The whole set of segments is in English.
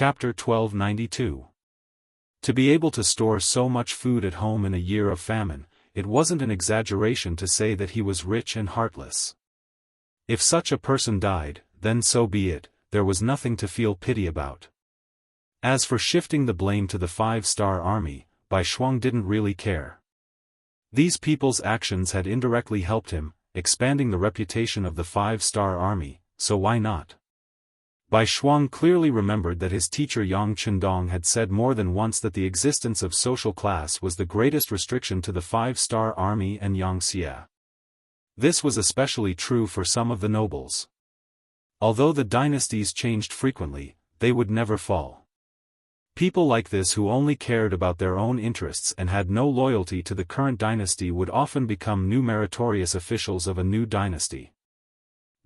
Chapter 1292. To be able to store so much food at home in a year of famine, it wasn't an exaggeration to say that he was rich and heartless. If such a person died, then so be it, there was nothing to feel pity about. As for shifting the blame to the 5-star army, Bai Shuang didn't really care. These people's actions had indirectly helped him, expanding the reputation of the 5-star army, so why not? Bai Shuang clearly remembered that his teacher Yang Chendong had said more than once that the existence of social class was the greatest restriction to the 5-star army and Yangxia. This was especially true for some of the nobles. Although the dynasties changed frequently, they would never fall. People like this who only cared about their own interests and had no loyalty to the current dynasty would often become new meritorious officials of a new dynasty.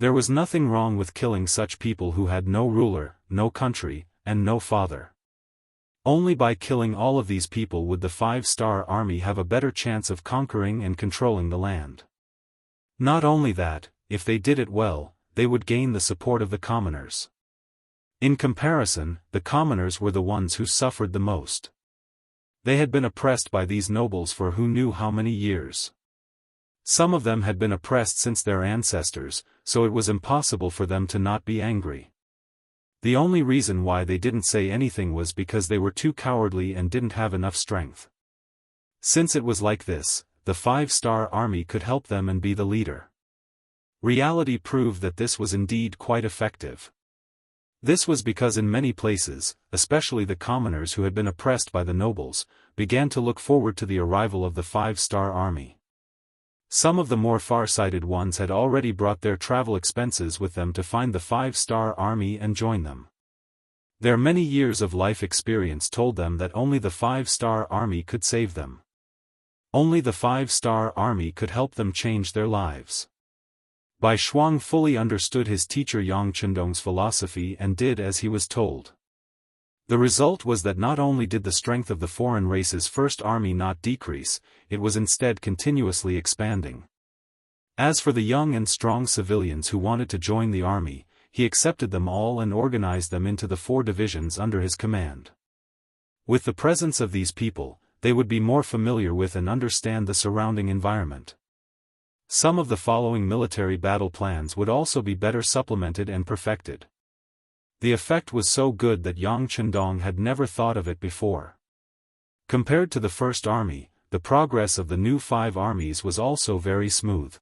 There was nothing wrong with killing such people who had no ruler, no country, and no father. Only by killing all of these people would the 5-star army have a better chance of conquering and controlling the land. Not only that, if they did it well, they would gain the support of the commoners. In comparison, the commoners were the ones who suffered the most. They had been oppressed by these nobles for who knew how many years. Some of them had been oppressed since their ancestors, so it was impossible for them to not be angry. The only reason why they didn't say anything was because they were too cowardly and didn't have enough strength. Since it was like this, the 5-star army could help them and be the leader. Reality proved that this was indeed quite effective. This was because in many places, especially the commoners who had been oppressed by the nobles, began to look forward to the arrival of the 5-star army. Some of the more far-sighted ones had already brought their travel expenses with them to find the 5-star army and join them. Their many years of life experience told them that only the 5-star army could save them. Only the 5-star army could help them change their lives. Bai Shuang fully understood his teacher Yang Chendong's philosophy and did as he was told. The result was that not only did the strength of the foreign race's first army not decrease, it was instead continuously expanding. As for the young and strong civilians who wanted to join the army, he accepted them all and organized them into the 4 divisions under his command. With the presence of these people, they would be more familiar with and understand the surrounding environment. Some of the following military battle plans would also be better supplemented and perfected. The effect was so good that Yang Chendong had never thought of it before. Compared to the first army, the progress of the new 5 armies was also very smooth.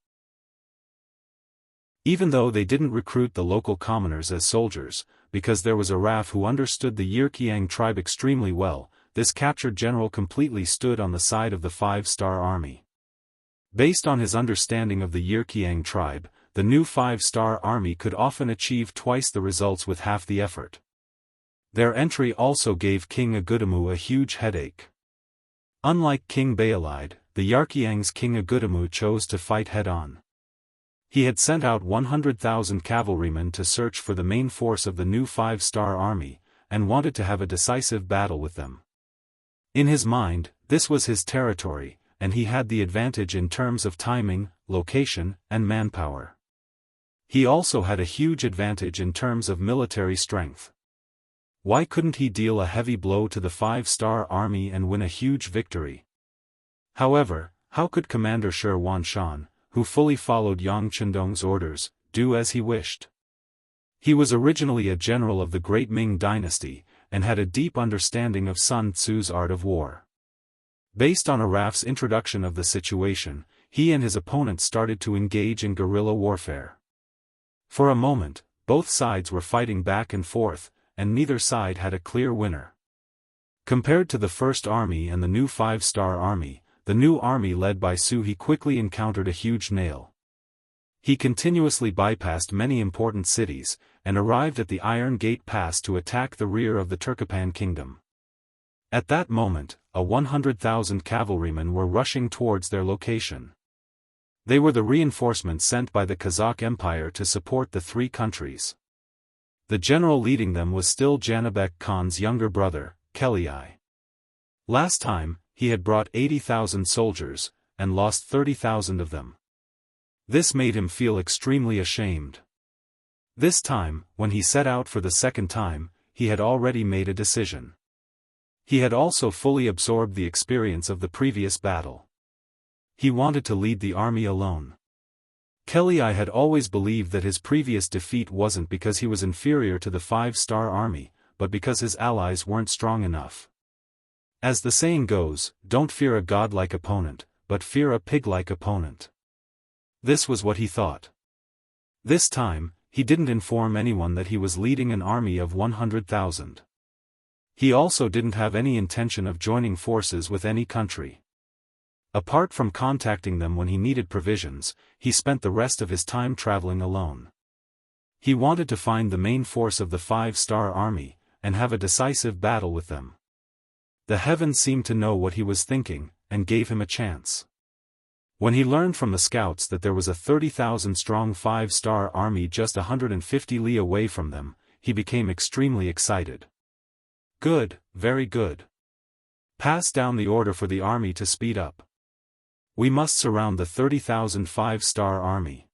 Even though they didn't recruit the local commoners as soldiers, because there was a Raf who understood the Yirkiang tribe extremely well, this captured general completely stood on the side of the 5-star army. Based on his understanding of the Yirkiang tribe, the new 5-star army could often achieve twice the results with half the effort. Their entry also gave King Agudemu a huge headache. Unlike King Baelide, the Yarkiang's King Agudemu chose to fight head-on. He had sent out 100,000 cavalrymen to search for the main force of the new 5-star army, and wanted to have a decisive battle with them. In his mind, this was his territory, and he had the advantage in terms of timing, location, and manpower. He also had a huge advantage in terms of military strength. Why couldn't he deal a heavy blow to the 5-star army and win a huge victory? However, how could Commander Shi Wanshan, who fully followed Yang Chendong's orders, do as he wished? He was originally a general of the Great Ming Dynasty, and had a deep understanding of Sun Tzu's art of war. Based on Araf's introduction of the situation, he and his opponent started to engage in guerrilla warfare. For a moment, both sides were fighting back and forth, and neither side had a clear winner. Compared to the first army and the new 5-star army, the new army led by Su He quickly encountered a huge nail. He continuously bypassed many important cities, and arrived at the Iron Gate Pass to attack the rear of the Turkopan kingdom. At that moment, 100,000 cavalrymen were rushing towards their location. They were the reinforcements sent by the Kazakh Empire to support the 3 countries. The general leading them was still Janabek Khan's younger brother, Kelei. Last time, he had brought 80,000 soldiers, and lost 30,000 of them. This made him feel extremely ashamed. This time, when he set out for the second time, he had already made a decision. He had also fully absorbed the experience of the previous battle. He wanted to lead the army alone. Kelly had always believed that his previous defeat wasn't because he was inferior to the 5-star army, but because his allies weren't strong enough. As the saying goes, don't fear a godlike opponent, but fear a pig-like opponent. This was what he thought. This time, he didn't inform anyone that he was leading an army of 100,000. He also didn't have any intention of joining forces with any country. Apart from contacting them when he needed provisions, he spent the rest of his time traveling alone. He wanted to find the main force of the 5-star army, and have a decisive battle with them. The heavens seemed to know what he was thinking, and gave him a chance. When he learned from the scouts that there was a 30,000-strong 5-star army just 150 li away from them, he became extremely excited. Good, very good. Pass down the order for the army to speed up. We must surround the 30,000 5-star army.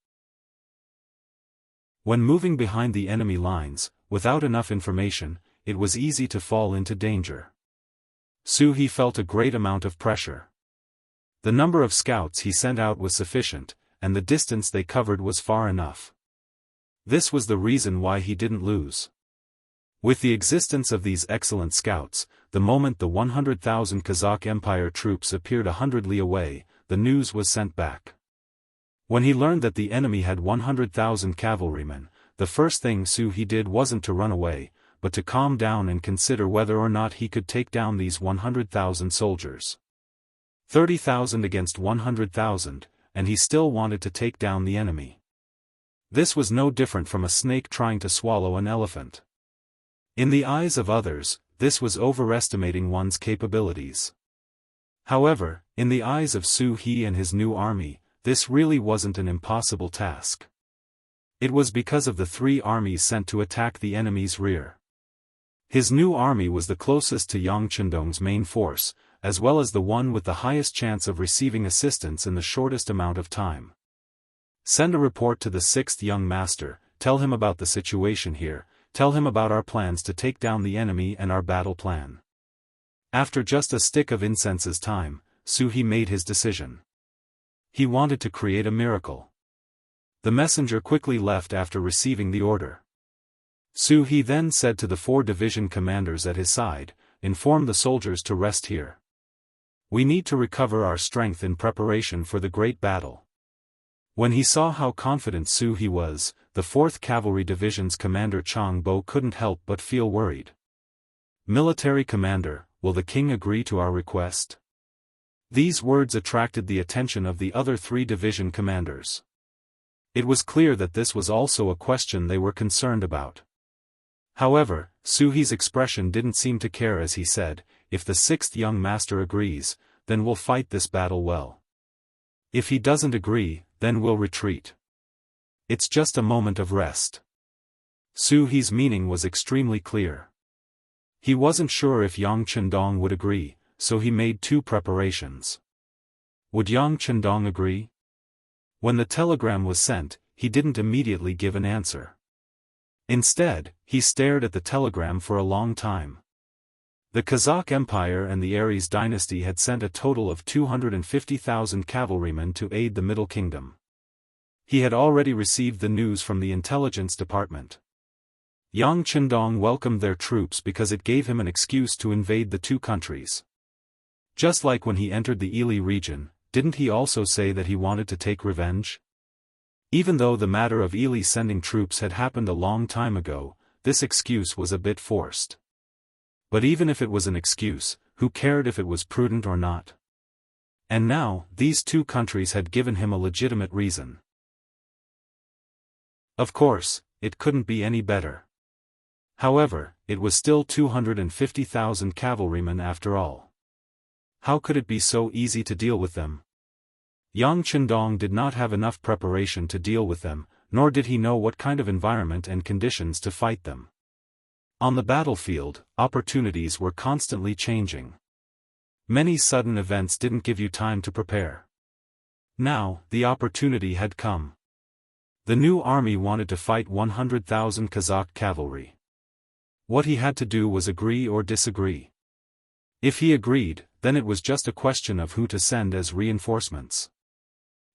When moving behind the enemy lines, without enough information, it was easy to fall into danger. He felt a great amount of pressure. The number of scouts he sent out was sufficient, and the distance they covered was far enough. This was the reason why he didn't lose. With the existence of these excellent scouts, the moment the 100,000 Kazakh Empire troops appeared 100 li away, the news was sent back. When he learned that the enemy had 100,000 cavalrymen, the first thing he did wasn't to run away, but to calm down and consider whether or not he could take down these 100,000 soldiers. 30,000 against 100,000, and he still wanted to take down the enemy. This was no different from a snake trying to swallow an elephant. In the eyes of others, this was overestimating one's capabilities. However, in the eyes of He and his new army, this really wasn't an impossible task. It was because of the 3 armies sent to attack the enemy's rear. His new army was the closest to Yang Chendong's main force, as well as the one with the highest chance of receiving assistance in the shortest amount of time. Send a report to the 6th young master, tell him about the situation here, tell him about our plans to take down the enemy and our battle plan. After just a stick of incense's time, He made his decision. He wanted to create a miracle. The messenger quickly left after receiving the order. He then said to the 4 division commanders at his side, inform the soldiers to rest here. We need to recover our strength in preparation for the great battle. When he saw how confident he was, the 4th Cavalry Division's commander Chang Bo couldn't help but feel worried. Military commander, will the king agree to our request? These words attracted the attention of the other 3 division commanders. It was clear that this was also a question they were concerned about. However, Suhi's expression didn't seem to care as he said, if the 6th young master agrees, then we'll fight this battle well. If he doesn't agree, then we'll retreat. It's just a moment of rest. Suhi's meaning was extremely clear. He wasn't sure if Yang Chendong would agree, so he made 2 preparations. Would Yang Chendong agree? When the telegram was sent, he didn't immediately give an answer. Instead, he stared at the telegram for a long time. The Kazakh Empire and the Aries Dynasty had sent a total of 250,000 cavalrymen to aid the Middle Kingdom. He had already received the news from the intelligence department. Yang Chendong welcomed their troops because it gave him an excuse to invade the 2 countries. Just like when he entered the Ili region, didn't he also say that he wanted to take revenge? Even though the matter of Ili sending troops had happened a long time ago, this excuse was a bit forced. But even if it was an excuse, who cared if it was prudent or not? And now, these 2 countries had given him a legitimate reason. Of course, it couldn't be any better. However, it was still 250,000 cavalrymen after all. How could it be so easy to deal with them? Yang Chendong did not have enough preparation to deal with them, nor did he know what kind of environment and conditions to fight them. On the battlefield, opportunities were constantly changing. Many sudden events didn't give you time to prepare. Now, the opportunity had come. The new army wanted to fight 100,000 Kazakh cavalry. What he had to do was agree or disagree. If he agreed, then it was just a question of who to send as reinforcements.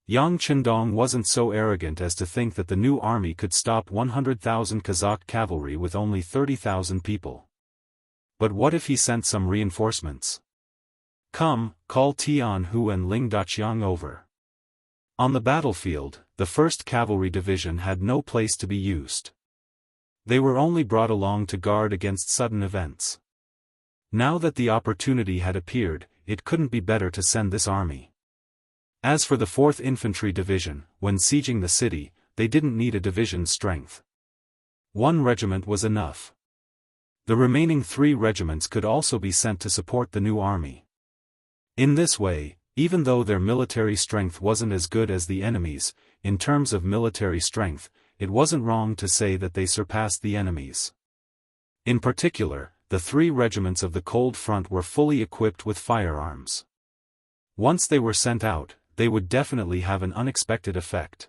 Yang Chendong wasn't so arrogant as to think that the new army could stop 100,000 Kazakh cavalry with only 30,000 people. But what if he sent some reinforcements? Come, call Tianhu and Ling Daqiang over. On the battlefield, the 1st Cavalry Division had no place to be used. They were only brought along to guard against sudden events. Now that the opportunity had appeared, it couldn't be better to send this army. As for the 4th Infantry Division, when sieging the city, they didn't need a division's strength. 1 regiment was enough. The remaining 3 regiments could also be sent to support the new army. In this way, even though their military strength wasn't as good as the enemy's, in terms of military strength, it wasn't wrong to say that they surpassed the enemy's. In particular, the 3 regiments of the Cold Front were fully equipped with firearms. Once they were sent out, they would definitely have an unexpected effect.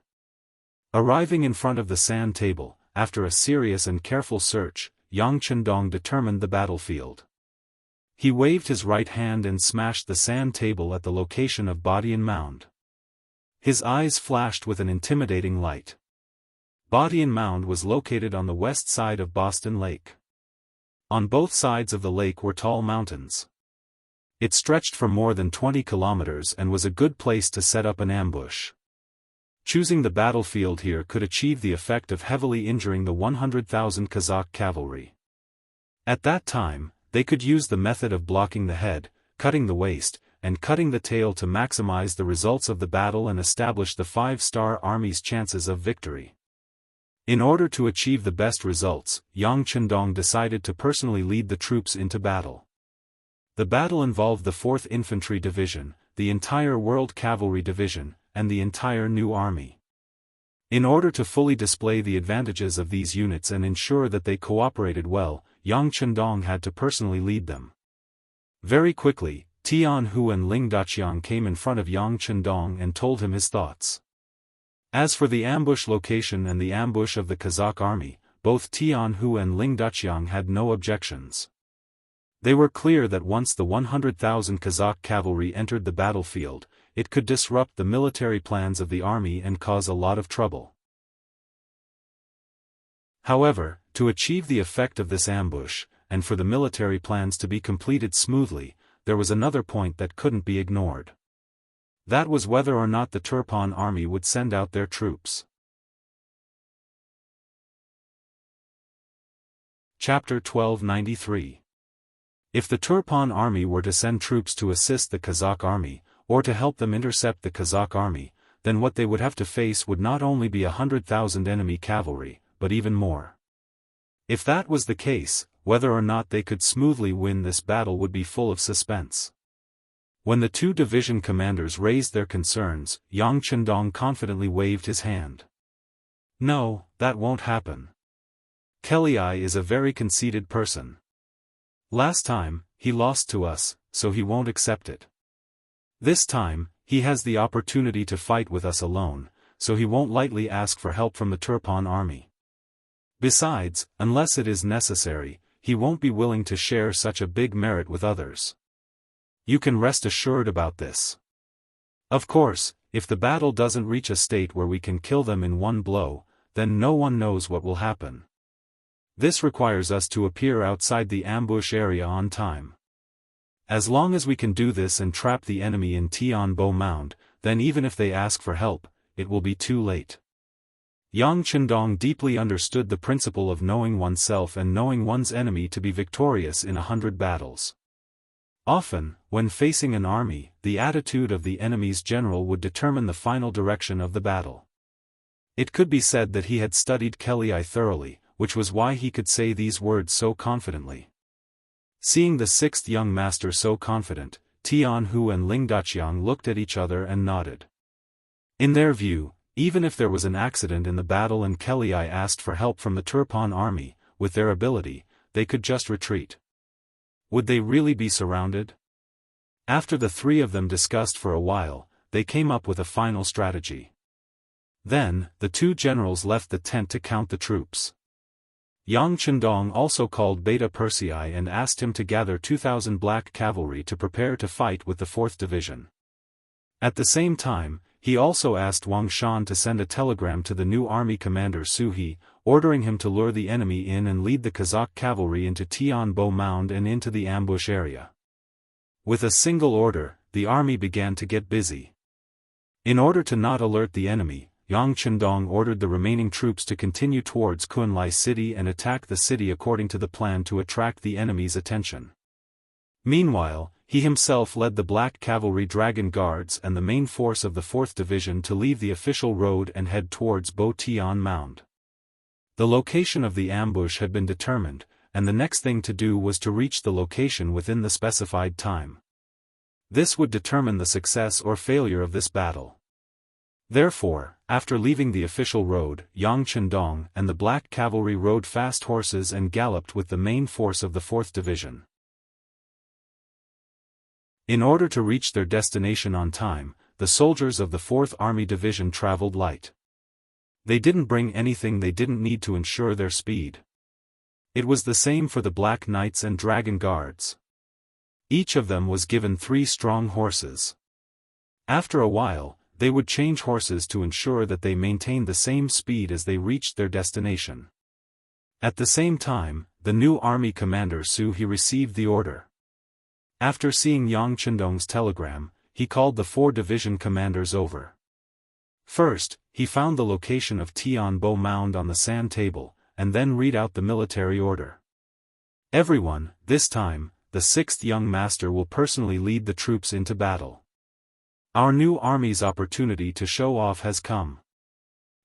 Arriving in front of the sand table, after a serious and careful search, Yang Chendong determined the battlefield. He waved his right hand and smashed the sand table at the location of Bodian Mound. His eyes flashed with an intimidating light. Bodian Mound was located on the west side of Boston Lake. On both sides of the lake were tall mountains. It stretched for more than 20 kilometers and was a good place to set up an ambush. Choosing the battlefield here could achieve the effect of heavily injuring the 100,000 Kazakh cavalry. At that time, they could use the method of blocking the head, cutting the waist, and cutting the tail to maximize the results of the battle and establish the 5-star army's chances of victory. In order to achieve the best results, Yang Chendong decided to personally lead the troops into battle. The battle involved the 4th Infantry Division, the entire World Cavalry Division, and the entire new army. In order to fully display the advantages of these units and ensure that they cooperated well, Yang Chendong had to personally lead them. Very quickly, Tianhu and Ling Daqiang came in front of Yang Chendong and told him his thoughts. As for the ambush location and the ambush of the Kazakh army, both Tianhu and Ling Daqiang had no objections. They were clear that once the 100,000 Kazakh cavalry entered the battlefield, it could disrupt the military plans of the army and cause a lot of trouble. However, to achieve the effect of this ambush, and for the military plans to be completed smoothly, there was another point that couldn't be ignored. That was whether or not the Turpan army would send out their troops. Chapter 1293. If the Turpan army were to send troops to assist the Kazakh army, or to help them intercept the Kazakh army, then what they would have to face would not only be 100,000 enemy cavalry, but even more. If that was the case, whether or not they could smoothly win this battle would be full of suspense. When the 2 division commanders raised their concerns, Yang Chendong confidently waved his hand. No, that won't happen. Kelly is a very conceited person. Last time, he lost to us, so he won't accept it. This time, he has the opportunity to fight with us alone, so he won't lightly ask for help from the Turpan army. Besides, unless it is necessary, he won't be willing to share such a big merit with others. You can rest assured about this. Of course, if the battle doesn't reach a state where we can kill them in one blow, then no one knows what will happen. This requires us to appear outside the ambush area on time. As long as we can do this and trap the enemy in Tianbo Mound, then even if they ask for help, it will be too late. Yang Chendong deeply understood the principle of knowing oneself and knowing one's enemy to be victorious in 100 battles. Often, when facing an army, the attitude of the enemy's general would determine the final direction of the battle. It could be said that he had studied Kelly thoroughly, which was why he could say these words so confidently. Seeing the 6th young master so confident, Tianhu and Ling Daqiang looked at each other and nodded. In their view, even if there was an accident in the battle and Kelly asked for help from the Turpan army, with their ability, they could just retreat. Would they really be surrounded? After the 3 of them discussed for a while, they came up with a final strategy. Then, the 2 generals left the tent to count the troops. Yang Chendong also called Beta Persei and asked him to gather 2,000 black cavalry to prepare to fight with the 4th Division. At the same time, he also asked Wang Shan to send a telegram to the new army commander Su He, ordering him to lure the enemy in and lead the Kazakh cavalry into Tianbo Mound and into the ambush area. With a single order, the army began to get busy. In order to not alert the enemy, Yang Chendong ordered the remaining troops to continue towards Kunlai city and attack the city according to the plan to attract the enemy's attention. Meanwhile, he himself led the Black Cavalry Dragon Guards and the main force of the 4th Division to leave the official road and head towards Bo Tian Mound. The location of the ambush had been determined, and the next thing to do was to reach the location within the specified time. This would determine the success or failure of this battle. Therefore, after leaving the official road, Yang Chendong and the Black Cavalry rode fast horses and galloped with the main force of the 4th Division. In order to reach their destination on time, the soldiers of the 4th Army Division traveled light. They didn't bring anything they didn't need to ensure their speed. It was the same for the Black Knights and Dragon Guards. Each of them was given 3 strong horses. After a while, they would change horses to ensure that they maintained the same speed as they reached their destination. At the same time, the new army commander Su He received the order. After seeing Yang Chendong's telegram, he called the 4 division commanders over. First, he found the location of Tianbo Mound on the sand table, and then read out the military order. Everyone, this time, the 6th young master will personally lead the troops into battle. Our new army's opportunity to show off has come.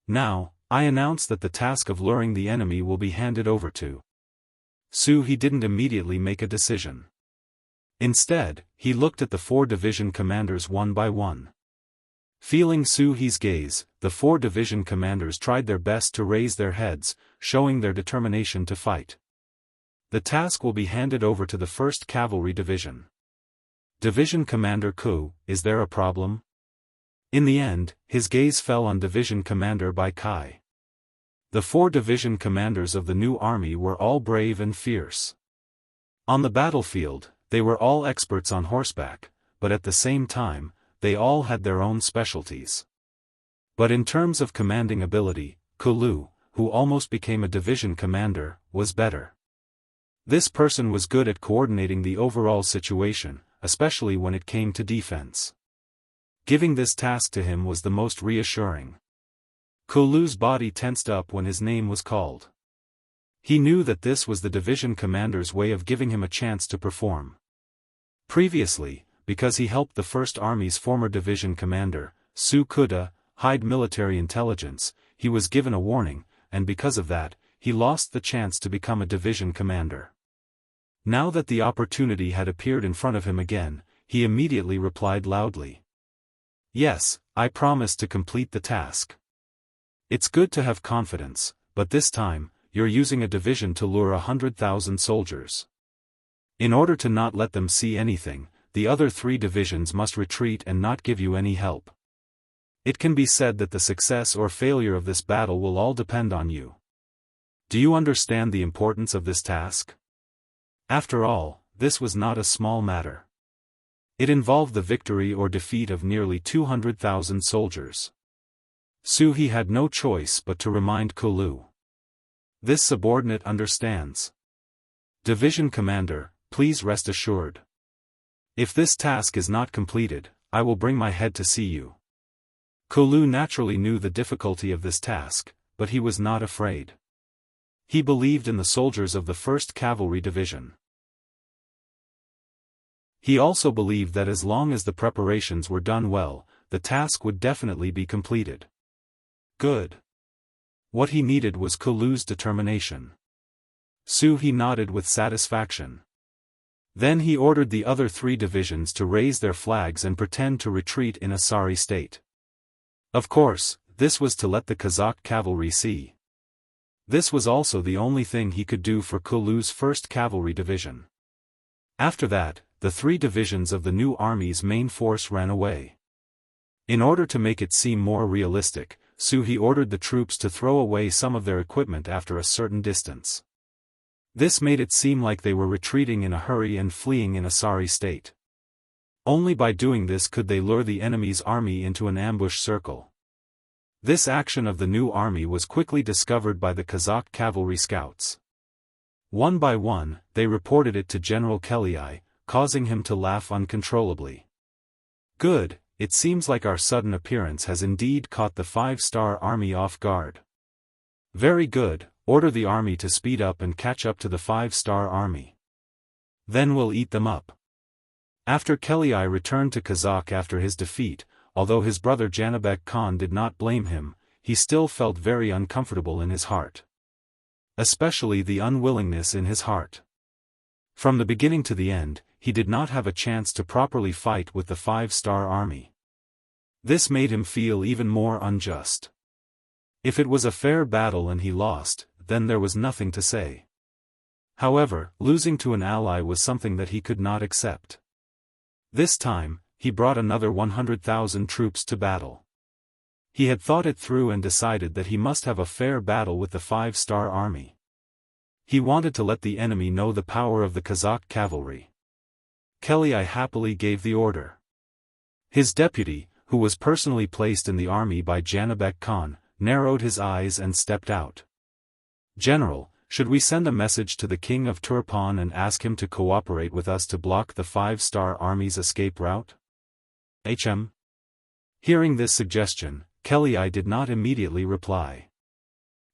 Now, I announce that the task of luring the enemy will be handed over to Su He didn't immediately make a decision. Instead, he looked at the 4 division commanders one by one. Feeling Su He's gaze, the 4 division commanders tried their best to raise their heads, showing their determination to fight. The task will be handed over to the 1st Cavalry Division. Division Commander Ku, is there a problem? In the end, his gaze fell on Division Commander Bai Kai. The 4 division commanders of the new army were all brave and fierce. On the battlefield, they were all experts on horseback, but at the same time, they all had their own specialties. But in terms of commanding ability, Ku Lu, who almost became a division commander, was better. This person was good at coordinating the overall situation, especially when it came to defense. Giving this task to him was the most reassuring. Ku Lu's body tensed up when his name was called. He knew that this was the division commander's way of giving him a chance to perform. Previously, because he helped the 1st Army's former division commander, Su Kuda, hide military intelligence, he was given a warning, and because of that, he lost the chance to become a division commander. Now that the opportunity had appeared in front of him again, he immediately replied loudly. Yes, I promise to complete the task. It's good to have confidence, but this time, you're using a division to lure 100,000 soldiers. In order to not let them see anything, the other 3 divisions must retreat and not give you any help. It can be said that the success or failure of this battle will all depend on you. Do you understand the importance of this task? After all, this was not a small matter. It involved the victory or defeat of nearly 200,000 soldiers. Su He had no choice but to remind Ku Lu. This subordinate understands. Division Commander, please rest assured. If this task is not completed, I will bring my head to see you. Ku Lu naturally knew the difficulty of this task, but he was not afraid. He believed in the soldiers of the 1st Cavalry Division. He also believed that as long as the preparations were done well, the task would definitely be completed. Good. What he needed was Ku Lu's determination. Su He nodded with satisfaction. Then he ordered the other 3 divisions to raise their flags and pretend to retreat in a sorry state. Of course, this was to let the Kazakh cavalry see. This was also the only thing he could do for Ku Lu's 1st Cavalry Division. After that, the 3 divisions of the new army's main force ran away. In order to make it seem more realistic, Su He ordered the troops to throw away some of their equipment after a certain distance. This made it seem like they were retreating in a hurry and fleeing in a sorry state. Only by doing this could they lure the enemy's army into an ambush circle. This action of the new army was quickly discovered by the Kazakh cavalry scouts. One by one, they reported it to General Kelii, causing him to laugh uncontrollably. "Good, it seems like our sudden appearance has indeed caught the 5-star army off guard. Very good, order the army to speed up and catch up to the 5-star army. Then we'll eat them up." After Kelii returned to Kazakh after his defeat, although his brother Janibek Khan did not blame him, he still felt very uncomfortable in his heart. Especially the unwillingness in his heart. From the beginning to the end, he did not have a chance to properly fight with the 5-star army. This made him feel even more unjust. If it was a fair battle and he lost, then there was nothing to say. However, losing to an ally was something that he could not accept. This time, he brought another 100,000 troops to battle. He had thought it through and decided that he must have a fair battle with the 5-star army. He wanted to let the enemy know the power of the Kazakh cavalry. Kelii happily gave the order. His deputy, who was personally placed in the army by Janibek Khan, narrowed his eyes and stepped out. "General, should we send a message to the king of Turpan and ask him to cooperate with us to block the 5-star army's escape route?" Hearing this suggestion, Kelii did not immediately reply.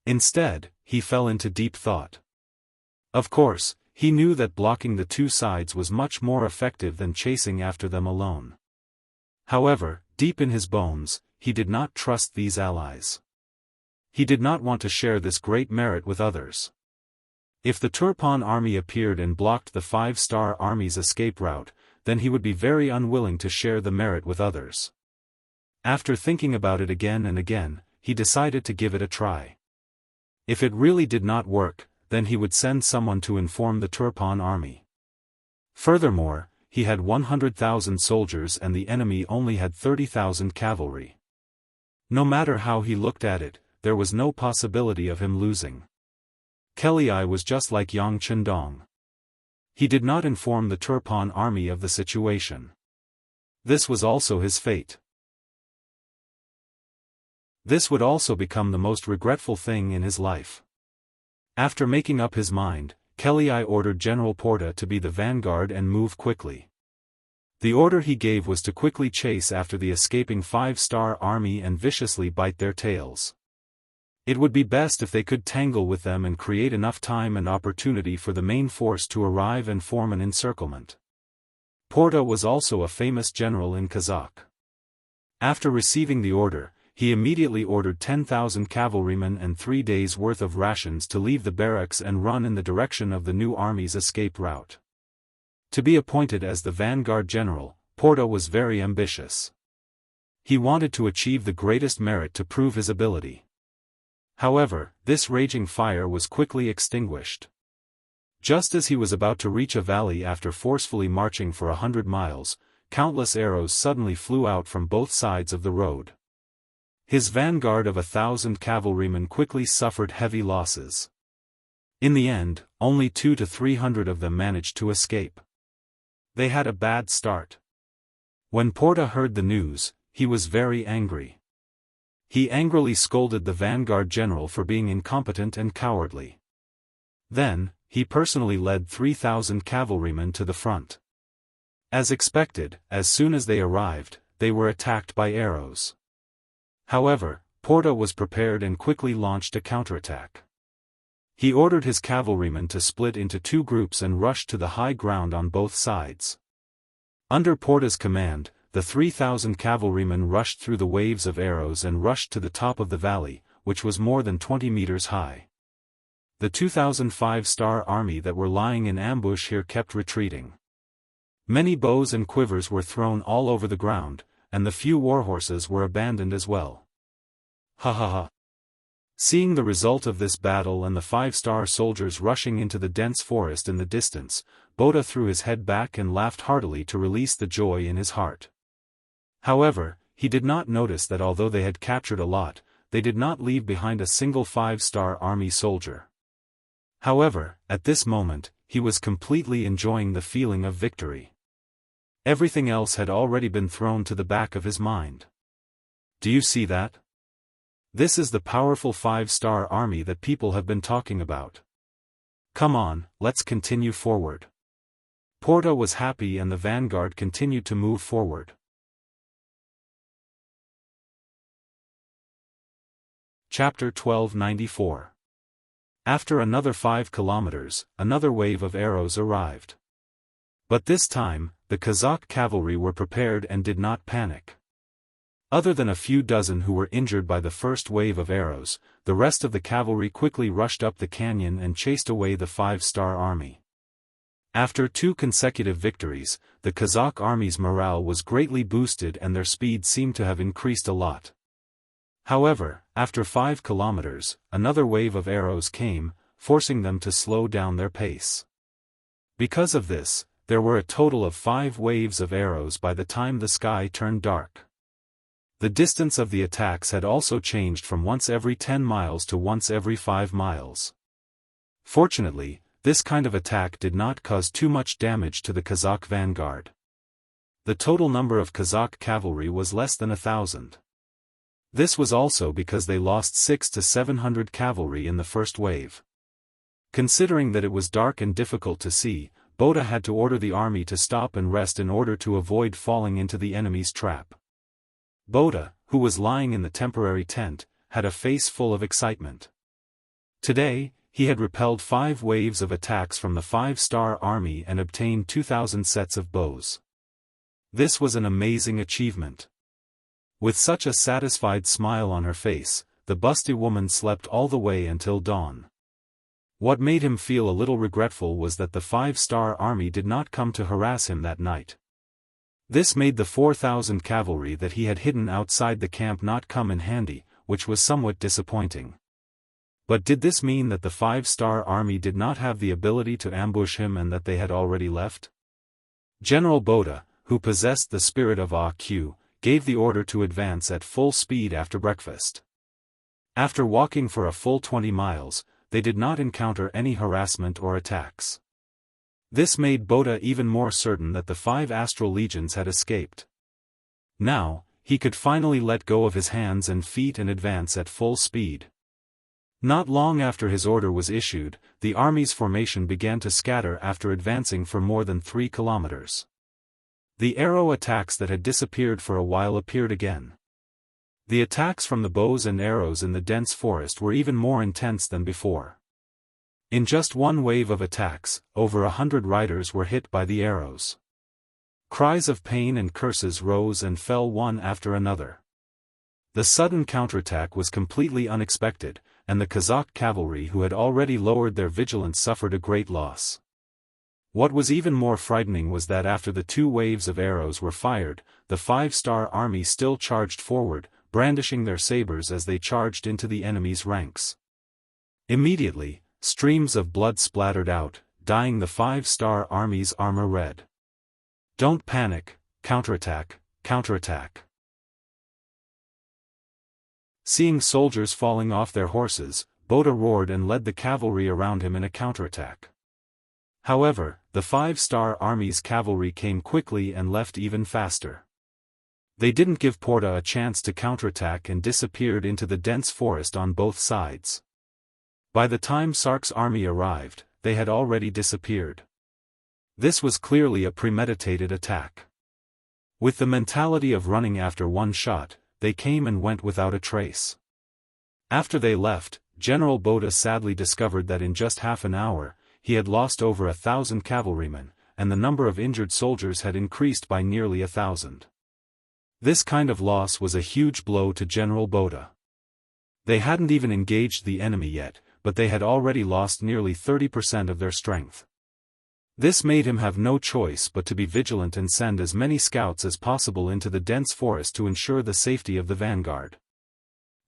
Instead, he fell into deep thought. Of course, he knew that blocking the two sides was much more effective than chasing after them alone. However, deep in his bones, he did not trust these allies. He did not want to share this great merit with others. If the Turpan army appeared and blocked the 5-star army's escape route, then he would be very unwilling to share the merit with others. After thinking about it again and again, he decided to give it a try. If it really did not work, then he would send someone to inform the Turpan army. Furthermore, he had 100,000 soldiers and the enemy only had 30,000 cavalry. No matter how he looked at it, there was no possibility of him losing. Kelii was just like Yang Chendong. He did not inform the Turpan army of the situation. This was also his fate. This would also become the most regretful thing in his life. After making up his mind, Kelii ordered General Porta to be the vanguard and move quickly. The order he gave was to quickly chase after the escaping 5-star army and viciously bite their tails. It would be best if they could tangle with them and create enough time and opportunity for the main force to arrive and form an encirclement. Porta was also a famous general in Kazakh. After receiving the order, he immediately ordered 10,000 cavalrymen and 3 days' worth of rations to leave the barracks and run in the direction of the new army's escape route. To be appointed as the vanguard general, Porta was very ambitious. He wanted to achieve the greatest merit to prove his ability. However, this raging fire was quickly extinguished. Just as he was about to reach a valley after forcefully marching for 100 miles, countless arrows suddenly flew out from both sides of the road. His vanguard of 1,000 cavalrymen quickly suffered heavy losses. In the end, only 200 to 300 of them managed to escape. They had a bad start. When Porta heard the news, he was very angry. He angrily scolded the vanguard general for being incompetent and cowardly. Then, he personally led 3,000 cavalrymen to the front. As expected, as soon as they arrived, they were attacked by arrows. However, Porta was prepared and quickly launched a counterattack. He ordered his cavalrymen to split into 2 groups and rush to the high ground on both sides. Under Porta's command, the 3,000 cavalrymen rushed through the waves of arrows and rushed to the top of the valley, which was more than 20 meters high. The 2,005-star army that were lying in ambush here kept retreating. Many bows and quivers were thrown all over the ground, and the few warhorses were abandoned as well. Ha ha ha. Seeing the result of this battle and the 5-star soldiers rushing into the dense forest in the distance, Porta threw his head back and laughed heartily to release the joy in his heart. However, he did not notice that although they had captured a lot, they did not leave behind a single 5-star army soldier. However, at this moment, he was completely enjoying the feeling of victory. Everything else had already been thrown to the back of his mind. Do you see that? This is the powerful 5-star army that people have been talking about. Come on, let's continue forward. Porta was happy and the vanguard continued to move forward. Chapter 1294. After another 5 kilometers, another wave of arrows arrived. But this time, the Kazakh cavalry were prepared and did not panic. Other than a few dozen who were injured by the first wave of arrows, the rest of the cavalry quickly rushed up the canyon and chased away the 5-star army. After 2 consecutive victories, the Kazakh army's morale was greatly boosted and their speed seemed to have increased a lot. However, after 5 kilometers, another wave of arrows came, forcing them to slow down their pace. Because of this, there were a total of 5 waves of arrows by the time the sky turned dark. The distance of the attacks had also changed from once every 10 miles to once every 5 miles. Fortunately, this kind of attack did not cause too much damage to the Kazakh vanguard. The total number of Kazakh cavalry was less than 1,000. This was also because they lost 600 to 700 cavalry in the first wave. Considering that it was dark and difficult to see, Boda had to order the army to stop and rest in order to avoid falling into the enemy's trap. Boda, who was lying in the temporary tent, had a face full of excitement. Today, he had repelled 5 waves of attacks from the 5-star army and obtained 2,000 sets of bows. This was an amazing achievement. With such a satisfied smile on her face, the busty woman slept all the way until dawn. What made him feel a little regretful was that the 5-star army did not come to harass him that night. This made the 4,000 cavalry that he had hidden outside the camp not come in handy, which was somewhat disappointing. But did this mean that the 5-star army did not have the ability to ambush him and that they had already left? General Boda, who possessed the spirit of AQ, gave the order to advance at full speed after breakfast. After walking for a full 20 miles, they did not encounter any harassment or attacks. This made Boda even more certain that the 5 astral legions had escaped. Now, he could finally let go of his hands and feet and advance at full speed. Not long after his order was issued, the army's formation began to scatter after advancing for more than 3 kilometers. The arrow attacks that had disappeared for a while appeared again. The attacks from the bows and arrows in the dense forest were even more intense than before. In just one wave of attacks, over 100 riders were hit by the arrows. Cries of pain and curses rose and fell one after another. The sudden counterattack was completely unexpected, and the Kazakh cavalry who had already lowered their vigilance suffered a great loss. What was even more frightening was that after the 2 waves of arrows were fired, the 5-star army still charged forward, brandishing their sabers as they charged into the enemy's ranks. Immediately, streams of blood splattered out, dyeing the 5-star army's armor red. Don't panic, counterattack, counterattack. Seeing soldiers falling off their horses, Boda roared and led the cavalry around him in a counterattack. However, the 5-star army's cavalry came quickly and left even faster. They didn't give Porta a chance to counterattack and disappeared into the dense forest on both sides. By the time Sark's army arrived, they had already disappeared. This was clearly a premeditated attack. With the mentality of running after one shot, they came and went without a trace. After they left, General Boda sadly discovered that in just half an hour, he had lost over 1,000 cavalrymen, and the number of injured soldiers had increased by nearly 1,000. This kind of loss was a huge blow to General Boda. They hadn't even engaged the enemy yet, but they had already lost nearly 30% of their strength. This made him have no choice but to be vigilant and send as many scouts as possible into the dense forest to ensure the safety of the vanguard.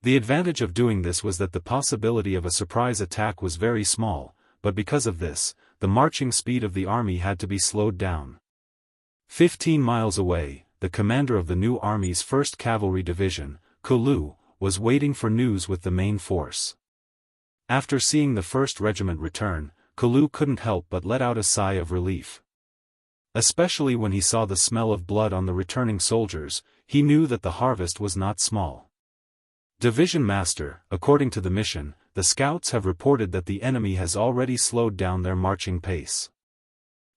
The advantage of doing this was that the possibility of a surprise attack was very small, but because of this, the marching speed of the army had to be slowed down. 15 miles away, the commander of the new army's 1st Cavalry Division, Kulu, was waiting for news with the main force. After seeing the first regiment return, Kulu couldn't help but let out a sigh of relief. Especially when he saw the smell of blood on the returning soldiers, he knew that the harvest was not small. Division Master, according to the mission, the scouts have reported that the enemy has already slowed down their marching pace.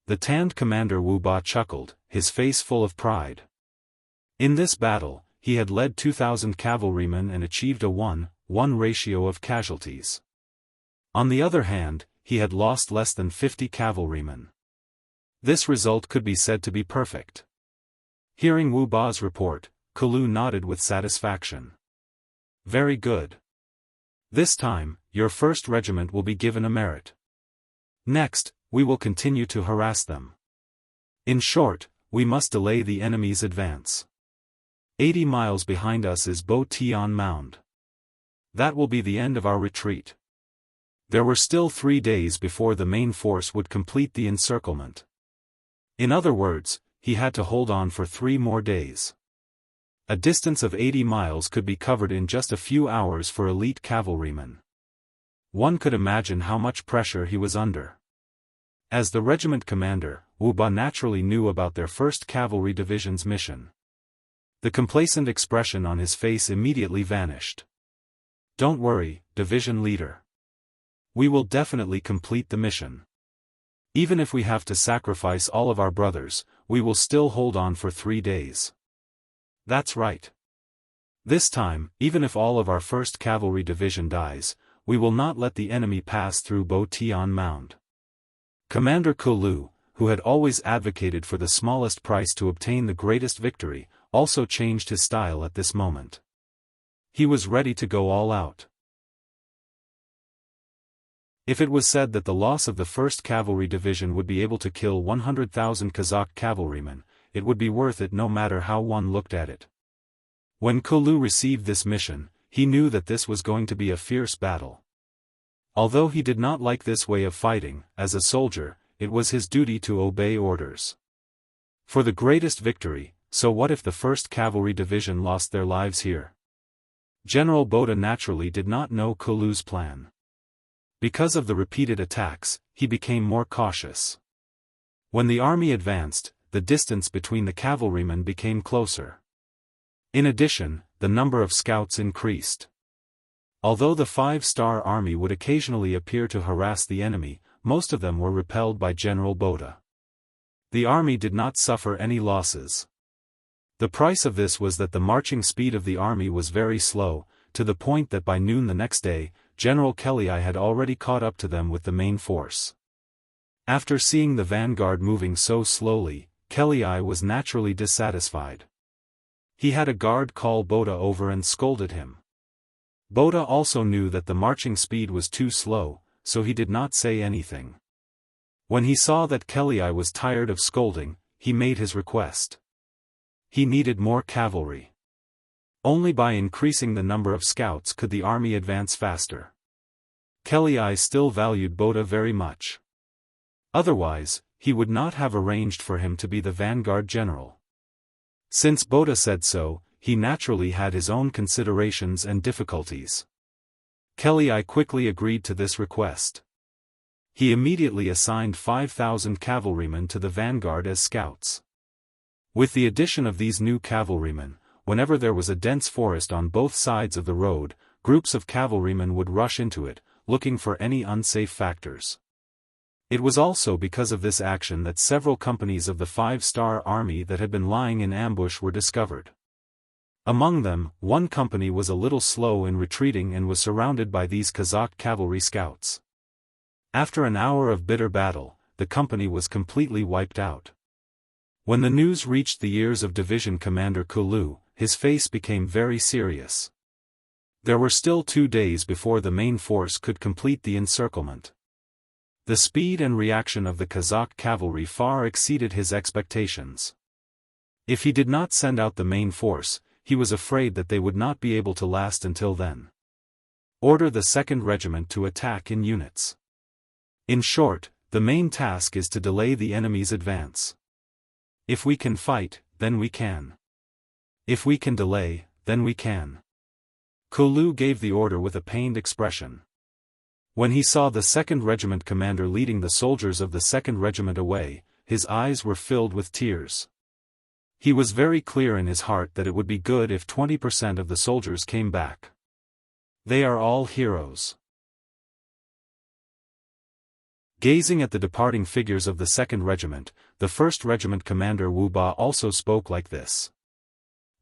The tanned commander Wu Ba chuckled, his face full of pride. In this battle, he had led 2,000 cavalrymen and achieved a 1:1 ratio of casualties. On the other hand, he had lost less than 50 cavalrymen. This result could be said to be perfect. Hearing Wu Ba's report, Kulu nodded with satisfaction. Very good. This time, your first regiment will be given a merit. Next, we will continue to harass them. In short, we must delay the enemy's advance. 80 miles behind us is Bo Tian Mound. That will be the end of our retreat. There were still 3 days before the main force would complete the encirclement. In other words, he had to hold on for 3 more days. A distance of 80 miles could be covered in just a few hours for elite cavalrymen. One could imagine how much pressure he was under. As the regiment commander, Wu Ba naturally knew about their 1st Cavalry Division's mission. The complacent expression on his face immediately vanished. Don't worry, division leader. We will definitely complete the mission. Even if we have to sacrifice all of our brothers, we will still hold on for 3 days. That's right. This time, even if all of our 1st Cavalry Division dies, we will not let the enemy pass through Bo Tian Mound. Commander Kulu, who had always advocated for the smallest price to obtain the greatest victory, also changed his style at this moment. He was ready to go all out. If it was said that the loss of the 1st Cavalry Division would be able to kill 100,000 Kazakh cavalrymen, it would be worth it no matter how one looked at it. When Kulu received this mission, he knew that this was going to be a fierce battle. Although he did not like this way of fighting, as a soldier, it was his duty to obey orders. For the greatest victory, so what if the 1st Cavalry Division lost their lives here? General Boda naturally did not know Kulu's plan. Because of the repeated attacks, he became more cautious. When the army advanced, the distance between the cavalrymen became closer. In addition, the number of scouts increased. Although the 5-star army would occasionally appear to harass the enemy, most of them were repelled by General Boda. The army did not suffer any losses. The price of this was that the marching speed of the army was very slow, to the point that by noon the next day, General Kelly had already caught up to them with the main force. After seeing the vanguard moving so slowly, Kelly was naturally dissatisfied. He had a guard call Boda over and scolded him. Boda also knew that the marching speed was too slow, so he did not say anything. When he saw that Kelly was tired of scolding, he made his request. He needed more cavalry. Only by increasing the number of scouts could the army advance faster. Kelly still valued Boda very much. Otherwise, he would not have arranged for him to be the vanguard general. Since Boda said so, he naturally had his own considerations and difficulties. Kelly quickly agreed to this request. He immediately assigned 5,000 cavalrymen to the vanguard as scouts. With the addition of these new cavalrymen, whenever there was a dense forest on both sides of the road, groups of cavalrymen would rush into it, looking for any unsafe factors. It was also because of this action that several companies of the 5-star army that had been lying in ambush were discovered. Among them, one company was a little slow in retreating and was surrounded by these Kazakh cavalry scouts. After an hour of bitter battle, the company was completely wiped out. When the news reached the ears of Division Commander Kulu, his face became very serious. There were still 2 days before the main force could complete the encirclement. The speed and reaction of the Kazakh cavalry far exceeded his expectations. If he did not send out the main force, he was afraid that they would not be able to last until then. Order the 2nd Regiment to attack in units. In short, the main task is to delay the enemy's advance. If we can fight, then we can. If we can delay, then we can. Kulu gave the order with a pained expression. When he saw the 2nd Regiment commander leading the soldiers of the 2nd Regiment away, his eyes were filled with tears. He was very clear in his heart that it would be good if 20% of the soldiers came back. They are all heroes. Gazing at the departing figures of the 2nd Regiment, the 1st Regiment commander Wu Ba also spoke like this.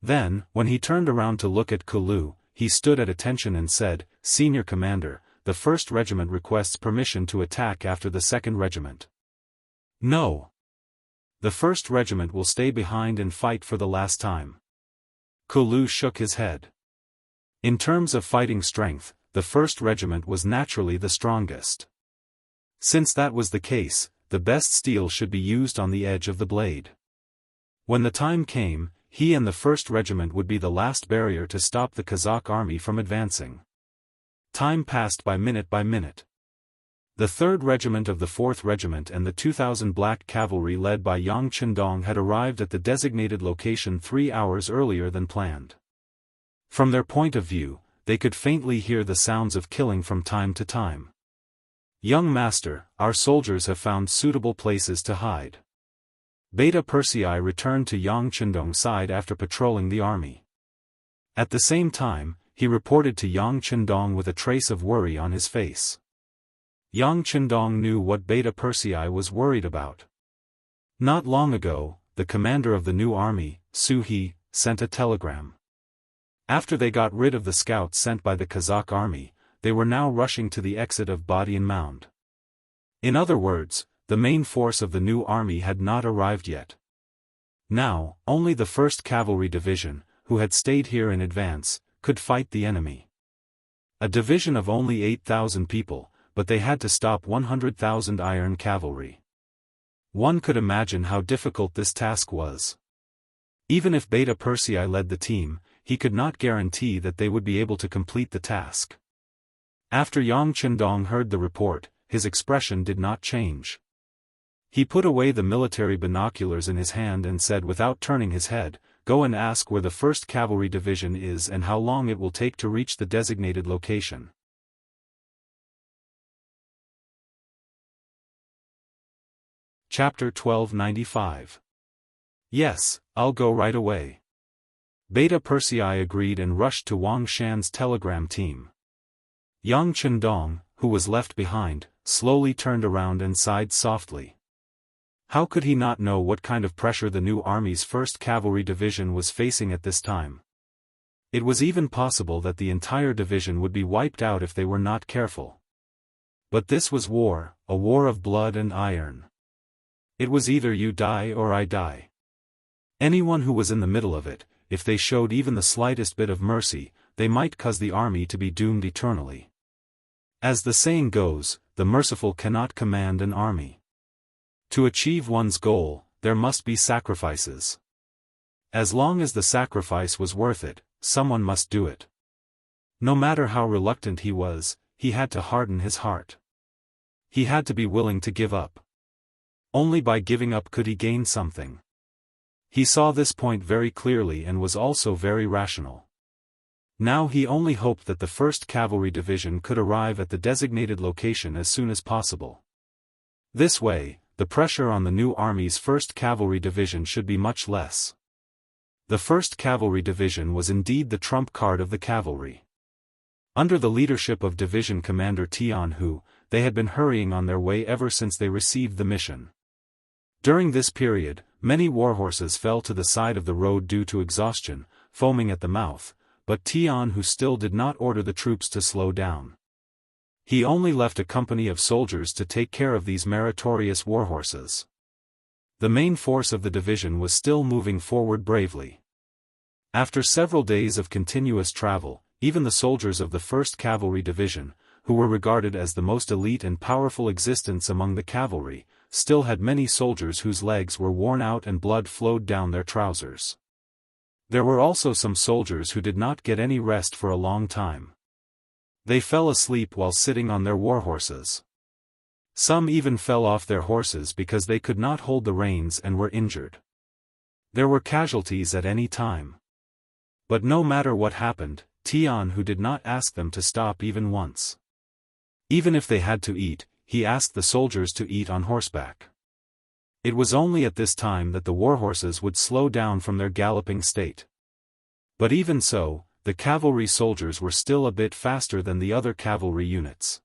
Then, when he turned around to look at Kulu, he stood at attention and said, "Senior Commander, the 1st Regiment requests permission to attack after the 2nd Regiment." "No. The 1st Regiment will stay behind and fight for the last time." Kulu shook his head. In terms of fighting strength, the 1st Regiment was naturally the strongest. Since that was the case, the best steel should be used on the edge of the blade. When the time came, he and the 1st Regiment would be the last barrier to stop the Kazakh army from advancing. Time passed by minute by minute. The 3rd Regiment of the 4th Regiment and the 2,000 black cavalry led by Yang Chendong had arrived at the designated location 3 hours earlier than planned. From their point of view, they could faintly hear the sounds of killing from time to time. "Young master, our soldiers have found suitable places to hide." Beta Persei returned to Yang Chendong's side after patrolling the army. At the same time, he reported to Yang Chendong with a trace of worry on his face. Yang Chendong knew what Beta Persei was worried about. Not long ago, the commander of the new army, Su He, sent a telegram. After they got rid of the scouts sent by the Kazakh army, they were now rushing to the exit of Badian Mound. In other words, the main force of the new army had not arrived yet. Now, only the 1st Cavalry Division, who had stayed here in advance, could fight the enemy. A division of only 8,000 people, but they had to stop 100,000 iron cavalry. One could imagine how difficult this task was. Even if Beta Persei led the team, he could not guarantee that they would be able to complete the task. After Yang Chendong heard the report, his expression did not change. He put away the military binoculars in his hand and said without turning his head, "Go and ask where the 1st Cavalry Division is and how long it will take to reach the designated location." Chapter 1295. "Yes, I'll go right away." Beta Persei agreed and rushed to Wang Shan's telegram team. Yang Chendong, who was left behind, slowly turned around and sighed softly. How could he not know what kind of pressure the new army's 1st Cavalry Division was facing at this time? It was even possible that the entire division would be wiped out if they were not careful. But this was war, a war of blood and iron. It was either you die or I die. Anyone who was in the middle of it, if they showed even the slightest bit of mercy, they might cause the army to be doomed eternally. As the saying goes, the merciful cannot command an army. To achieve one's goal, there must be sacrifices. As long as the sacrifice was worth it, someone must do it. No matter how reluctant he was, he had to harden his heart. He had to be willing to give up. Only by giving up could he gain something. He saw this point very clearly and was also very rational. Now he only hoped that the 1st Cavalry Division could arrive at the designated location as soon as possible. This way, the pressure on the new army's 1st Cavalry Division should be much less. The 1st Cavalry Division was indeed the trump card of the cavalry. Under the leadership of Division Commander Jianghu, they had been hurrying on their way ever since they received the mission. During this period, many warhorses fell to the side of the road due to exhaustion, foaming at the mouth, but Jianghu still did not order the troops to slow down. He only left a company of soldiers to take care of these meritorious warhorses. The main force of the division was still moving forward bravely. After several days of continuous travel, even the soldiers of the 1st Cavalry Division, who were regarded as the most elite and powerful existence among the cavalry, still had many soldiers whose legs were worn out and blood flowed down their trousers. There were also some soldiers who did not get any rest for a long time. They fell asleep while sitting on their warhorses. Some even fell off their horses because they could not hold the reins and were injured. There were casualties at any time. But no matter what happened, Jianghu did not ask them to stop even once. Even if they had to eat, he asked the soldiers to eat on horseback. It was only at this time that the warhorses would slow down from their galloping state. But even so, the cavalry soldiers were still a bit faster than the other cavalry units.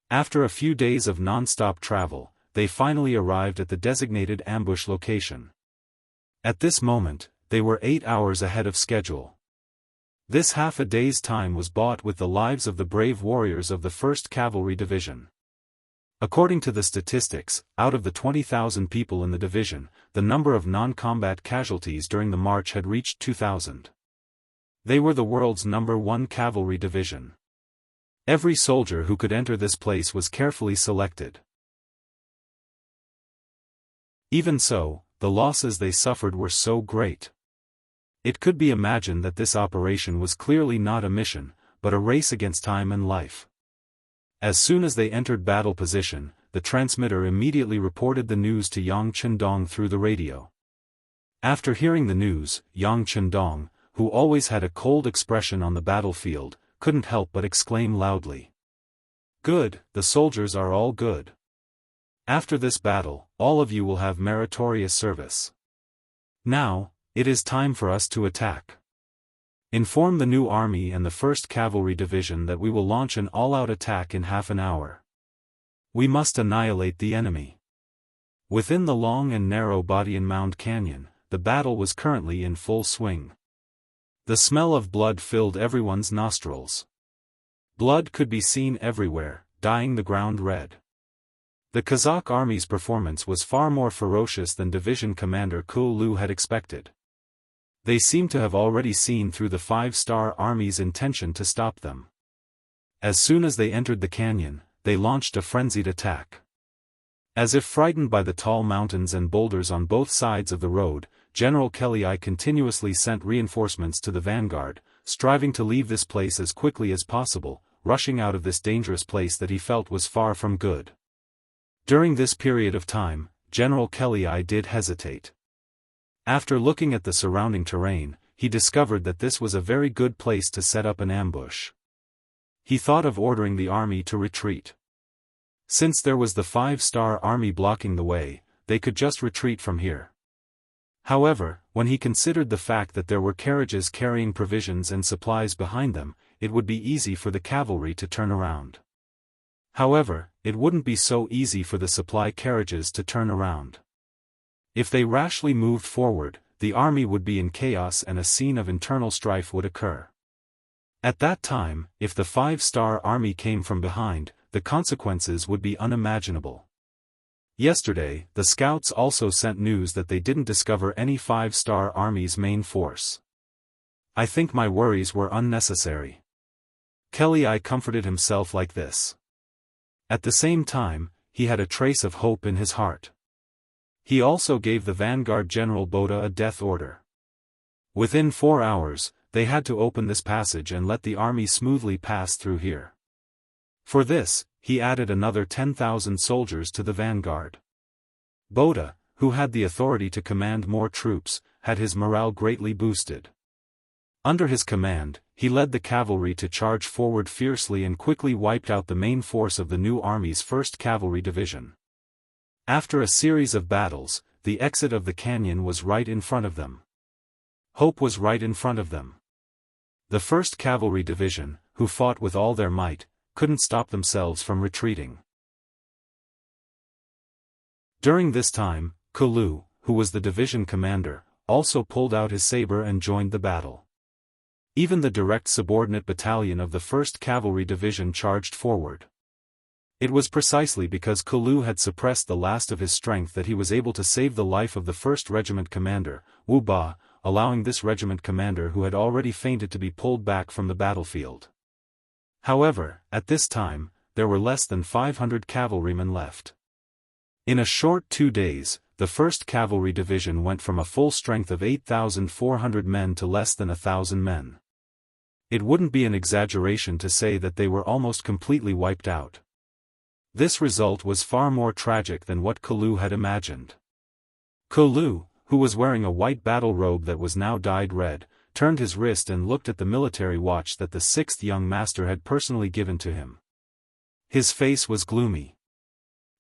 After a few days of non-stop travel, they finally arrived at the designated ambush location. At this moment, they were 8 hours ahead of schedule. This half a day's time was bought with the lives of the brave warriors of the 1st Cavalry Division. According to the statistics, out of the 20,000 people in the division, the number of non-combat casualties during the march had reached 2,000. They were the world's #1 cavalry division. Every soldier who could enter this place was carefully selected. Even so, the losses they suffered were so great. It could be imagined that this operation was clearly not a mission, but a race against time and life. As soon as they entered battle position, the transmitter immediately reported the news to Yang Chendong through the radio. After hearing the news, Yang Chendong, who always had a cold expression on the battlefield, couldn't help but exclaim loudly. "Good, the soldiers are all good. After this battle, all of you will have meritorious service. Now, it is time for us to attack. Inform the new army and the 1st Cavalry Division that we will launch an all-out attack in half an hour. We must annihilate the enemy." Within the long and narrow Bodian Mound Canyon, the battle was currently in full swing. The smell of blood filled everyone's nostrils. Blood could be seen everywhere, dyeing the ground red. The Kazakh army's performance was far more ferocious than Division Commander Kulu had expected. They seemed to have already seen through the 5-star army's intention to stop them. As soon as they entered the canyon, they launched a frenzied attack. As if frightened by the tall mountains and boulders on both sides of the road, General Kelly continuously sent reinforcements to the vanguard, striving to leave this place as quickly as possible, rushing out of this dangerous place that he felt was far from good. During this period of time, General Kelly did hesitate. After looking at the surrounding terrain, he discovered that this was a very good place to set up an ambush. He thought of ordering the army to retreat. Since there was the 5-star army blocking the way, they could just retreat from here. However, when he considered the fact that there were carriages carrying provisions and supplies behind them, it would be easy for the cavalry to turn around. However, it wouldn't be so easy for the supply carriages to turn around. If they rashly moved forward, the army would be in chaos and a scene of internal strife would occur. At that time, if the 5-star army came from behind, the consequences would be unimaginable. Yesterday, the scouts also sent news that they didn't discover any 5-star army's main force. I think my worries were unnecessary. Kelly comforted himself like this. At the same time, he had a trace of hope in his heart. He also gave the vanguard General Boda a death order. Within 4 hours, they had to open this passage and let the army smoothly pass through here. For this, he added another 10,000 soldiers to the vanguard. Boda, who had the authority to command more troops, had his morale greatly boosted. Under his command, he led the cavalry to charge forward fiercely and quickly wiped out the main force of the new army's 1st Cavalry Division. After a series of battles, the exit of the canyon was right in front of them. Hope was right in front of them. The 1st Cavalry Division, who fought with all their might, couldn't stop themselves from retreating. During this time, Kulu, who was the division commander, also pulled out his saber and joined the battle. Even the direct subordinate battalion of the 1st Cavalry Division charged forward. It was precisely because Kulu had suppressed the last of his strength that he was able to save the life of the 1st Regiment commander, Wu Ba, allowing this regiment commander who had already fainted to be pulled back from the battlefield. However, at this time, there were less than 500 cavalrymen left. In a short 2 days, the 1st Cavalry Division went from a full strength of 8,400 men to less than 1,000 men. It wouldn't be an exaggeration to say that they were almost completely wiped out. This result was far more tragic than what Kulu had imagined. Kulu, who was wearing a white battle robe that was now dyed red, turned his wrist and looked at the military watch that the 6th young master had personally given to him. His face was gloomy.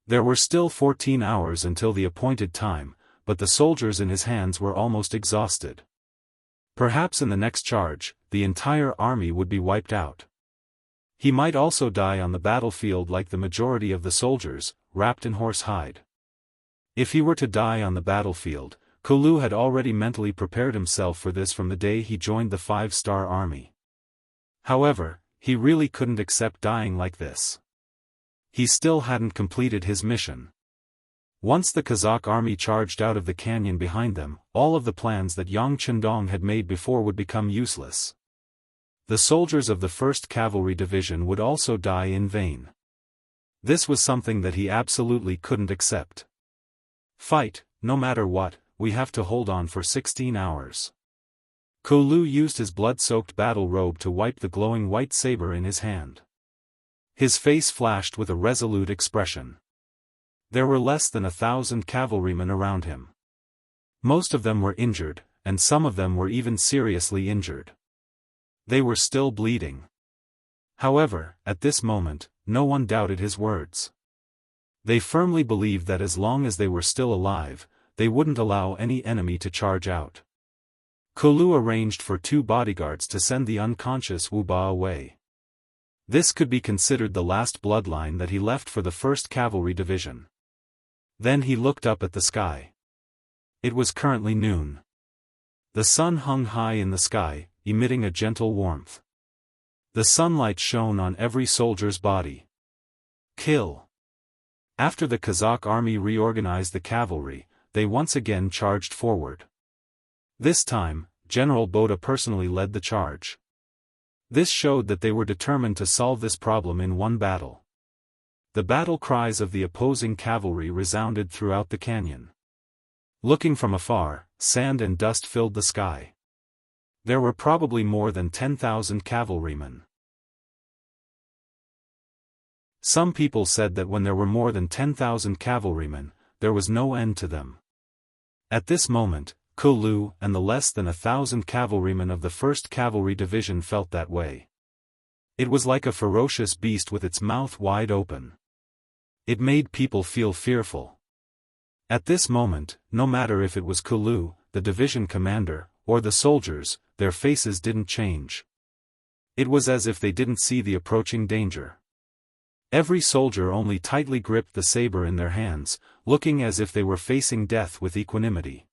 There were still 14 hours until the appointed time, but the soldiers in his hands were almost exhausted. Perhaps in the next charge, the entire army would be wiped out. He might also die on the battlefield like the majority of the soldiers, wrapped in horse hide. If he were to die on the battlefield, Kulu had already mentally prepared himself for this from the day he joined the 5-star army. However, he really couldn't accept dying like this. He still hadn't completed his mission. Once the Kazakh army charged out of the canyon behind them, all of the plans that Yang Chendong had made before would become useless. The soldiers of the 1st Cavalry Division would also die in vain. This was something that he absolutely couldn't accept. Fight, no matter what, we have to hold on for 16 hours. Kulu used his blood-soaked battle robe to wipe the glowing white saber in his hand. His face flashed with a resolute expression. There were less than 1,000 cavalrymen around him. Most of them were injured, and some of them were even seriously injured. They were still bleeding. However, at this moment, no one doubted his words. They firmly believed that as long as they were still alive, they wouldn't allow any enemy to charge out. Kulu arranged for 2 bodyguards to send the unconscious Wu Ba away. This could be considered the last bloodline that he left for the 1st Cavalry Division. Then he looked up at the sky. It was currently noon. The sun hung high in the sky, emitting a gentle warmth. The sunlight shone on every soldier's body. Kill. After the Kazakh army reorganized the cavalry, they once again charged forward. This time, General Boda personally led the charge. This showed that they were determined to solve this problem in one battle. The battle cries of the opposing cavalry resounded throughout the canyon. Looking from afar, sand and dust filled the sky. There were probably more than 10,000 cavalrymen. Some people said that when there were more than 10,000 cavalrymen, there was no end to them. At this moment, Kulu and the less than 1,000 cavalrymen of the 1st Cavalry Division felt that way. It was like a ferocious beast with its mouth wide open. It made people feel fearful. At this moment, no matter if it was Kulu, the division commander, or the soldiers, their faces didn't change. It was as if they didn't see the approaching danger. Every soldier only tightly gripped the saber in their hands, looking as if they were facing death with equanimity.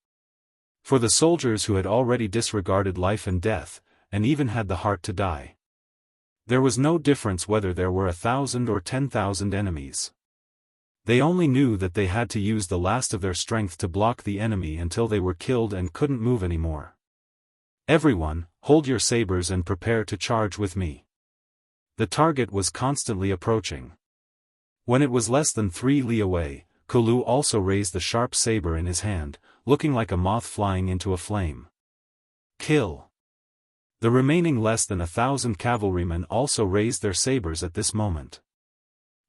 For the soldiers who had already disregarded life and death, and even had the heart to die, there was no difference whether there were 1,000 or 10,000 enemies. They only knew that they had to use the last of their strength to block the enemy until they were killed and couldn't move anymore. Everyone, hold your sabers and prepare to charge with me. The target was constantly approaching. When it was less than 3 li away, Kulu also raised the sharp saber in his hand, looking like a moth flying into a flame. Kill. The remaining less than 1,000 cavalrymen also raised their sabers at this moment.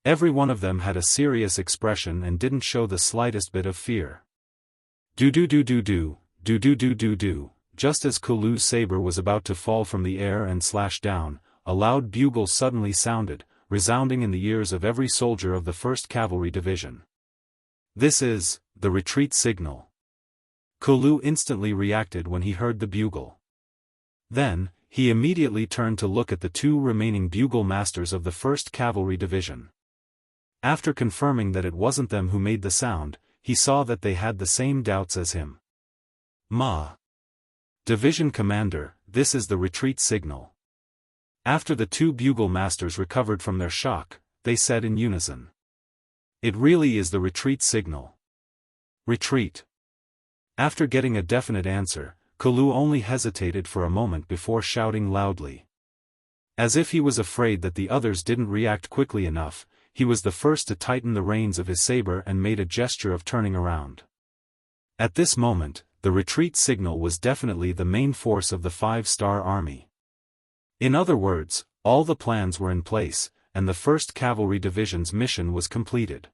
Every one of them had a serious expression and didn't show the slightest bit of fear. Do-do-do-do-do, do-do-do-do-do, just as Kulu's saber was about to fall from the air and slash down, a loud bugle suddenly sounded, resounding in the ears of every soldier of the 1st Cavalry Division. This is the retreat signal. Kulu instantly reacted when he heard the bugle. Then, he immediately turned to look at the 2 remaining bugle masters of the 1st Cavalry Division. After confirming that it wasn't them who made the sound, he saw that they had the same doubts as him. Division Commander, this is the retreat signal. After the 2 bugle masters recovered from their shock, they said in unison. It really is the retreat signal. Retreat. After getting a definite answer, Kulu only hesitated for a moment before shouting loudly. As if he was afraid that the others didn't react quickly enough, he was the first to tighten the reins of his saber and made a gesture of turning around. At this moment, the retreat signal was definitely the main force of the 5-star army. In other words, all the plans were in place, and the 1st Cavalry Division's mission was completed.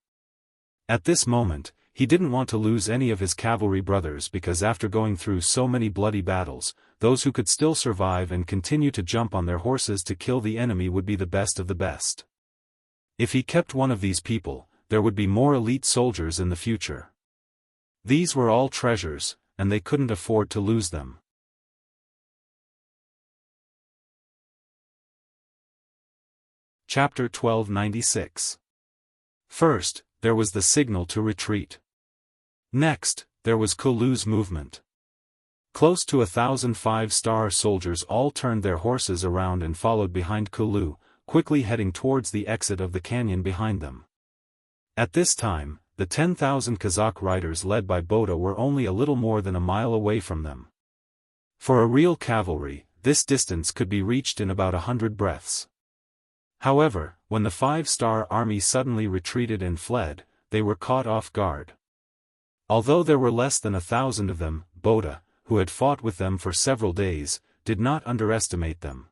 At this moment, he didn't want to lose any of his cavalry brothers because after going through so many bloody battles, those who could still survive and continue to jump on their horses to kill the enemy would be the best of the best. If he kept one of these people, there would be more elite soldiers in the future. These were all treasures, and they couldn't afford to lose them. Chapter 1296. First, there was the signal to retreat. Next, there was Kulu's movement. Close to 1,000 5-star soldiers all turned their horses around and followed behind Kulu, quickly heading towards the exit of the canyon behind them. At this time, the 10,000 Kazakh riders led by Boda were only a little more than a mile away from them. For a real cavalry, this distance could be reached in about 100 breaths. However, when the 5-star army suddenly retreated and fled, they were caught off guard. Although there were less than 1,000 of them, Boda, who had fought with them for several days, did not underestimate them.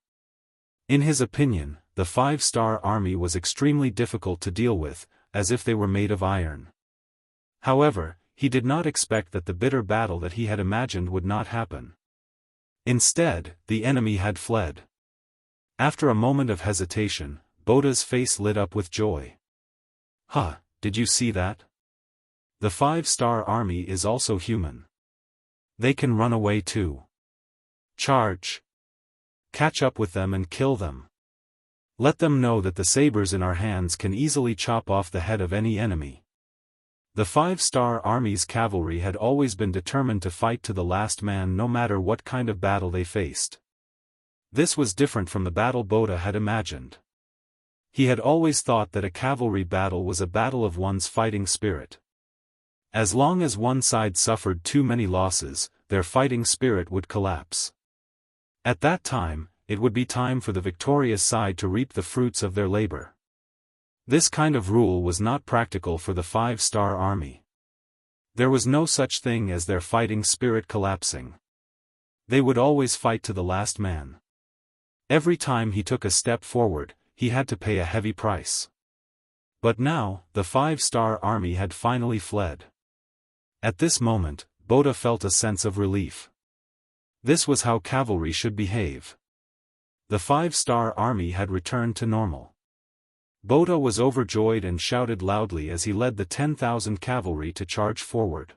In his opinion, the 5-star army was extremely difficult to deal with, as if they were made of iron. However, he did not expect that the bitter battle that he had imagined would not happen. Instead, the enemy had fled. After a moment of hesitation, Boda's face lit up with joy. "Huh, did you see that? The 5-star army is also human. They can run away too. Charge! Catch up with them and kill them. Let them know that the sabers in our hands can easily chop off the head of any enemy." The 5-star army's cavalry had always been determined to fight to the last man no matter what kind of battle they faced. This was different from the battle Boda had imagined. He had always thought that a cavalry battle was a battle of one's fighting spirit. As long as one side suffered too many losses, their fighting spirit would collapse. At that time, it would be time for the victorious side to reap the fruits of their labor. This kind of rule was not practical for the 5-star army. There was no such thing as their fighting spirit collapsing. They would always fight to the last man. Every time he took a step forward, he had to pay a heavy price. But now, the 5-star army had finally fled. At this moment, Boda felt a sense of relief. This was how cavalry should behave. The 5-star army had returned to normal. Boda was overjoyed and shouted loudly as he led the 10,000 cavalry to charge forward.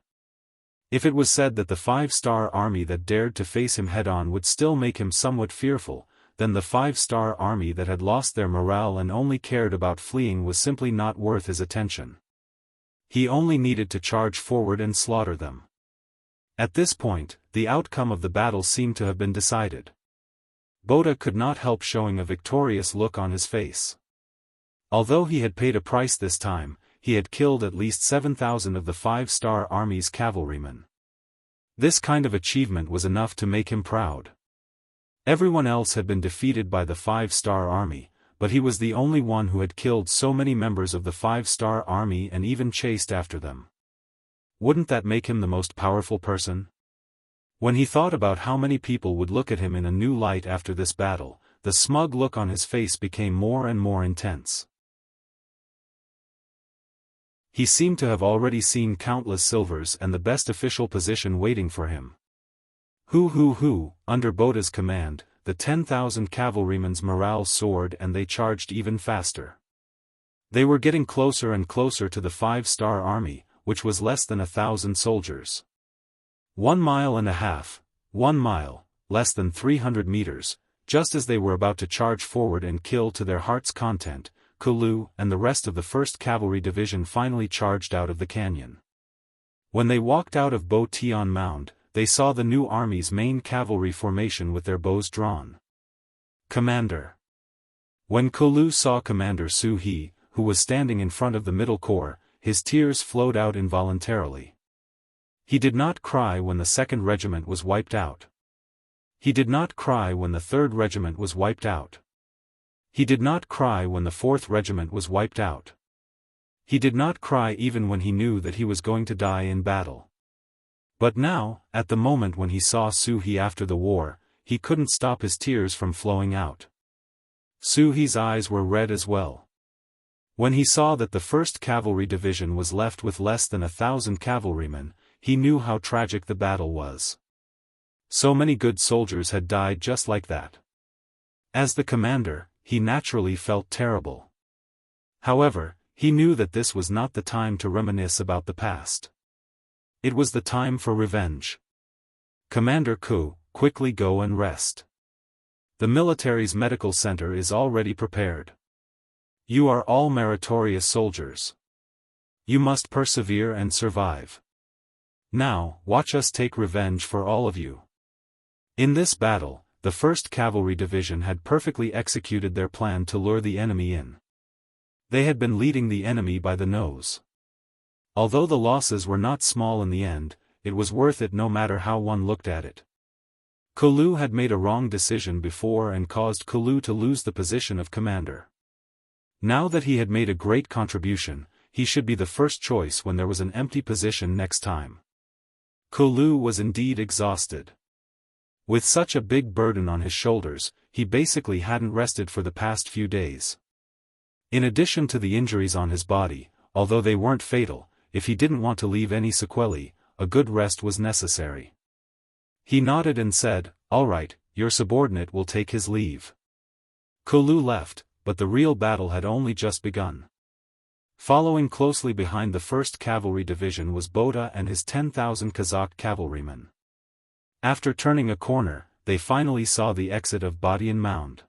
If it was said that the 5-star army that dared to face him head-on would still make him somewhat fearful, then the 5-star army that had lost their morale and only cared about fleeing was simply not worth his attention. He only needed to charge forward and slaughter them. At this point, the outcome of the battle seemed to have been decided. Boda could not help showing a victorious look on his face. Although he had paid a price this time, he had killed at least 7,000 of the 5-star army's cavalrymen. This kind of achievement was enough to make him proud. Everyone else had been defeated by the 5-star army, but he was the only one who had killed so many members of the 5-star army and even chased after them. Wouldn't that make him the most powerful person? When he thought about how many people would look at him in a new light after this battle, the smug look on his face became more and more intense. He seemed to have already seen countless silvers and the best official position waiting for him. Under Boda's command, the 10,000 cavalrymen's morale soared and they charged even faster. They were getting closer and closer to the 5-star army, which was less than 1,000 soldiers. 1.5 miles, 1 mile, less than 300 meters, just as they were about to charge forward and kill to their heart's content, Kulu and the rest of the 1st Cavalry Division finally charged out of the canyon. When they walked out of Bo Tian Mound, they saw the new army's main cavalry formation with their bows drawn. Commander. When Kulu saw Commander Su He, who was standing in front of the middle corps, his tears flowed out involuntarily. He did not cry when the 2nd Regiment was wiped out. He did not cry when the 3rd Regiment was wiped out. He did not cry when the 4th Regiment was wiped out. He did not cry even when he knew that he was going to die in battle. But now, at the moment when he saw Su He after the war, he couldn't stop his tears from flowing out. Su He's eyes were red as well. When he saw that the 1st Cavalry Division was left with less than 1,000 cavalrymen, he knew how tragic the battle was. So many good soldiers had died just like that. As the commander, he naturally felt terrible. However, he knew that this was not the time to reminisce about the past. It was the time for revenge. Commander Ku, quickly go and rest. The military's medical center is already prepared. You are all meritorious soldiers. You must persevere and survive. Now, watch us take revenge for all of you. In this battle, the 1st Cavalry Division had perfectly executed their plan to lure the enemy in. They had been leading the enemy by the nose. Although the losses were not small in the end, it was worth it no matter how one looked at it. Kulu had made a wrong decision before and caused Kulu to lose the position of commander. Now that he had made a great contribution, he should be the first choice when there was an empty position next time. Kulu was indeed exhausted. With such a big burden on his shoulders, he basically hadn't rested for the past few days. In addition to the injuries on his body, although they weren't fatal, if he didn't want to leave any sequelae, a good rest was necessary. He nodded and said, "All right, your subordinate will take his leave." Kulu left, but the real battle had only just begun. Following closely behind the 1st Cavalry Division was Boda and his 10,000 Kazakh cavalrymen. After turning a corner, they finally saw the exit of Badian Mound.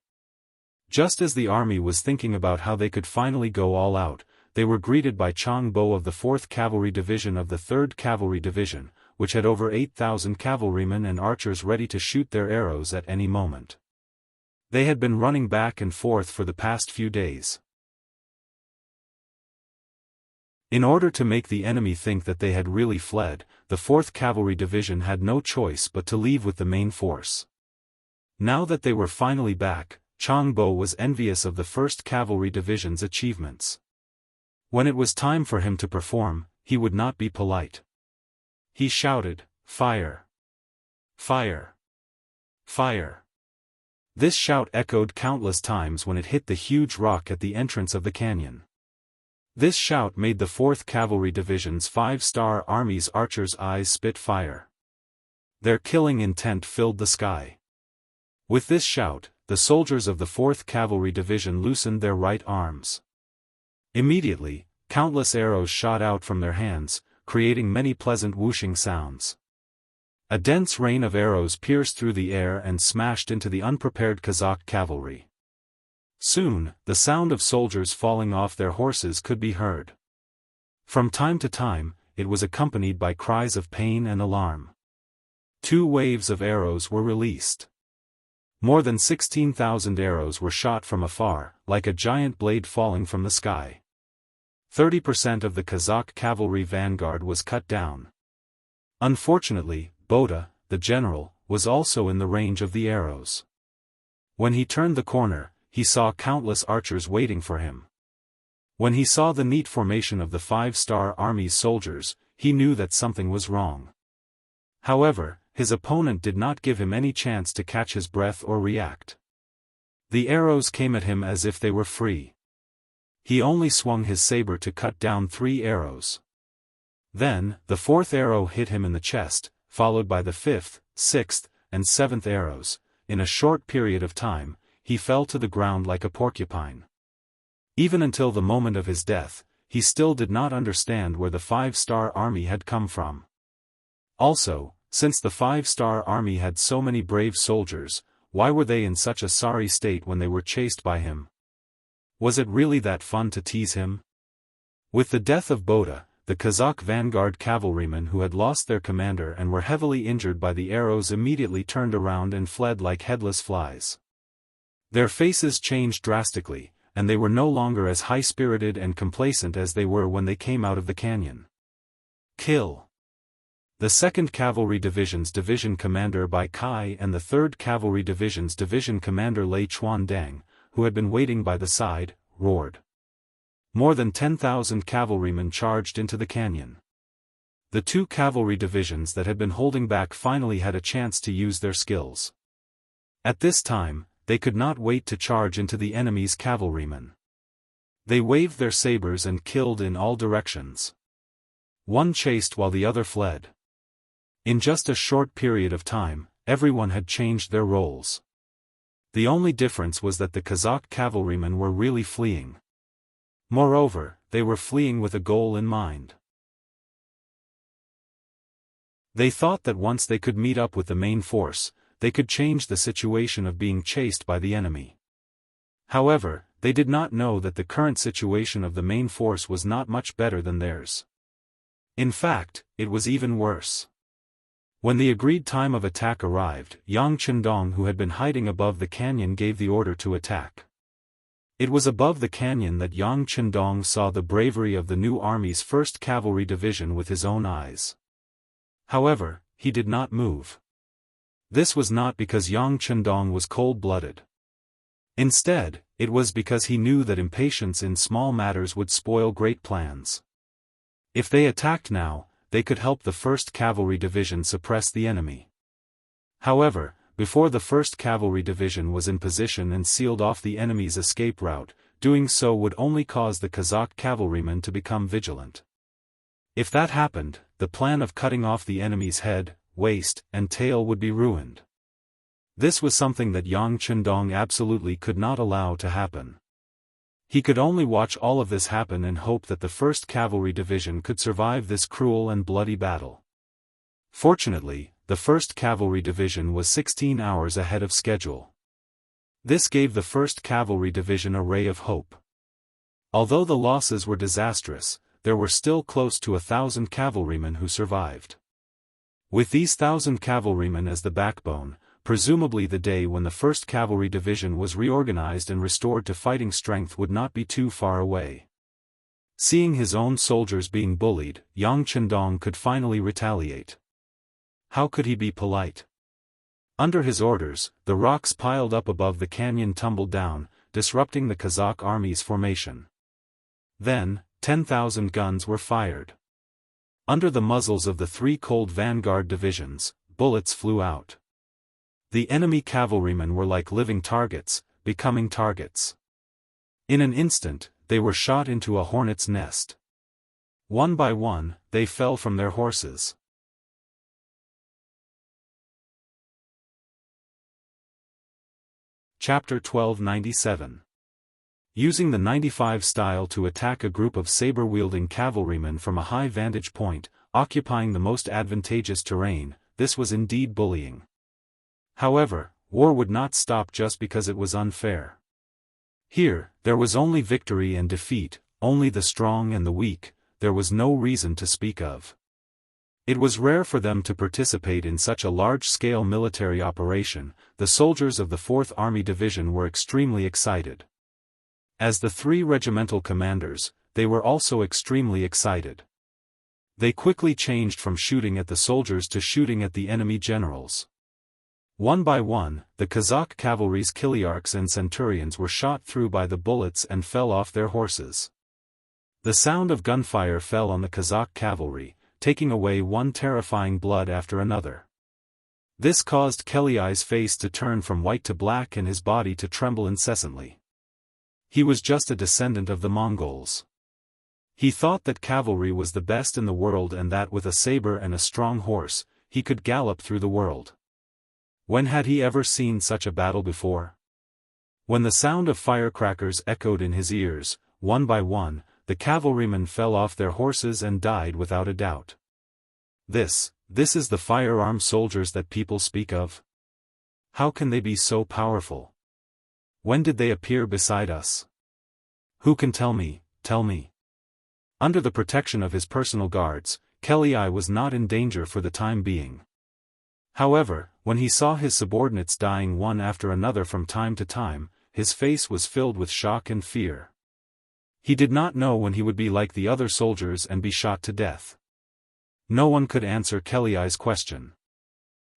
Just as the army was thinking about how they could finally go all out, they were greeted by Chang Bo of the 4th Cavalry Division of the 3rd Cavalry Division, which had over 8,000 cavalrymen and archers ready to shoot their arrows at any moment. They had been running back and forth for the past few days. In order to make the enemy think that they had really fled, the 4th Cavalry Division had no choice but to leave with the main force. Now that they were finally back, Chang Bo was envious of the 1st Cavalry Division's achievements. When it was time for him to perform, he would not be polite. He shouted, "Fire! Fire! Fire!" This shout echoed countless times when it hit the huge rock at the entrance of the canyon. This shout made the 4th Cavalry Division's 5-star Army's archers' eyes spit fire. Their killing intent filled the sky. With this shout, the soldiers of the 4th Cavalry Division loosened their right arms. Immediately, countless arrows shot out from their hands, creating many pleasant whooshing sounds. A dense rain of arrows pierced through the air and smashed into the unprepared Kazakh cavalry. Soon, the sound of soldiers falling off their horses could be heard. From time to time, it was accompanied by cries of pain and alarm. 2 waves of arrows were released. More than 16,000 arrows were shot from afar, like a giant blade falling from the sky. 30% of the Kazakh cavalry vanguard was cut down. Unfortunately, Boda, the general, was also in the range of the arrows. When he turned the corner, he saw countless archers waiting for him. When he saw the neat formation of the 5-star Army's soldiers, he knew that something was wrong. However, his opponent did not give him any chance to catch his breath or react. The arrows came at him as if they were free. He only swung his saber to cut down 3 arrows. Then, the 4th arrow hit him in the chest, followed by the 5th, 6th, and 7th arrows. In a short period of time, he fell to the ground like a porcupine. Even until the moment of his death, he still did not understand where the 5-star Army had come from. Also, since the 5-star Army had so many brave soldiers, why were they in such a sorry state when they were chased by him? Was it really that fun to tease him? With the death of Boda, the Kazakh vanguard cavalrymen who had lost their commander and were heavily injured by the arrows immediately turned around and fled like headless flies. Their faces changed drastically, and they were no longer as high-spirited and complacent as they were when they came out of the canyon. Kill. The 2nd Cavalry Division's division commander Bai Kai and the 3rd Cavalry Division's division commander Lei Chuandang, who had been waiting by the side, roared. More than 10,000 cavalrymen charged into the canyon. The 2 cavalry divisions that had been holding back finally had a chance to use their skills. At this time, they could not wait to charge into the enemy's cavalrymen. They waved their sabers and killed in all directions. One chased while the other fled. In just a short period of time, everyone had changed their roles. The only difference was that the Kazakh cavalrymen were really fleeing. Moreover, they were fleeing with a goal in mind. They thought that once they could meet up with the main force, they could change the situation of being chased by the enemy. However, they did not know that the current situation of the main force was not much better than theirs. In fact, it was even worse. When the agreed time of attack arrived, Yang Chendong, who had been hiding above the canyon, gave the order to attack. It was above the canyon that Yang Chendong saw the bravery of the new army's 1st Cavalry Division with his own eyes. However, he did not move. This was not because Yang Chendong was cold-blooded. Instead, it was because he knew that impatience in small matters would spoil great plans. If they attacked now, they could help the 1st Cavalry Division suppress the enemy. However, before the 1st Cavalry Division was in position and sealed off the enemy's escape route, doing so would only cause the Kazakh cavalrymen to become vigilant. If that happened, the plan of cutting off the enemy's head, waist, and tail would be ruined. This was something that Yang Chendong absolutely could not allow to happen. He could only watch all of this happen and hope that the 1st Cavalry Division could survive this cruel and bloody battle. Fortunately, the 1st Cavalry Division was 16 hours ahead of schedule. This gave the 1st Cavalry Division a ray of hope. Although the losses were disastrous, there were still close to 1,000 cavalrymen who survived. With these 1,000 cavalrymen as the backbone, presumably the day when the 1st Cavalry Division was reorganized and restored to fighting strength would not be too far away. Seeing his own soldiers being bullied, Yang Chendong could finally retaliate. How could he be polite? Under his orders, the rocks piled up above the canyon tumbled down, disrupting the Kazakh army's formation. Then, 10,000 guns were fired. Under the muzzles of the 3 cold vanguard divisions, bullets flew out. The enemy cavalrymen were like living targets, becoming targets. In an instant, they were shot into a hornet's nest. One by one, they fell from their horses. Chapter 1297. Using the 95 style to attack a group of saber-wielding cavalrymen from a high vantage point, occupying the most advantageous terrain, this was indeed bullying. However, war would not stop just because it was unfair. Here, there was only victory and defeat, only the strong and the weak, there was no reason to speak of. It was rare for them to participate in such a large-scale military operation. The soldiers of the 4th Army Division were extremely excited. As the 3 regimental commanders, they were also extremely excited. They quickly changed from shooting at the soldiers to shooting at the enemy generals. One by one, the Kazakh cavalry's kiliarchs and centurions were shot through by the bullets and fell off their horses. The sound of gunfire fell on the Kazakh cavalry, taking away one terrifying blood after another. This caused Keliai's face to turn from white to black and his body to tremble incessantly. He was just a descendant of the Mongols. He thought that cavalry was the best in the world and that with a saber and a strong horse, he could gallop through the world. When had he ever seen such a battle before? When the sound of firecrackers echoed in his ears, one by one, the cavalrymen fell off their horses and died without a doubt. This is the firearm soldiers that people speak of? How can they be so powerful? When did they appear beside us? Who can tell me, tell me? Under the protection of his personal guards, Keliai was not in danger for the time being. However, when he saw his subordinates dying one after another from time to time, his face was filled with shock and fear. He did not know when he would be like the other soldiers and be shot to death. No one could answer Keliai's question.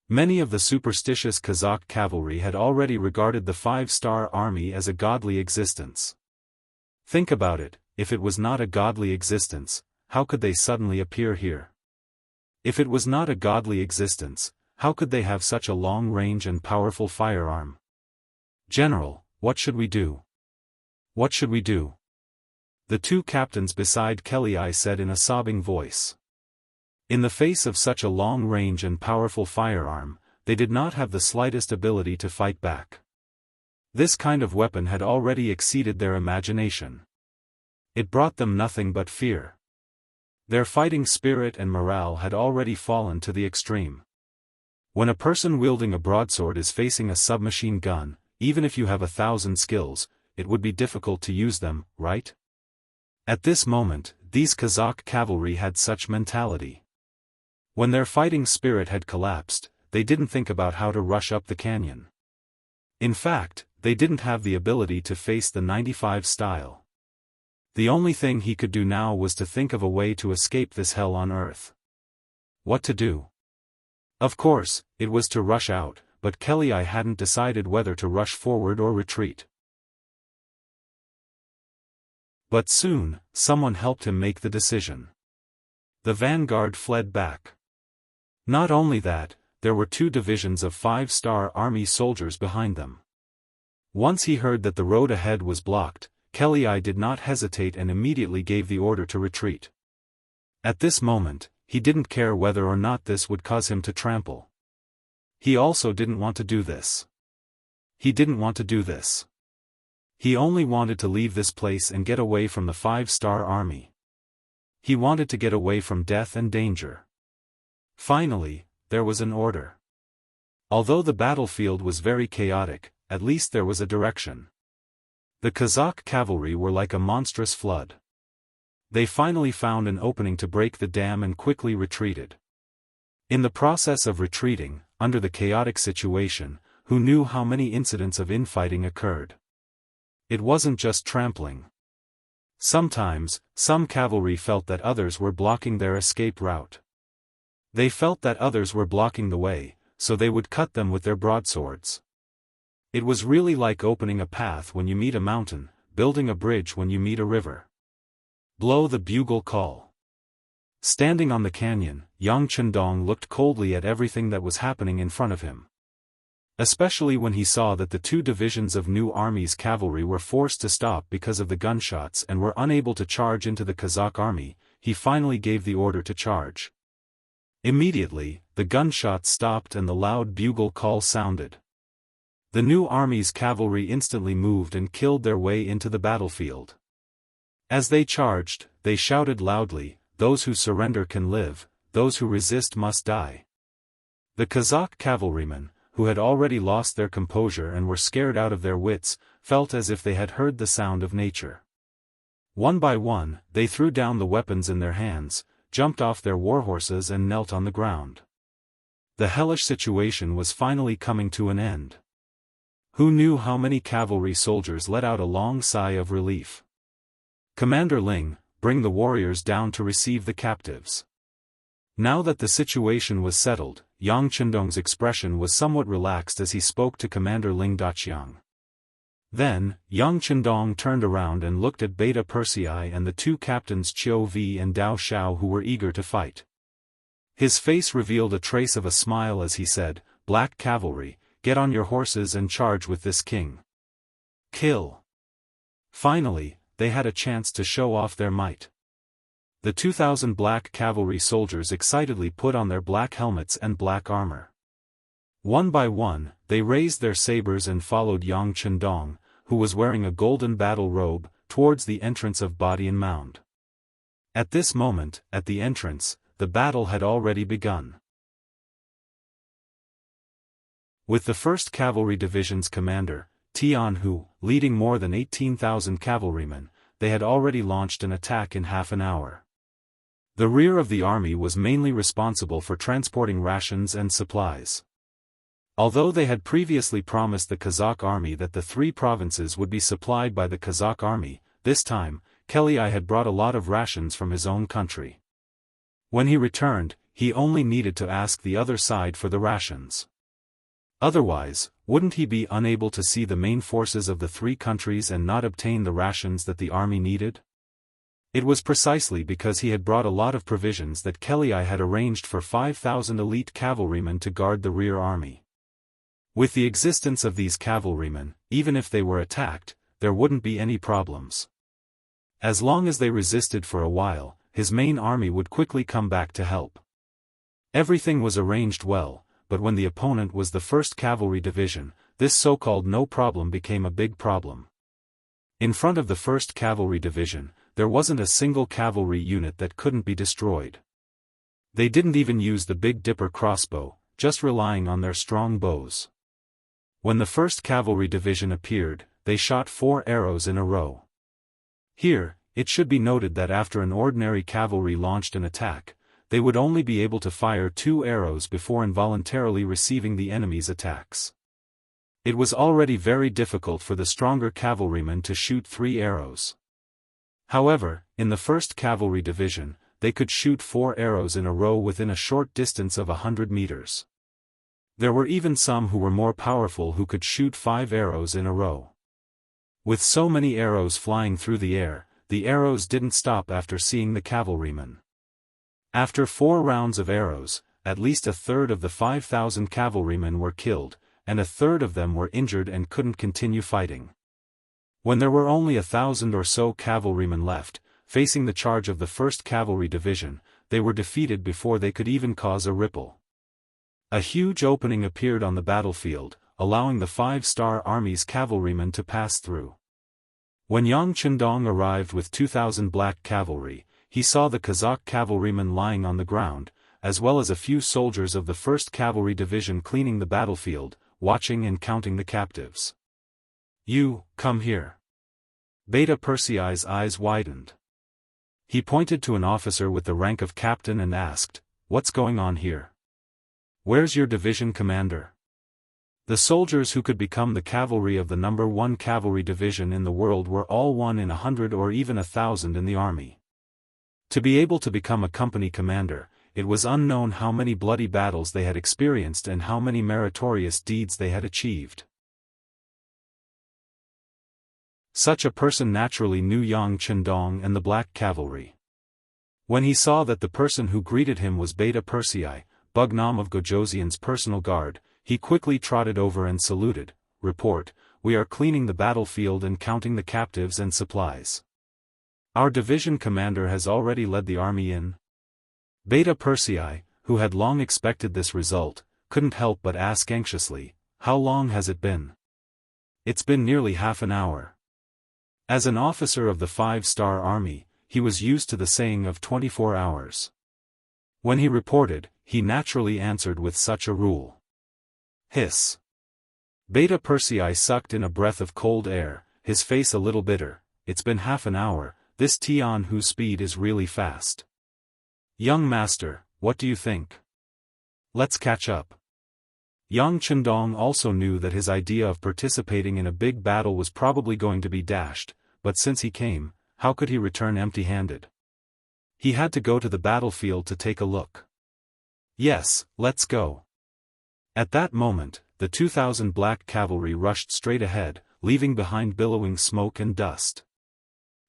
Many of the superstitious Kazakh cavalry had already regarded the 5-star army as a godly existence. Think about it, if it was not a godly existence, how could they suddenly appear here? If it was not a godly existence, how could they have such a long range and powerful firearm? General, what should we do? What should we do? The 2 captains beside Keliai said in a sobbing voice. In the face of such a long range and powerful firearm, they did not have the slightest ability to fight back. This kind of weapon had already exceeded their imagination. It brought them nothing but fear. Their fighting spirit and morale had already fallen to the extreme. When a person wielding a broadsword is facing a submachine gun, even if you have 1,000 skills, it would be difficult to use them, right? At this moment, these Kazakh cavalry had such mentality. When their fighting spirit had collapsed, they didn't think about how to rush up the canyon. In fact, they didn't have the ability to face the 95 style. The only thing he could do now was to think of a way to escape this hell on earth. What to do? Of course, it was to rush out, but Kelly hadn't decided whether to rush forward or retreat. But soon, someone helped him make the decision. The vanguard fled back. Not only that, there were 2 divisions of 5-star army soldiers behind them. Once he heard that the road ahead was blocked, Kelly did not hesitate and immediately gave the order to retreat. At this moment, he didn't care whether or not this would cause him to trample. He also didn't want to do this. He didn't want to do this. He only wanted to leave this place and get away from the 5-star army. He wanted to get away from death and danger. Finally, there was an order. Although the battlefield was very chaotic, at least there was a direction. The Kazakh cavalry were like a monstrous flood. They finally found an opening to break the dam and quickly retreated. In the process of retreating, under the chaotic situation, who knew how many incidents of infighting occurred? It wasn't just trampling. Sometimes, some cavalry felt that others were blocking their escape route. They felt that others were blocking the way, so they would cut them with their broadswords. It was really like opening a path when you meet a mountain, building a bridge when you meet a river. Blow the bugle call. Standing on the canyon, Yang Chendong looked coldly at everything that was happening in front of him. Especially when he saw that the 2 divisions of New Army's cavalry were forced to stop because of the gunshots and were unable to charge into the Kazakh army, he finally gave the order to charge. Immediately, the gunshots stopped and the loud bugle call sounded. The New Army's cavalry instantly moved and killed their way into the battlefield. As they charged, they shouted loudly, "Those who surrender can live, those who resist must die." The Kazakh cavalrymen, who had already lost their composure and were scared out of their wits, felt as if they had heard the sound of nature. One by one, they threw down the weapons in their hands, jumped off their warhorses and knelt on the ground. The hellish situation was finally coming to an end. Who knew how many cavalry soldiers let out a long sigh of relief? "Commander Ling, bring the warriors down to receive the captives." Now that the situation was settled, Yang Chendong's expression was somewhat relaxed as he spoke to Commander Ling Daqiang. Then, Yang Chendong turned around and looked at Beta Persei and the 2 captains Qiu Vi and Dao Shao who were eager to fight. His face revealed a trace of a smile as he said, "Black cavalry, get on your horses and charge with this king. Kill." Finally, they had a chance to show off their might. The 2,000 black cavalry soldiers excitedly put on their black helmets and black armor. One by one, they raised their sabers and followed Yang Chendong, who was wearing a golden battle robe, towards the entrance of Badian Mound. At this moment, at the entrance, the battle had already begun. With the 1st Cavalry Division's commander, Tianhu, leading more than 18,000 cavalrymen, they had already launched an attack in half an hour. The rear of the army was mainly responsible for transporting rations and supplies. Although they had previously promised the Kazakh army that the 3 provinces would be supplied by the Kazakh army, this time, Kelly had brought a lot of rations from his own country. When he returned, he only needed to ask the other side for the rations. Otherwise, wouldn't he be unable to see the main forces of the 3 countries and not obtain the rations that the army needed? It was precisely because he had brought a lot of provisions that Kelly had arranged for 5,000 elite cavalrymen to guard the rear army. With the existence of these cavalrymen, even if they were attacked, there wouldn't be any problems. As long as they resisted for a while, his main army would quickly come back to help. Everything was arranged well, but when the opponent was the 1st Cavalry Division, this so-called no problem became a big problem. In front of the 1st Cavalry Division, there wasn't a single cavalry unit that couldn't be destroyed. They didn't even use the Big Dipper crossbow, just relying on their strong bows. When the 1st Cavalry Division appeared, they shot 4 arrows in a row. Here, it should be noted that after an ordinary cavalry launched an attack, they would only be able to fire 2 arrows before involuntarily receiving the enemy's attacks. It was already very difficult for the stronger cavalrymen to shoot 3 arrows. However, in the 1st Cavalry Division, they could shoot 4 arrows in a row within a short distance of 100 meters. There were even some who were more powerful who could shoot 5 arrows in a row. With so many arrows flying through the air, the arrows didn't stop after seeing the cavalrymen. After 4 rounds of arrows, at least a third of the 5,000 cavalrymen were killed, and a third of them were injured and couldn't continue fighting. When there were only 1,000 or so cavalrymen left, facing the charge of the 1st Cavalry Division, they were defeated before they could even cause a ripple. A huge opening appeared on the battlefield, allowing the 5-star Army's cavalrymen to pass through. When Yang Chendong arrived with 2,000 black cavalry, he saw the Kazakh cavalrymen lying on the ground, as well as a few soldiers of the 1st Cavalry Division cleaning the battlefield, watching and counting the captives. "You, come here." Beta Persei's eyes widened. He pointed to an officer with the rank of captain and asked, "What's going on here? Where's your division commander?" The soldiers who could become the cavalry of the number 1 cavalry division in the world were all 1 in 100 or even 1,000 in the army. To be able to become a company commander, it was unknown how many bloody battles they had experienced and how many meritorious deeds they had achieved. Such a person naturally knew Yang Chendong and the Black Cavalry. When he saw that the person who greeted him was Beta Persei, Bugnam of Gojoseon's personal guard, he quickly trotted over and saluted. "Report, we are cleaning the battlefield and counting the captives and supplies. Our division commander has already led the army in." Beta Persei, who had long expected this result, couldn't help but ask anxiously, "How long has it been?" "It's been nearly half an hour." As an officer of the 5-star army, he was used to the saying of 24 hours. When he reported, he naturally answered with such a rule. Hiss. Beta Persei sucked in a breath of cold air, his face a little bitter. "It's been half an hour, this Tianhu's speed is really fast. Young master, what do you think? Let's catch up." Yang Chendong also knew that his idea of participating in a big battle was probably going to be dashed, but since he came, how could he return empty-handed? He had to go to the battlefield to take a look. "Yes, let's go." At that moment, the 2,000 black cavalry rushed straight ahead, leaving behind billowing smoke and dust.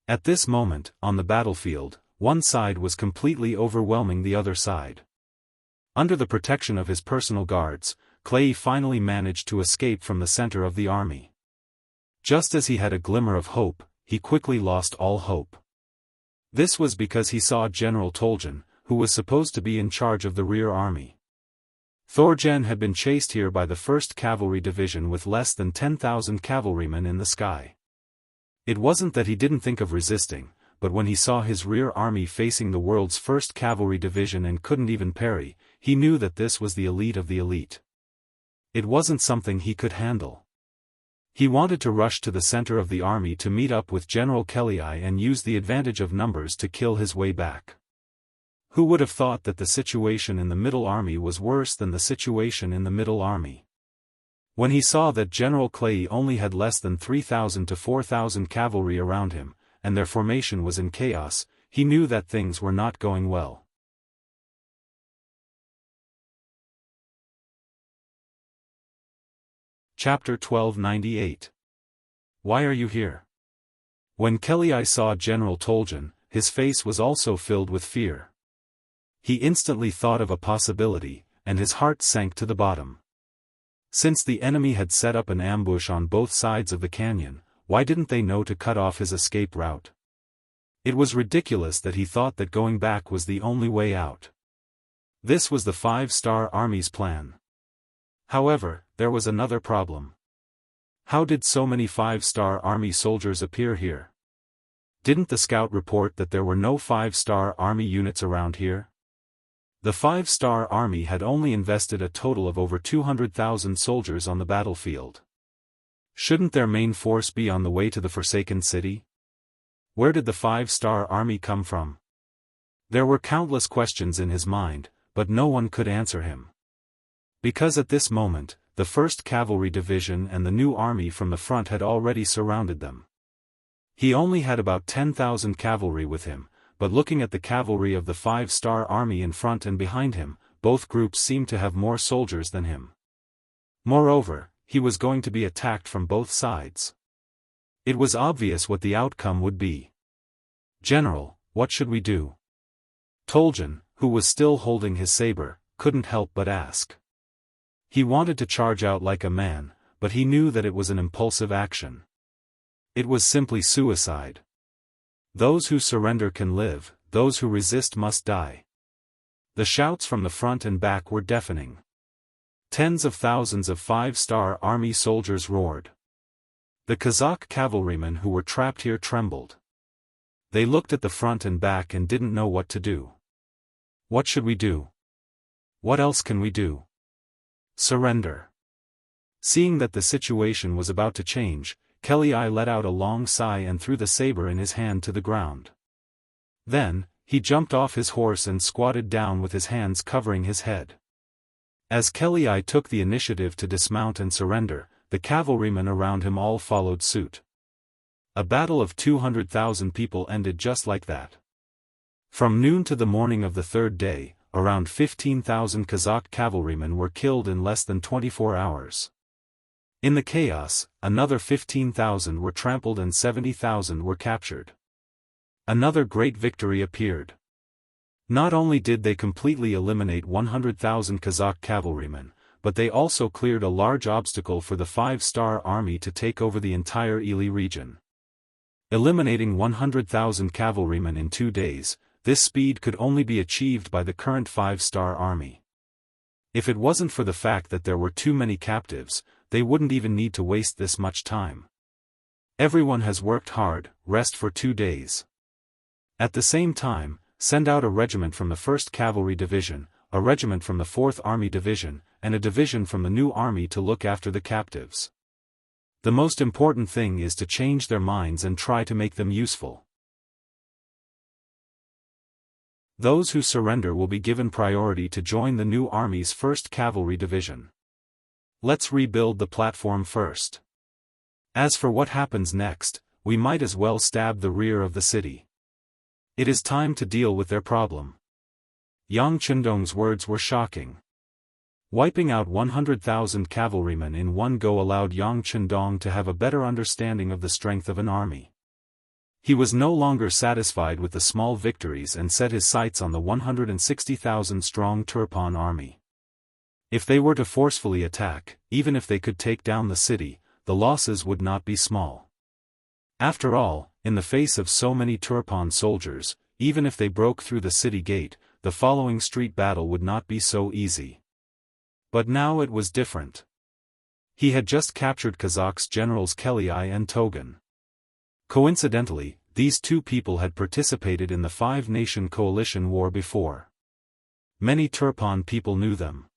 At this moment, on the battlefield, one side was completely overwhelming the other side. Under the protection of his personal guards, Clay finally managed to escape from the center of the army. Just as he had a glimmer of hope, he quickly lost all hope. This was because he saw General Toljan, who was supposed to be in charge of the rear army. Thorjan had been chased here by the 1st Cavalry Division with less than 10,000 cavalrymen in the sky. It wasn't that he didn't think of resisting, but when he saw his rear army facing the world's 1st Cavalry Division and couldn't even parry, he knew that this was the elite of the elite. It wasn't something he could handle. He wanted to rush to the center of the army to meet up with General Kelly and use the advantage of numbers to kill his way back. Who would have thought that the situation in the Middle Army was worse than the situation in the Middle Army? When he saw that General Clay only had less than 3,000 to 4,000 cavalry around him, and their formation was in chaos, he knew that things were not going well. Chapter 1298. Why are you here? When Kelly saw General Toljan, his face was also filled with fear. He instantly thought of a possibility, and his heart sank to the bottom. Since the enemy had set up an ambush on both sides of the canyon, why didn't they know to cut off his escape route? It was ridiculous that he thought that going back was the only way out. This was the 5-star army's plan. However, there was another problem. How did so many 5-star army soldiers appear here? Didn't the scout report that there were no 5-star army units around here? The 5-star army had only invested a total of over 200,000 soldiers on the battlefield. Shouldn't their main force be on the way to the Forsaken City? Where did the 5-star army come from? There were countless questions in his mind, but no one could answer him. Because at this moment, the 1st Cavalry Division and the new army from the front had already surrounded them. He only had about 10,000 cavalry with him, but looking at the cavalry of the 5-star army in front and behind him, both groups seemed to have more soldiers than him. Moreover, he was going to be attacked from both sides. It was obvious what the outcome would be. "General, what should we do?" Toljan, who was still holding his saber, couldn't help but ask. He wanted to charge out like a man, but he knew that it was an impulsive action. It was simply suicide. Those who surrender can live, those who resist must die. The shouts from the front and back were deafening. Tens of thousands of 5-star army soldiers roared. The Kazakh cavalrymen who were trapped here trembled. They looked at the front and back and didn't know what to do. What should we do? What else can we do? Surrender. Seeing that the situation was about to change, Kelly let out a long sigh and threw the saber in his hand to the ground. Then, he jumped off his horse and squatted down with his hands covering his head. As Kelly took the initiative to dismount and surrender, the cavalrymen around him all followed suit. A battle of 200,000 people ended just like that. From noon to the morning of the 3rd day, around 15,000 Kazakh cavalrymen were killed in less than 24 hours. In the chaos, another 15,000 were trampled and 70,000 were captured. Another great victory appeared. Not only did they completely eliminate 100,000 Kazakh cavalrymen, but they also cleared a large obstacle for the 5-star army to take over the entire Ili region. Eliminating 100,000 cavalrymen in 2 days, this speed could only be achieved by the current 5-star army. If it wasn't for the fact that there were too many captives, they wouldn't even need to waste this much time. Everyone has worked hard, rest for 2 days. At the same time, send out a regiment from the 1st Cavalry Division, a regiment from the 4th Army Division, and a division from the new army to look after the captives. The most important thing is to change their minds and try to make them useful. Those who surrender will be given priority to join the new army's 1st Cavalry Division. Let's rebuild the platform first. As for what happens next, we might as well stab the rear of the city. It is time to deal with their problem. Yang Chendong's words were shocking. Wiping out 100,000 cavalrymen in one go allowed Yang Chendong to have a better understanding of the strength of an army. He was no longer satisfied with the small victories and set his sights on the 160,000-strong Turpan army. If they were to forcefully attack, even if they could take down the city, the losses would not be small. After all, in the face of so many Turpan soldiers, even if they broke through the city gate, the following street battle would not be so easy. But now it was different. He had just captured Kazakh's generals Kelly and Togan. Coincidentally, these two people had participated in the 5-nation coalition war before. Many Turpan people knew them.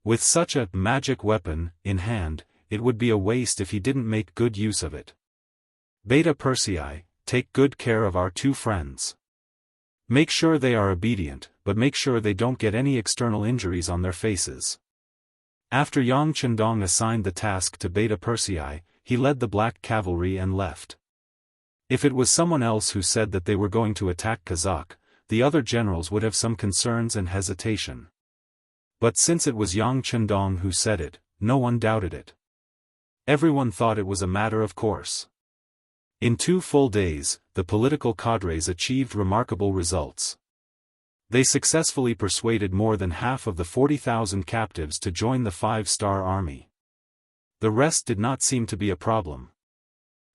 With such a magic weapon in hand, it would be a waste if he didn't make good use of it. Beta Persei, take good care of our two friends. Make sure they are obedient, but make sure they don't get any external injuries on their faces. After Yang Chendong assigned the task to Beta Persei, he led the Black Cavalry and left. If it was someone else who said that they were going to attack Kazakh, the other generals would have some concerns and hesitation. But since it was Yang Chendong who said it, no one doubted it. Everyone thought it was a matter of course. In 2 full days, the political cadres achieved remarkable results. They successfully persuaded more than half of the 40,000 captives to join the 5-star army. The rest did not seem to be a problem.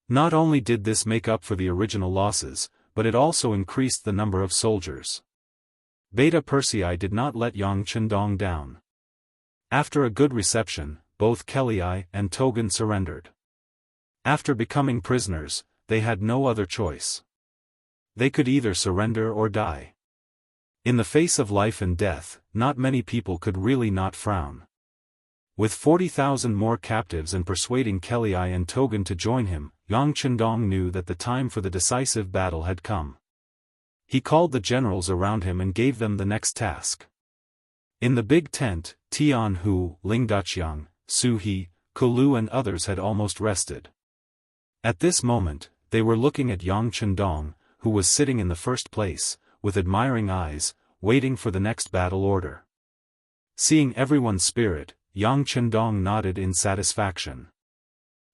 Not only did this make up for the original losses, but it also increased the number of soldiers. Beta Persei did not let Yang Chendong down. After a good reception, both Kelly and Togan surrendered. After becoming prisoners, they had no other choice. They could either surrender or die. In the face of life and death, not many people could really not frown. With 40,000 more captives and persuading Kelai and Togan to join him, Yang Chendong knew that the time for the decisive battle had come. He called the generals around him and gave them the next task. In the big tent, Tian Hu, Ling Daqiang, Su He, Kulu and others had almost rested. At this moment, they were looking at Yang Chendong, who was sitting in the first place, with admiring eyes, waiting for the next battle order. Seeing everyone's spirit, Yang Chendong nodded in satisfaction.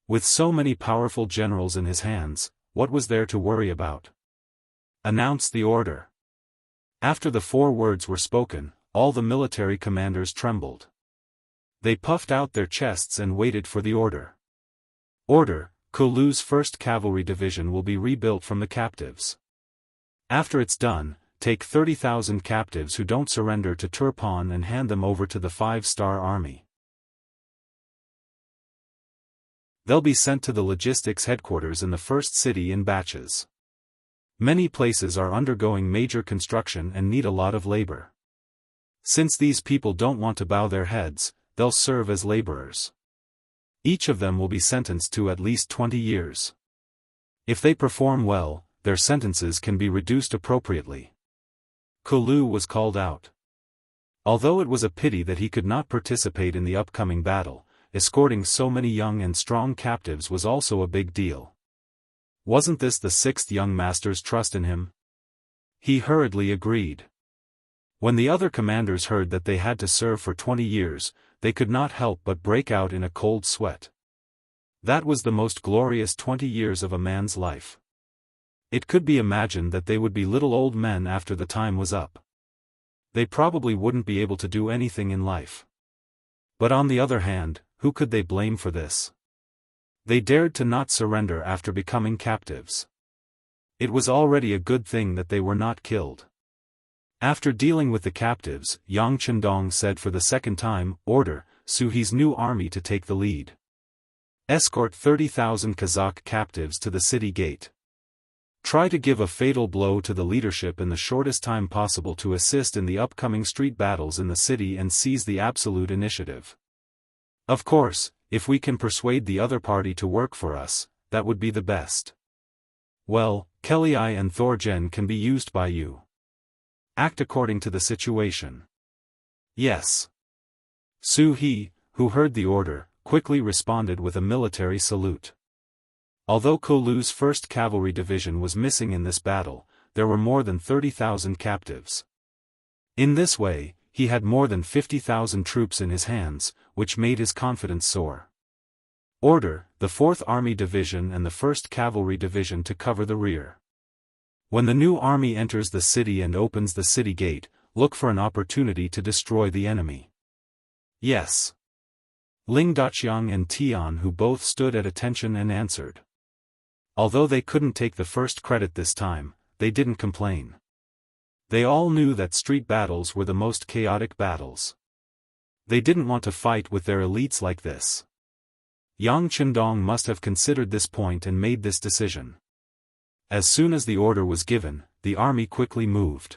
With so many powerful generals in his hands, what was there to worry about? Announce the order. After the 4 words were spoken, all the military commanders trembled. They puffed out their chests and waited for the order. Order: Kulu's 1st Cavalry Division will be rebuilt from the captives. After it's done, take 30,000 captives who don't surrender to Turpan and hand them over to the 5-star army. They'll be sent to the logistics headquarters in the first city in batches. Many places are undergoing major construction and need a lot of labor. Since these people don't want to bow their heads, they'll serve as laborers. Each of them will be sentenced to at least 20 years. If they perform well, their sentences can be reduced appropriately. Kulu was called out. Although it was a pity that he could not participate in the upcoming battle, escorting so many young and strong captives was also a big deal. Wasn't this the 6th young master's trust in him? He hurriedly agreed. When the other commanders heard that they had to serve for 20 years, they could not help but break out in a cold sweat. That was the most glorious 20 years of a man's life. It could be imagined that they would be little old men after the time was up. They probably wouldn't be able to do anything in life. But on the other hand, who could they blame for this? They dared to not surrender after becoming captives. It was already a good thing that they were not killed. After dealing with the captives, Yang Chendong said for the 2nd time, "Order, Su He's new army to take the lead. Escort 30,000 Kazakh captives to the city gate. Try to give a fatal blow to the leadership in the shortest time possible to assist in the upcoming street battles in the city and seize the absolute initiative. Of course, if we can persuade the other party to work for us, that would be the best. Well, Kelai and Thorjen can be used by you. Act according to the situation." "Yes." Su He, who heard the order, quickly responded with a military salute. Although Kulu's 1st Cavalry Division was missing in this battle, there were more than 30,000 captives. In this way, he had more than 50,000 troops in his hands, which made his confidence soar. Order: the 4th Army Division and the 1st Cavalry Division to cover the rear. When the new army enters the city and opens the city gate, look for an opportunity to destroy the enemy. "Yes." Ling Daqiang and Tian Hu both stood at attention and answered. Although they couldn't take the first credit this time, they didn't complain. They all knew that street battles were the most chaotic battles. They didn't want to fight with their elites like this. Yang Chendong must have considered this point and made this decision. As soon as the order was given, the army quickly moved.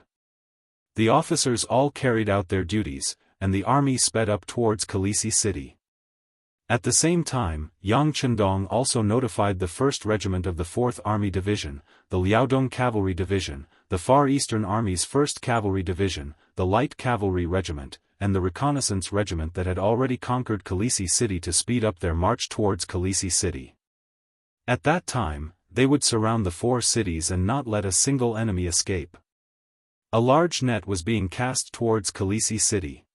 The officers all carried out their duties, and the army sped up towards Kalisi city. At the same time, Yang Chendong also notified the 1st Regiment of the 4th Army Division, the Liaodong Cavalry Division, the Far Eastern Army's 1st Cavalry Division, the Light Cavalry Regiment, and the Reconnaissance Regiment that had already conquered Kalisi city to speed up their march towards Kalisi city. At that time, they would surround the 4 cities and not let a single enemy escape. A large net was being cast towards Kalisi city.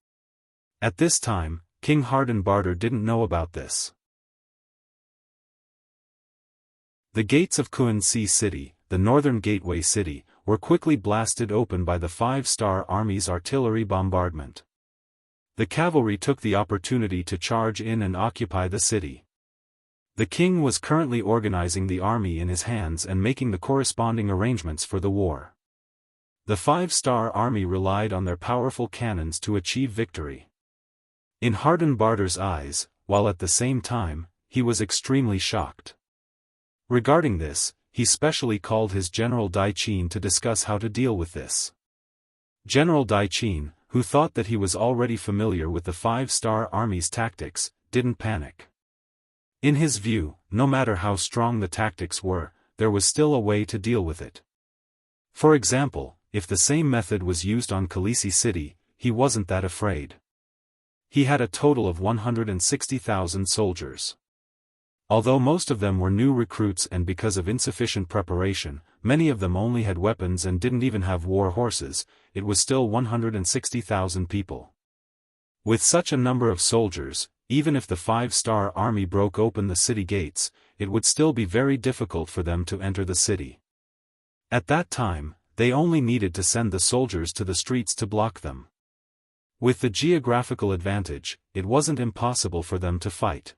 At this time, King Hardenbarter didn't know about this. The gates of Kuansi city, the northern gateway city, were quickly blasted open by the 5-star army's artillery bombardment. The cavalry took the opportunity to charge in and occupy the city. The king was currently organizing the army in his hands and making the corresponding arrangements for the war. The 5-star army relied on their powerful cannons to achieve victory. In Hardenbarter's eyes, while at the same time, he was extremely shocked. Regarding this, he specially called his General Dai Qin to discuss how to deal with this. General Dai Qin, who thought that he was already familiar with the 5-star army's tactics, didn't panic. In his view, no matter how strong the tactics were, there was still a way to deal with it. For example, if the same method was used on Khaleesi City, he wasn't that afraid. He had a total of 160,000 soldiers. Although most of them were new recruits and because of insufficient preparation, many of them only had weapons and didn't even have war horses, it was still 160,000 people. With such a number of soldiers, even if the 5-star army broke open the city gates, it would still be very difficult for them to enter the city. At that time, they only needed to send the soldiers to the streets to block them. With the geographical advantage, it wasn't impossible for them to fight.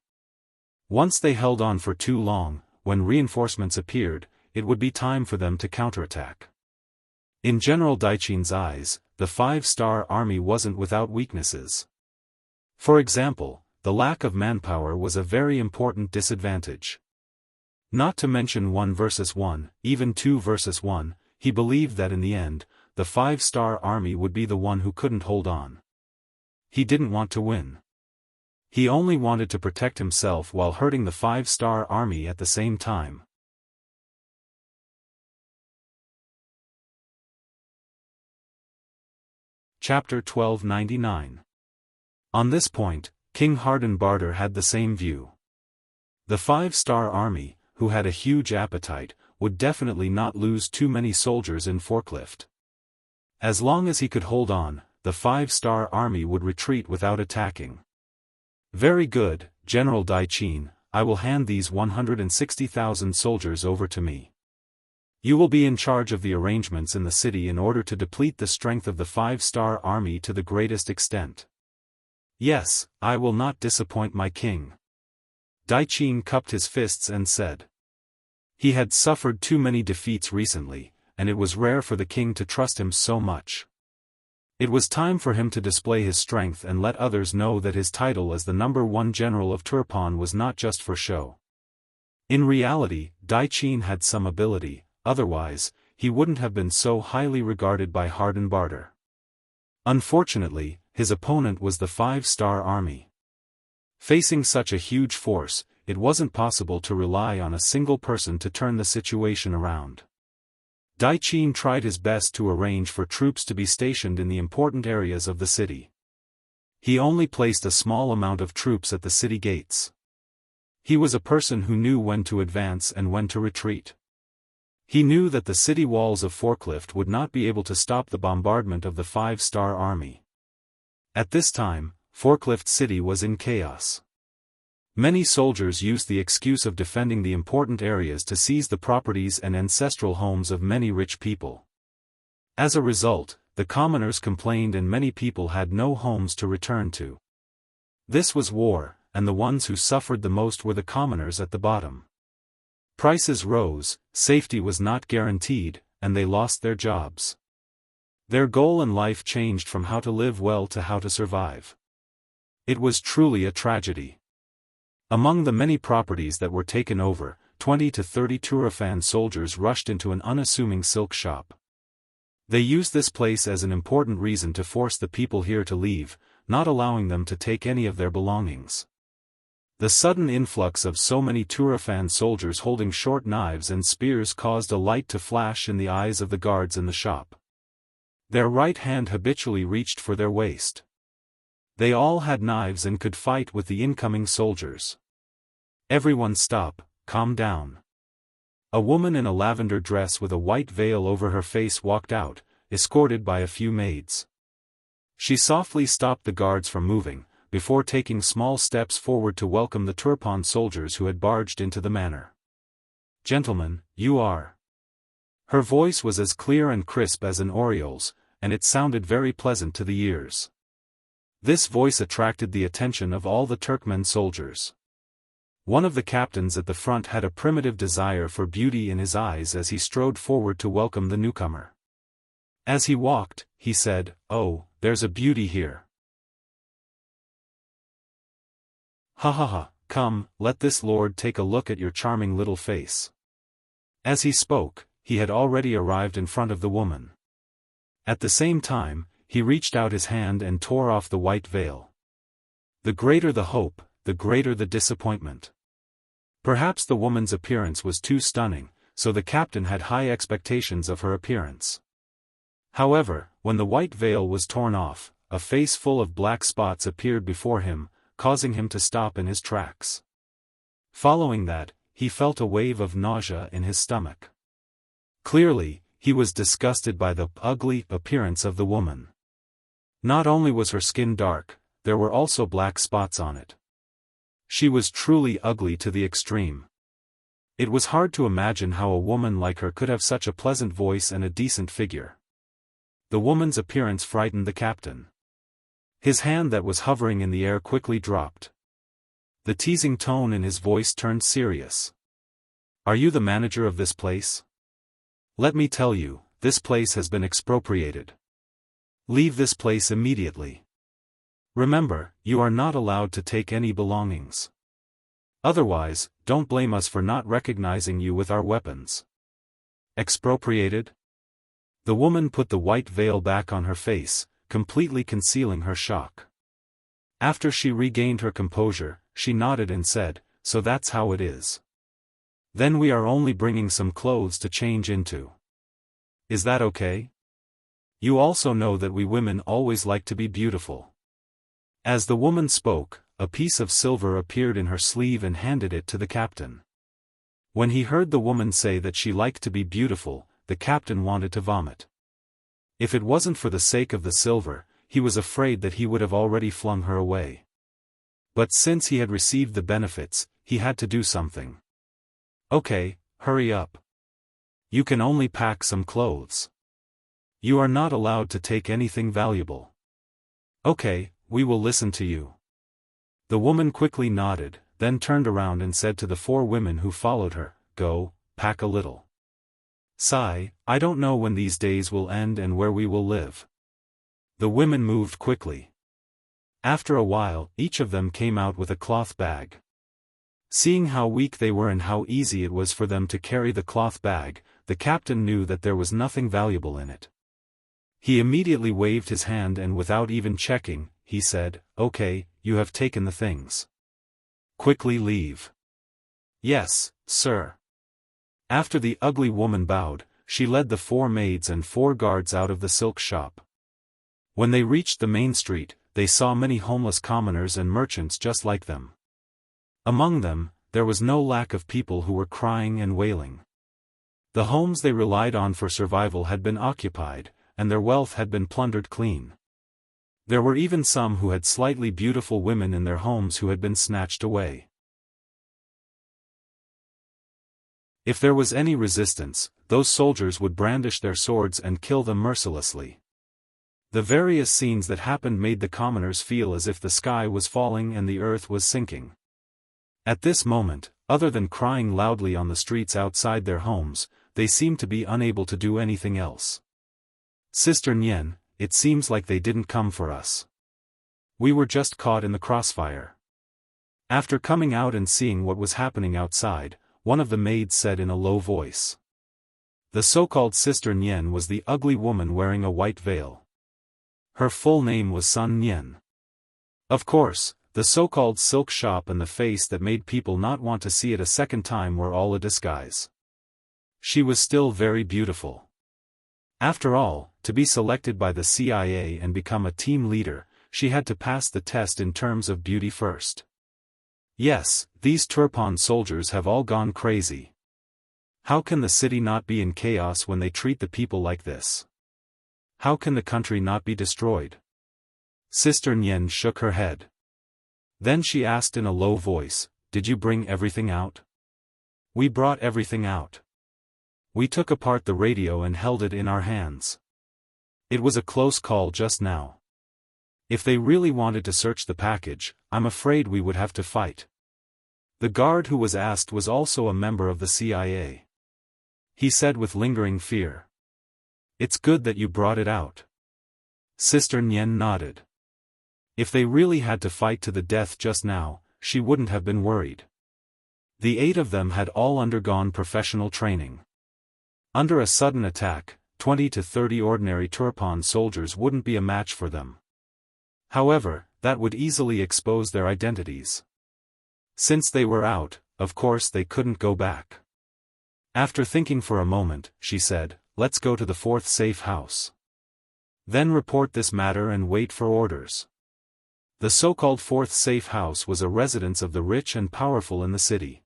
Once they held on for too long, when reinforcements appeared, it would be time for them to counterattack. In General Dai Qin's eyes, the 5-star army wasn't without weaknesses. For example, the lack of manpower was a very important disadvantage. Not to mention 1 versus 1, even 2 versus 1, he believed that in the end, the 5-star army would be the one who couldn't hold on. He didn't want to win. He only wanted to protect himself while hurting the 5-star army at the same time. Chapter 1299. On this point, King Hardenbarter had the same view. The 5-star army, who had a huge appetite, would definitely not lose too many soldiers in Forklift. As long as he could hold on, the 5-star army would retreat without attacking. Very good, General Dai Qin, I will hand these 160,000 soldiers over to me. You will be in charge of the arrangements in the city in order to deplete the strength of the 5-star army to the greatest extent. Yes, I will not disappoint my king. Dai Qin cupped his fists and said. He had suffered too many defeats recently, and it was rare for the king to trust him so much. It was time for him to display his strength and let others know that his title as the #1 general of Turpan was not just for show. In reality, Dai Qin had some ability, otherwise, he wouldn't have been so highly regarded by Hardenbarter. Unfortunately, his opponent was the 5-star army. Facing such a huge force, it wasn't possible to rely on a single person to turn the situation around. Dai Qin tried his best to arrange for troops to be stationed in the important areas of the city. He only placed a small amount of troops at the city gates. He was a person who knew when to advance and when to retreat. He knew that the city walls of Forklift would not be able to stop the bombardment of the 5-star army. At this time, Forklift City was in chaos. Many soldiers used the excuse of defending the important areas to seize the properties and ancestral homes of many rich people. As a result, the commoners complained and many people had no homes to return to. This was war, and the ones who suffered the most were the commoners at the bottom. Prices rose, safety was not guaranteed, and they lost their jobs. Their goal in life changed from how to live well to how to survive. It was truly a tragedy. Among the many properties that were taken over, 20 to 30 Turfan soldiers rushed into an unassuming silk shop. They used this place as an important reason to force the people here to leave, not allowing them to take any of their belongings. The sudden influx of so many Turfan soldiers holding short knives and spears caused a light to flash in the eyes of the guards in the shop. Their right hand habitually reached for their waist. They all had knives and could fight with the incoming soldiers. Everyone stop, calm down. A woman in a lavender dress with a white veil over her face walked out, escorted by a few maids. She softly stopped the guards from moving, before taking small steps forward to welcome the Turpan soldiers who had barged into the manor. Gentlemen, you are. Her voice was as clear and crisp as an oriole's, and it sounded very pleasant to the ears. This voice attracted the attention of all the Turkmen soldiers. One of the captains at the front had a primitive desire for beauty in his eyes as he strode forward to welcome the newcomer. As he walked, he said, "Oh, there's a beauty here. Ha ha ha, come, let this lord take a look at your charming little face." As he spoke, he had already arrived in front of the woman. At the same time, he reached out his hand and tore off the white veil. The greater the hope, the greater the disappointment. Perhaps the woman's appearance was too stunning, so the captain had high expectations of her appearance. However, when the white veil was torn off, a face full of black spots appeared before him, causing him to stop in his tracks. Following that, he felt a wave of nausea in his stomach. Clearly, he was disgusted by the ugly appearance of the woman. Not only was her skin dark, there were also black spots on it. She was truly ugly to the extreme. It was hard to imagine how a woman like her could have such a pleasant voice and a decent figure. The woman's appearance frightened the captain. His hand that was hovering in the air quickly dropped. The teasing tone in his voice turned serious. "Are you the manager of this place? Let me tell you, this place has been expropriated. Leave this place immediately. Remember, you are not allowed to take any belongings. Otherwise, don't blame us for not recognizing you with our weapons." Expropriated? The woman put the white veil back on her face, completely concealing her shock. After she regained her composure, she nodded and said, "So that's how it is. Then we are only bringing some clothes to change into. Is that okay? You also know that we women always like to be beautiful." As the woman spoke, a piece of silver appeared in her sleeve and handed it to the captain. When he heard the woman say that she liked to be beautiful, the captain wanted to vomit. If it wasn't for the sake of the silver, he was afraid that he would have already flung her away. But since he had received the benefits, he had to do something. "Okay, hurry up. You can only pack some clothes. You are not allowed to take anything valuable." "Okay, we will listen to you." The woman quickly nodded, then turned around and said to the 4 women who followed her, "Go, pack a little. Sigh, I don't know when these days will end and where we will live." The women moved quickly. After a while, each of them came out with a cloth bag. Seeing how weak they were and how easy it was for them to carry the cloth bag, the captain knew that there was nothing valuable in it. He immediately waved his hand and without even checking, he said, "Okay, you have taken the things. Quickly leave." "Yes, sir." After the ugly woman bowed, she led the 4 maids and 4 guards out of the silk shop. When they reached the main street, they saw many homeless commoners and merchants just like them. Among them, there was no lack of people who were crying and wailing. The homes they relied on for survival had been occupied, and their wealth had been plundered clean. There were even some who had slightly beautiful women in their homes who had been snatched away. If there was any resistance, those soldiers would brandish their swords and kill them mercilessly. The various scenes that happened made the commoners feel as if the sky was falling and the earth was sinking. At this moment, other than crying loudly on the streets outside their homes, they seemed to be unable to do anything else. "Sister Nian, it seems like they didn't come for us. We were just caught in the crossfire." After coming out and seeing what was happening outside, one of the maids said in a low voice. The so-called Sister Nian was the ugly woman wearing a white veil. Her full name was Sun Nian. Of course, the so-called silk shop and the face that made people not want to see it a second time were all a disguise. She was still very beautiful. After all, to be selected by the CIA and become a team leader, she had to pass the test in terms of beauty first. Yes, these Turpan soldiers have all gone crazy. How can the city not be in chaos when they treat the people like this? How can the country not be destroyed? Sister Nian shook her head. Then she asked in a low voice, "Did you bring everything out?" "We brought everything out. We took apart the radio and held it in our hands. It was a close call just now. If they really wanted to search the package, I'm afraid we would have to fight." The guard who was asked was also a member of the CIA. He said with lingering fear, "It's good that you brought it out." Sister Nian nodded. If they really had to fight to the death just now, she wouldn't have been worried. The 8 of them had all undergone professional training. Under a sudden attack, 20 to 30 ordinary Turpan soldiers wouldn't be a match for them. However, that would easily expose their identities. Since they were out, of course they couldn't go back. After thinking for a moment, she said, "Let's go to the fourth safe house. Then report this matter and wait for orders." The so-called fourth safe house was a residence of the rich and powerful in the city.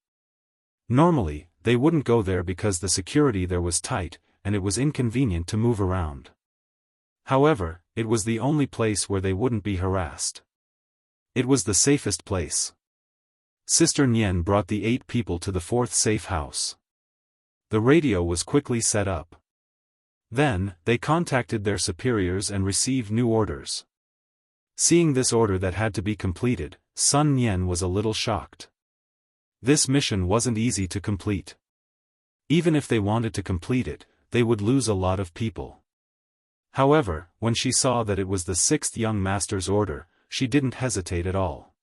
Normally, they wouldn't go there because the security there was tight, and it was inconvenient to move around. However, it was the only place where they wouldn't be harassed. It was the safest place. Sister Nian brought the 8 people to the fourth safe house. The radio was quickly set up. Then, they contacted their superiors and received new orders. Seeing this order that had to be completed, Sun Nian was a little shocked. This mission wasn't easy to complete. Even if they wanted to complete it, they would lose a lot of people. However, when she saw that it was the 6th young master's order, she didn't hesitate at all.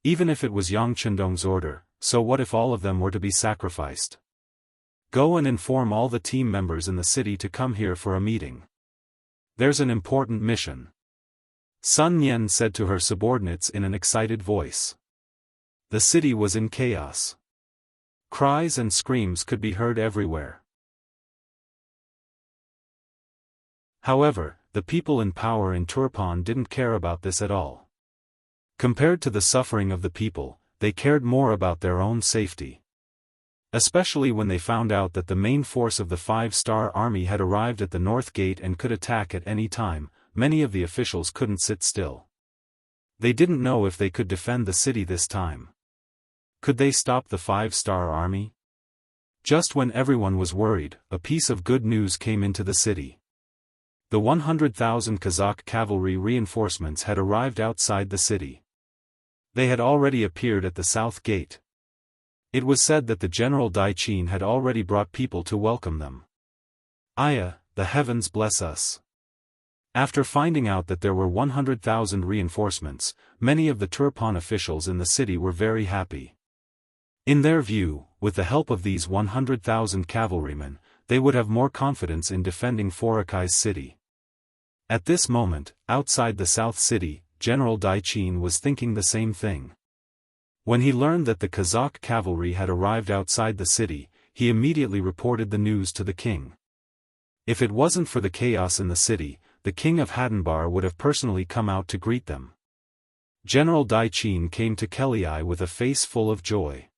Even if it was Yang Chendong's order, so what if all of them were to be sacrificed? Go and inform all the team members in the city to come here for a meeting. There's an important mission. Sun Nian said to her subordinates in an excited voice. The city was in chaos. Cries and screams could be heard everywhere. However, the people in power in Turpan didn't care about this at all. Compared to the suffering of the people, they cared more about their own safety. Especially when they found out that the main force of the 5-star army had arrived at the north gate and could attack at any time, many of the officials couldn't sit still. They didn't know if they could defend the city this time. Could they stop the 5-star army? Just when everyone was worried, a piece of good news came into the city. The 100,000 Kazakh cavalry reinforcements had arrived outside the city. They had already appeared at the south gate. It was said that the General Daichin had already brought people to welcome them. Aya, the heavens bless us. After finding out that there were 100,000 reinforcements, many of the Turpan officials in the city were very happy. In their view, with the help of these 100,000 cavalrymen, they would have more confidence in defending Forikai's city. At this moment, outside the south city, General Daichin was thinking the same thing. When he learned that the Kazakh cavalry had arrived outside the city, he immediately reported the news to the king. If it wasn't for the chaos in the city, the king of Hadenbar would have personally come out to greet them. General Daichin came to Kelii with a face full of joy.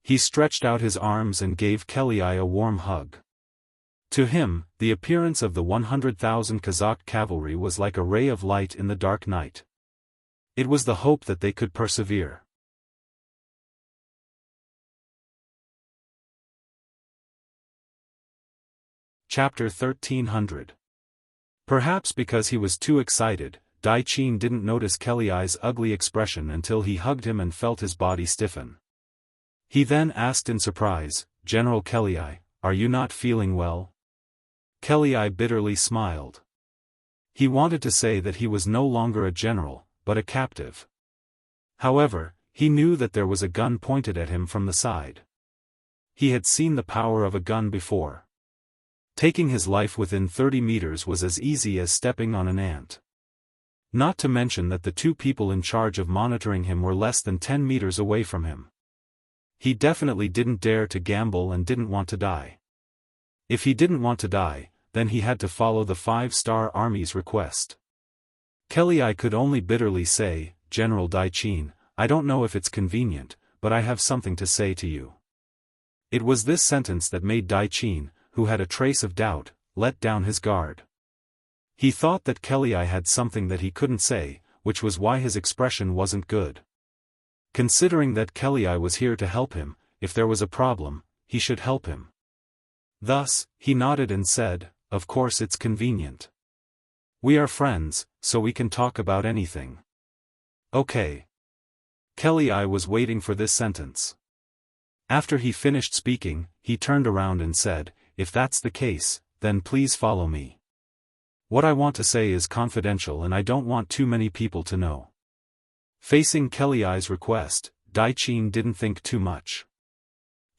He stretched out his arms and gave Kelii a warm hug. To him, the appearance of the 100,000 Kazakh cavalry was like a ray of light in the dark night. It was the hope that they could persevere. Chapter 1300. Perhaps because he was too excited, Daichin didn't notice Kelii's ugly expression until he hugged him and felt his body stiffen. He then asked in surprise, "General Kelii, are you not feeling well?" Kelii bitterly smiled. He wanted to say that he was no longer a general, but a captive. However, he knew that there was a gun pointed at him from the side. He had seen the power of a gun before. Taking his life within 30 meters was as easy as stepping on an ant. Not to mention that the 2 people in charge of monitoring him were less than 10 meters away from him. He definitely didn't dare to gamble and didn't want to die. If he didn't want to die, then he had to follow the 5-star army's request. Kelii could only bitterly say, "General Daichin, I don't know if it's convenient, but I have something to say to you." It was this sentence that made Daichin, who had a trace of doubt, let down his guard. He thought that Kelii had something that he couldn't say, which was why his expression wasn't good. Considering that Kelii was here to help him, if there was a problem, he should help him. Thus, he nodded and said, "Of course it's convenient. We are friends, so we can talk about anything." Okay. Kelii was waiting for this sentence. After he finished speaking, he turned around and said, "If that's the case, then please follow me. What I want to say is confidential and I don't want too many people to know." Facing Kelii's request, Daichin didn't think too much.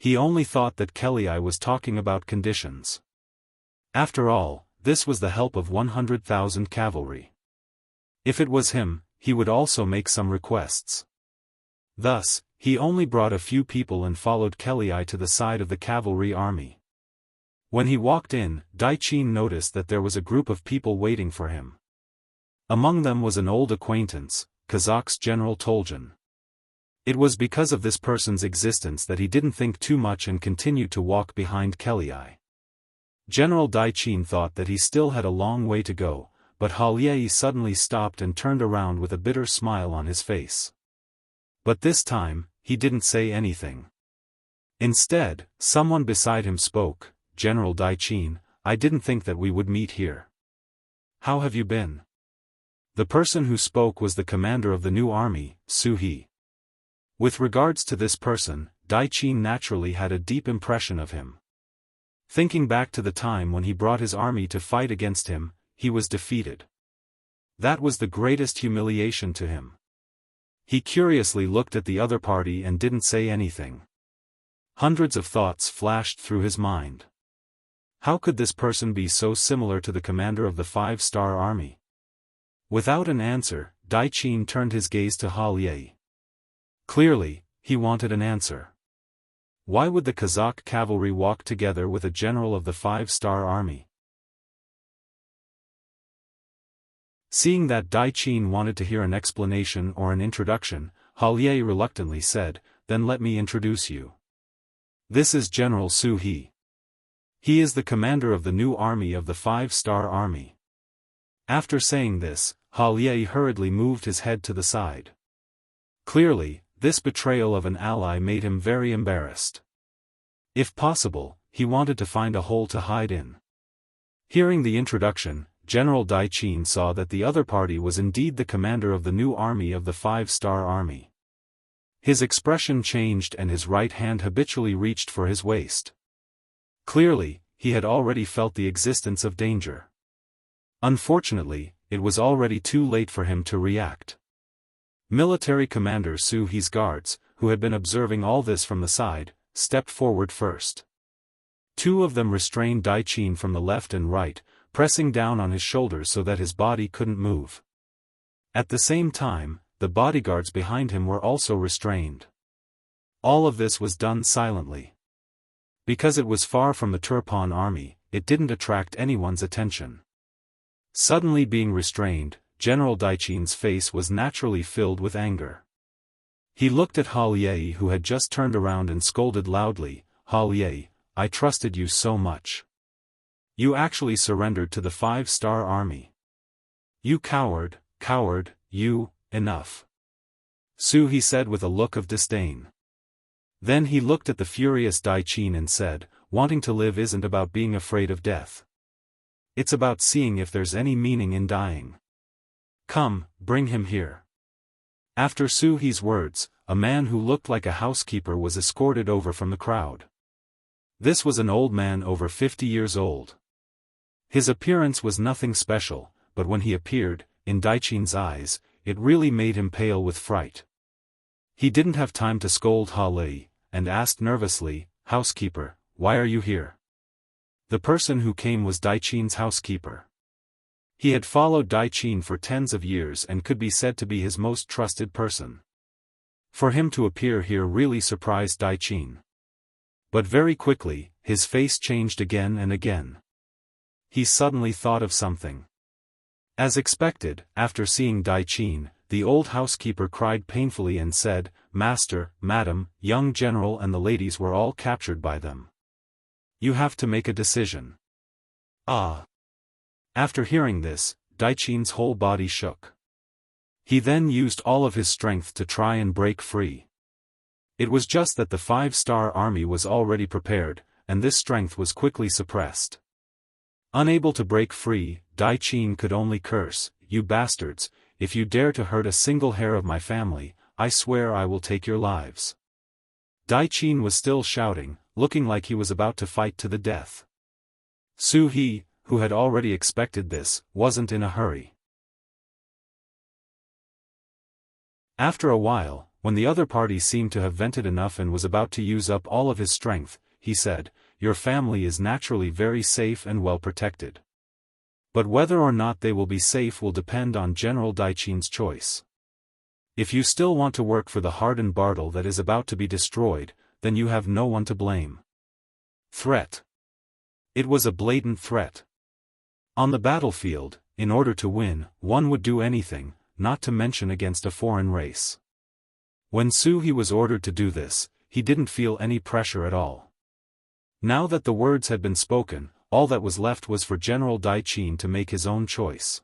He only thought that Kelly was talking about conditions. After all, this was the help of 100,000 cavalry. If it was him, he would also make some requests. Thus, he only brought a few people and followed Kelly to the side of the cavalry army. When he walked in, Dai Qin noticed that there was a group of people waiting for him. Among them was an old acquaintance, Kazakh's General Toljan. It was because of this person's existence that he didn't think too much and continued to walk behind Kelly. General Dai Qin thought that he still had a long way to go, but Ye suddenly stopped and turned around with a bitter smile on his face. But this time, he didn't say anything. Instead, someone beside him spoke. General Dai Qin, I didn't think that we would meet here. How have you been? The person who spoke was the commander of the new army, Su He. With regards to this person, Dai Qin naturally had a deep impression of him. Thinking back to the time when he brought his army to fight against him, he was defeated. That was the greatest humiliation to him. He curiously looked at the other party and didn't say anything. Hundreds of thoughts flashed through his mind. How could this person be so similar to the commander of the 5-star army? Without an answer, Dai Qin turned his gaze to Ye. Clearly, he wanted an answer. Why would the Kazakh cavalry walk together with a general of the 5-star army? Seeing that Dai Qin wanted to hear an explanation or an introduction, Ye reluctantly said, "Then let me introduce you. This is General Su He. He is the commander of the new army of the 5-star army." After saying this, Ye hurriedly moved his head to the side. Clearly, this betrayal of an ally made him very embarrassed. If possible, he wanted to find a hole to hide in. Hearing the introduction, General Dai Qin saw that the other party was indeed the commander of the new army of the 5-star army. His expression changed and his right hand habitually reached for his waist. Clearly, he had already felt the existence of danger. Unfortunately, it was already too late for him to react. Military Commander Su He's guards, who had been observing all this from the side, stepped forward first. Two of them restrained Dai Qin from the left and right, pressing down on his shoulders so that his body couldn't move. At the same time, the bodyguards behind him were also restrained. All of this was done silently. Because it was far from the Turpan army, it didn't attract anyone's attention. Suddenly being restrained, General Dai Qin's face was naturally filled with anger. He looked at Ye, who had just turned around and scolded loudly, "Ye, I trusted you so much. You actually surrendered to the 5-star army. You coward, you, enough." Su He said with a look of disdain. Then he looked at the furious Dai Qin and said, "Wanting to live isn't about being afraid of death. It's about seeing if there's any meaning in dying. Come, bring him here." After Su He's words, a man who looked like a housekeeper was escorted over from the crowd. This was an old man over 50 years old. His appearance was nothing special, but when he appeared, in Dai Qin's eyes, it really made him pale with fright. He didn't have time to scold Ye, and asked nervously, "Housekeeper, why are you here?" The person who came was Dai Qin's housekeeper. He had followed Dai Qin for tens of years and could be said to be his most trusted person. For him to appear here really surprised Dai Qin. But very quickly, his face changed again and again. He suddenly thought of something. As expected, after seeing Dai Qin, the old housekeeper cried painfully and said, "Master, Madam, young general and the ladies were all captured by them. You have to make a decision." Ah! After hearing this, Dai Qin's whole body shook. He then used all of his strength to try and break free. It was just that the 5-star army was already prepared, and this strength was quickly suppressed. Unable to break free, Dai Qin could only curse, "You bastards, if you dare to hurt a single hair of my family, I swear I will take your lives." Dai Qin was still shouting, looking like he was about to fight to the death. Su He, who had already expected this, wasn't in a hurry. After a while, When the other party seemed to have vented enough and was about to use up all of his strength, he said, "Your family is naturally very safe and well protected. But whether or not they will be safe will depend on General Daiqin's choice. If you still want to work for the hardened Bartle that is about to be destroyed, then you have no one to blame." Threat. It was a blatant threat. On the battlefield, in order to win, one would do anything, not to mention against a foreign race. When He was ordered to do this, he didn't feel any pressure at all. Now that the words had been spoken, all that was left was for General Daiqin to make his own choice.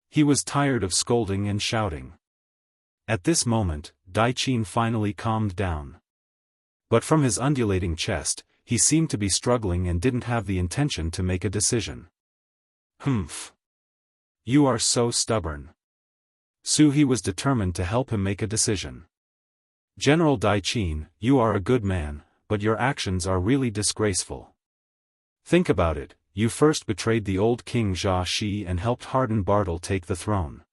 He was tired of scolding and shouting. At this moment, Daiqin finally calmed down. But from his undulating chest, he seemed to be struggling and didn't have the intention to make a decision. "Humph. You are so stubborn." He was determined to help him make a decision. "General Daiqin, you are a good man, but your actions are really disgraceful. Think about it, you first betrayed the old king Jia Shi and helped harden Bartle take the throne.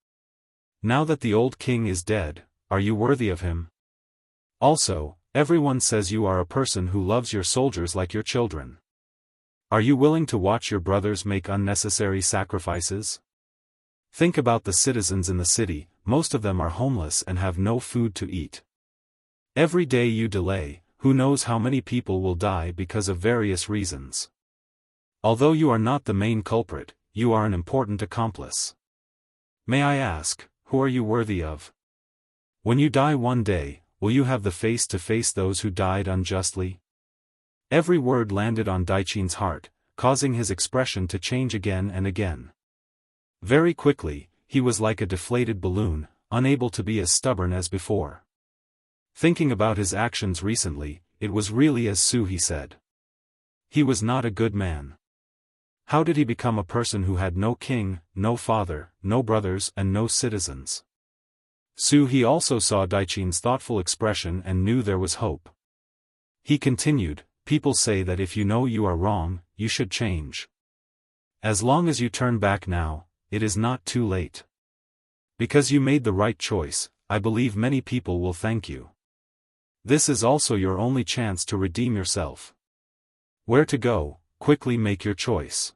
Now that the old king is dead, are you worthy of him? Also, everyone says you are a person who loves your soldiers like your children. Are you willing to watch your brothers make unnecessary sacrifices? Think about the citizens in the city, most of them are homeless and have no food to eat. Every day you delay, who knows how many people will die because of various reasons. Although you are not the main culprit, you are an important accomplice. May I ask, who are you worthy of? When you die one day, will you have the face to face those who died unjustly?" Every word landed on Daiqin's heart, causing his expression to change again and again. Very quickly, he was like a deflated balloon, unable to be as stubborn as before. Thinking about his actions recently, it was really as he said. He was not a good man. How did he become a person who had no king, no father, no brothers and no citizens? He also saw Daiqin's thoughtful expression and knew there was hope. He continued, "People say that if you know you are wrong, you should change. As long as you turn back now, it is not too late. Because you made the right choice, I believe many people will thank you. This is also your only chance to redeem yourself. Where to go, quickly make your choice."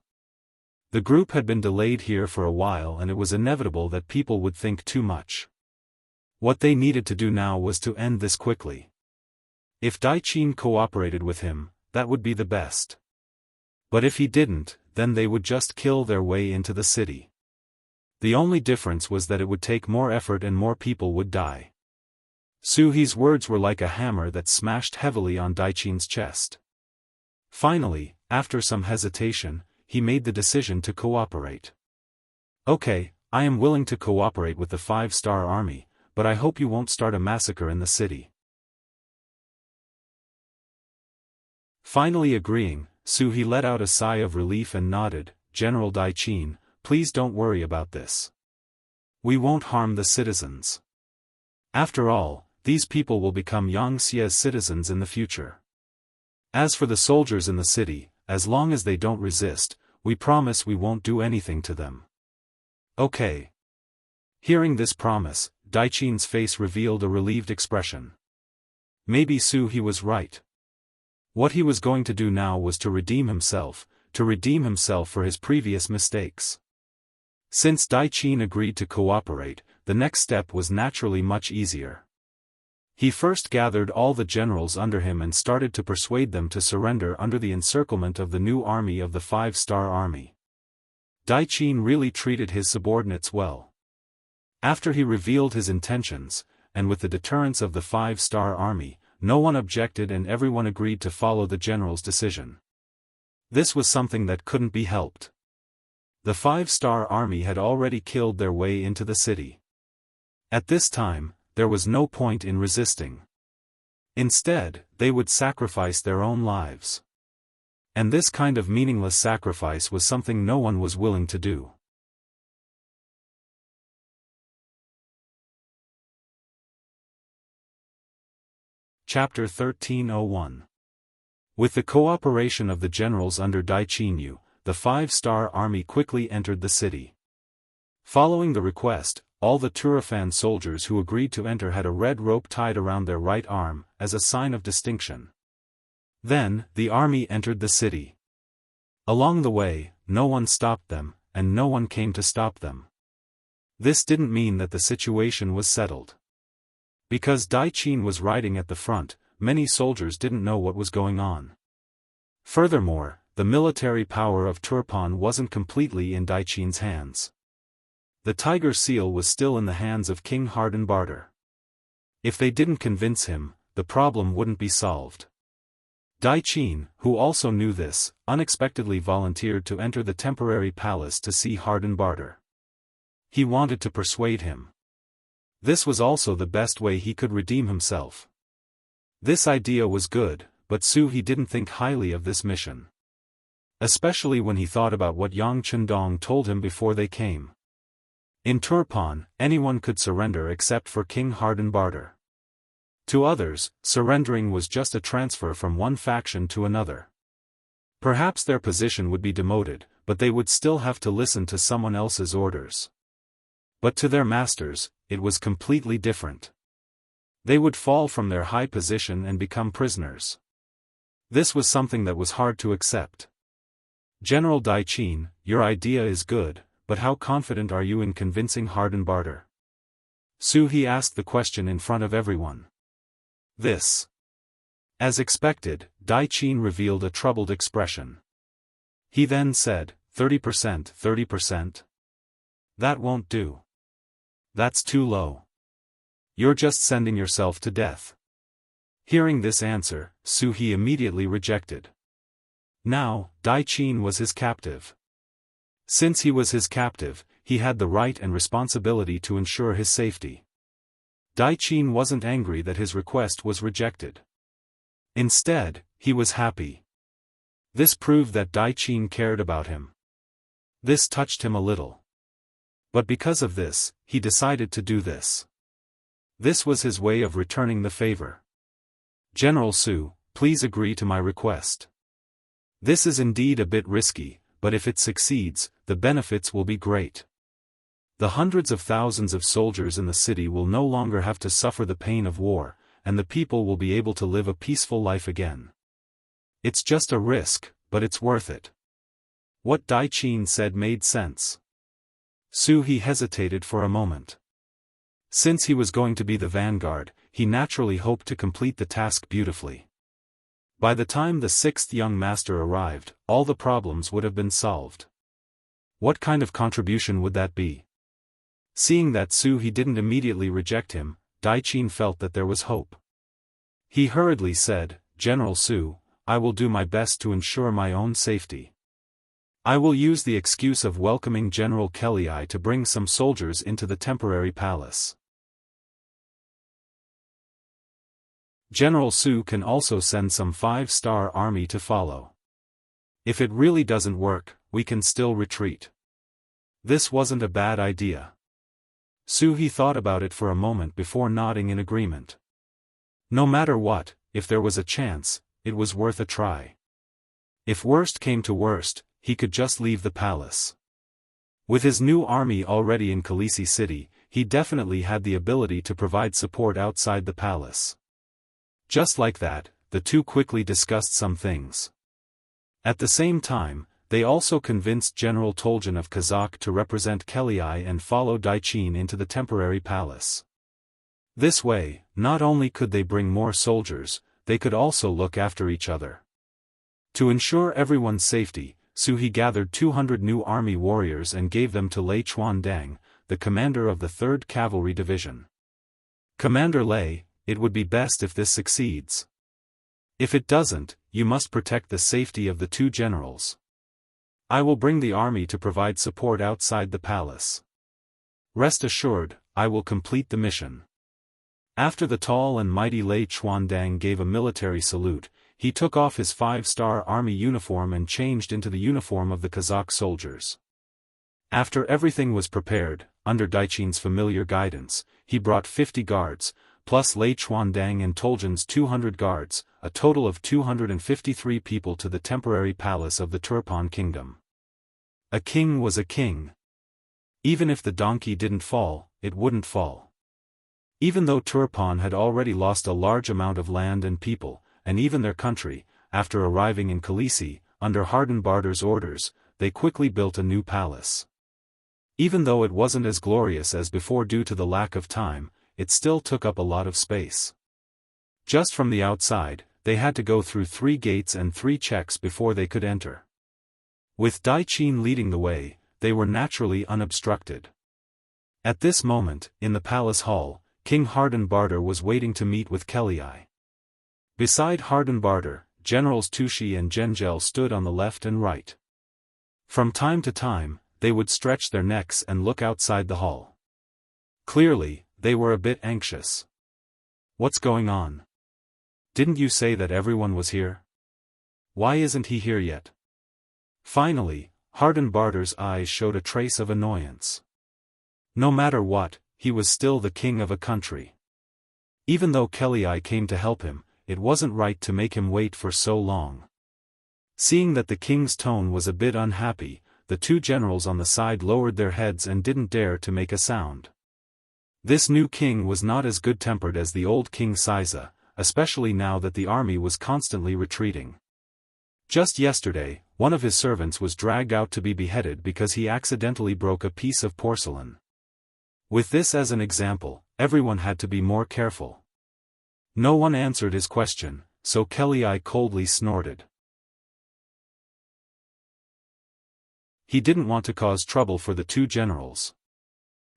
The group had been delayed here for a while and it was inevitable that people would think too much. What they needed to do now was to end this quickly. If Daiqin cooperated with him, that would be the best. But if he didn't, then they would just kill their way into the city. The only difference was that it would take more effort and more people would die. He's words were like a hammer that smashed heavily on Daiqin's chest. Finally, after some hesitation, he made the decision to cooperate. "Okay, I am willing to cooperate with the 5-star army, but I hope you won't start a massacre in the city." Finally agreeing, he let out a sigh of relief and nodded, "General Daiqin, please don't worry about this. We won't harm the citizens. After all, these people will become Yangxia's citizens in the future. As for the soldiers in the city, as long as they don't resist, we promise we won't do anything to them." "Okay." Hearing this promise, Daiqin's face revealed a relieved expression. Maybe he was right. What he was going to do now was to redeem himself for his previous mistakes. Since Daiqin agreed to cooperate, the next step was naturally much easier. He first gathered all the generals under him and started to persuade them to surrender under the encirclement of the new army of the 5-star army. Daiqin really treated his subordinates well. After he revealed his intentions, and with the deterrence of the 5-star army, no one objected and everyone agreed to follow the general's decision. This was something that couldn't be helped. The 5-star army had already killed their way into the city. At this time, there was no point in resisting. Instead, they would sacrifice their own lives. And this kind of meaningless sacrifice was something no one was willing to do. Chapter 1301. With the cooperation of the generals under Daiqin, the 5-star army quickly entered the city. Following the request, all the Turfan soldiers who agreed to enter had a red rope tied around their right arm, as a sign of distinction. Then, the army entered the city. Along the way, no one stopped them, and no one came to stop them. This didn't mean that the situation was settled. Because Dai Qin was riding at the front, many soldiers didn't know what was going on. Furthermore, the military power of Turpan wasn't completely in Dai Qin's hands. The tiger seal was still in the hands of King Hardenbarter. If they didn't convince him, the problem wouldn't be solved. Dai Qin, who also knew this, unexpectedly volunteered to enter the temporary palace to see Hardenbarter. He wanted to persuade him. This was also the best way he could redeem himself. This idea was good, but He didn't think highly of this mission. Especially when he thought about what Yang Chendong told him before they came. In Turpan, anyone could surrender except for King Hardenbarter. To others, surrendering was just a transfer from one faction to another. Perhaps their position would be demoted, but they would still have to listen to someone else's orders. But to their masters, it was completely different. They would fall from their high position and become prisoners. This was something that was hard to accept. General Dai Qin, your idea is good, but how confident are you in convincing Hardenbarter? He asked the question in front of everyone. This. As expected, Dai Qin revealed a troubled expression. He then said, 30%, 30%? That won't do. That's too low. You're just sending yourself to death. Hearing this answer, he immediately rejected. Now, Dai Qin was his captive. Since he was his captive, he had the right and responsibility to ensure his safety. Dai Qin wasn't angry that his request was rejected. Instead, he was happy. This proved that Dai Qin cared about him. This touched him a little. But because of this, he decided to do this. This was his way of returning the favor. General Su, please agree to my request. This is indeed a bit risky, but if it succeeds, the benefits will be great. The hundreds of thousands of soldiers in the city will no longer have to suffer the pain of war, and the people will be able to live a peaceful life again. It's just a risk, but it's worth it. What Dai Qin said made sense. He hesitated for a moment. Since he was going to be the vanguard, he naturally hoped to complete the task beautifully. By the time the sixth young master arrived, all the problems would have been solved. What kind of contribution would that be? Seeing that he didn't immediately reject him, Dai Qin felt that there was hope. He hurriedly said, General Su, I will do my best to ensure my own safety. I will use the excuse of welcoming General Kelly to bring some soldiers into the temporary palace. General Su can also send some 5-star army to follow. If it really doesn't work, we can still retreat. This wasn't a bad idea. He thought about it for a moment before nodding in agreement. No matter what, if there was a chance, it was worth a try. If worst came to worst, he could just leave the palace. With his new army already in Kalisi City, he definitely had the ability to provide support outside the palace. Just like that, the two quickly discussed some things. At the same time, they also convinced General Toljan of Kazakh to represent Kelly and follow Dai Qin into the temporary palace. This way, not only could they bring more soldiers, they could also look after each other. To ensure everyone's safety, he gathered 200 new army warriors and gave them to Lei Chuandang, the commander of the 3rd Cavalry Division. Commander Lei, it would be best if this succeeds. If it doesn't, you must protect the safety of the 2 generals. I will bring the army to provide support outside the palace. Rest assured, I will complete the mission. After the tall and mighty Lei Chuandang gave a military salute, he took off his 5-star army uniform and changed into the uniform of the Kazakh soldiers. After everything was prepared, under Dai Qin's familiar guidance, he brought 50 guards, plus Lei Chuandang and Toljan's 200 guards, a total of 253 people to the temporary palace of the Turpan kingdom. A king was a king. Even if the donkey didn't fall, it wouldn't fall. Even though Turpan had already lost a large amount of land and people, and even their country, after arriving in Khaleesi, under Hardenbarder's orders, they quickly built a new palace. Even though it wasn't as glorious as before due to the lack of time, it still took up a lot of space. Just from the outside, they had to go through 3 gates and 3 checks before they could enter. With Dai Qin leading the way, they were naturally unobstructed. At this moment, in the palace hall, King Hardenbarder was waiting to meet with Kelii. Beside Hardenbarder, Generals Tushi and Gengel stood on the left and right. From time to time, they would stretch their necks and look outside the hall. Clearly, they were a bit anxious. What's going on? Didn't you say that everyone was here? Why isn't he here yet? Finally, Hardenbarder's eyes showed a trace of annoyance. No matter what, he was still the king of a country. Even though Kelii came to help him, it wasn't right to make him wait for so long. Seeing that the king's tone was a bit unhappy, the 2 generals on the side lowered their heads and didn't dare to make a sound. This new king was not as good-tempered as the old King Siza, especially now that the army was constantly retreating. Just yesterday, one of his servants was dragged out to be beheaded because he accidentally broke a piece of porcelain. With this as an example, everyone had to be more careful. No one answered his question, so Kelii coldly snorted. He didn't want to cause trouble for the 2 generals.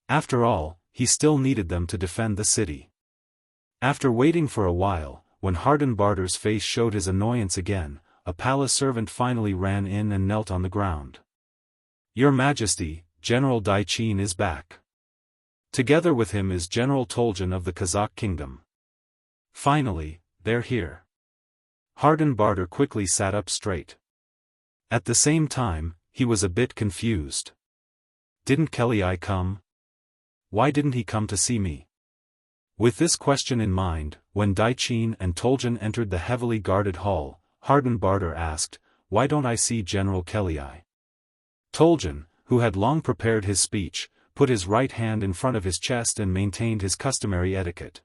After all, he still needed them to defend the city. After waiting for a while, when Hardenbarder's face showed his annoyance again, a palace servant finally ran in and knelt on the ground. Your Majesty, General Dai Qin is back. Together with him is General Toljan of the Kazakh Kingdom. Finally, they're here. Hardenbarder quickly sat up straight. At the same time, he was a bit confused. Didn't Kelii come? Why didn't he come to see me? With this question in mind, when Dai Qin and Toljan entered the heavily guarded hall, Hardenbarder asked, "Why don't I see General Kelii?" Toljan, who had long prepared his speech, put his right hand in front of his chest and maintained his customary etiquette.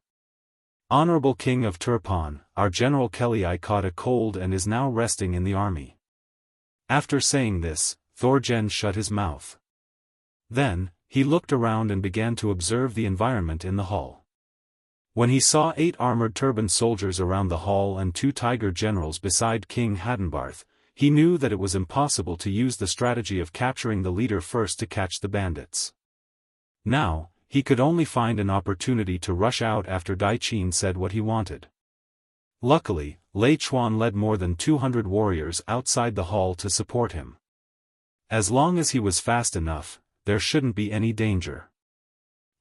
Honorable King of Turpan, our General Kelii caught a cold and is now resting in the army. After saying this, Thorgen shut his mouth. Then, he looked around and began to observe the environment in the hall. When he saw 8 armored turbaned soldiers around the hall and 2 tiger generals beside King Hardenbarth, he knew that it was impossible to use the strategy of capturing the leader first to catch the bandits. Now, he could only find an opportunity to rush out after Dai Qin said what he wanted. Luckily, Lei Chuan led more than 200 warriors outside the hall to support him. As long as he was fast enough, there shouldn't be any danger.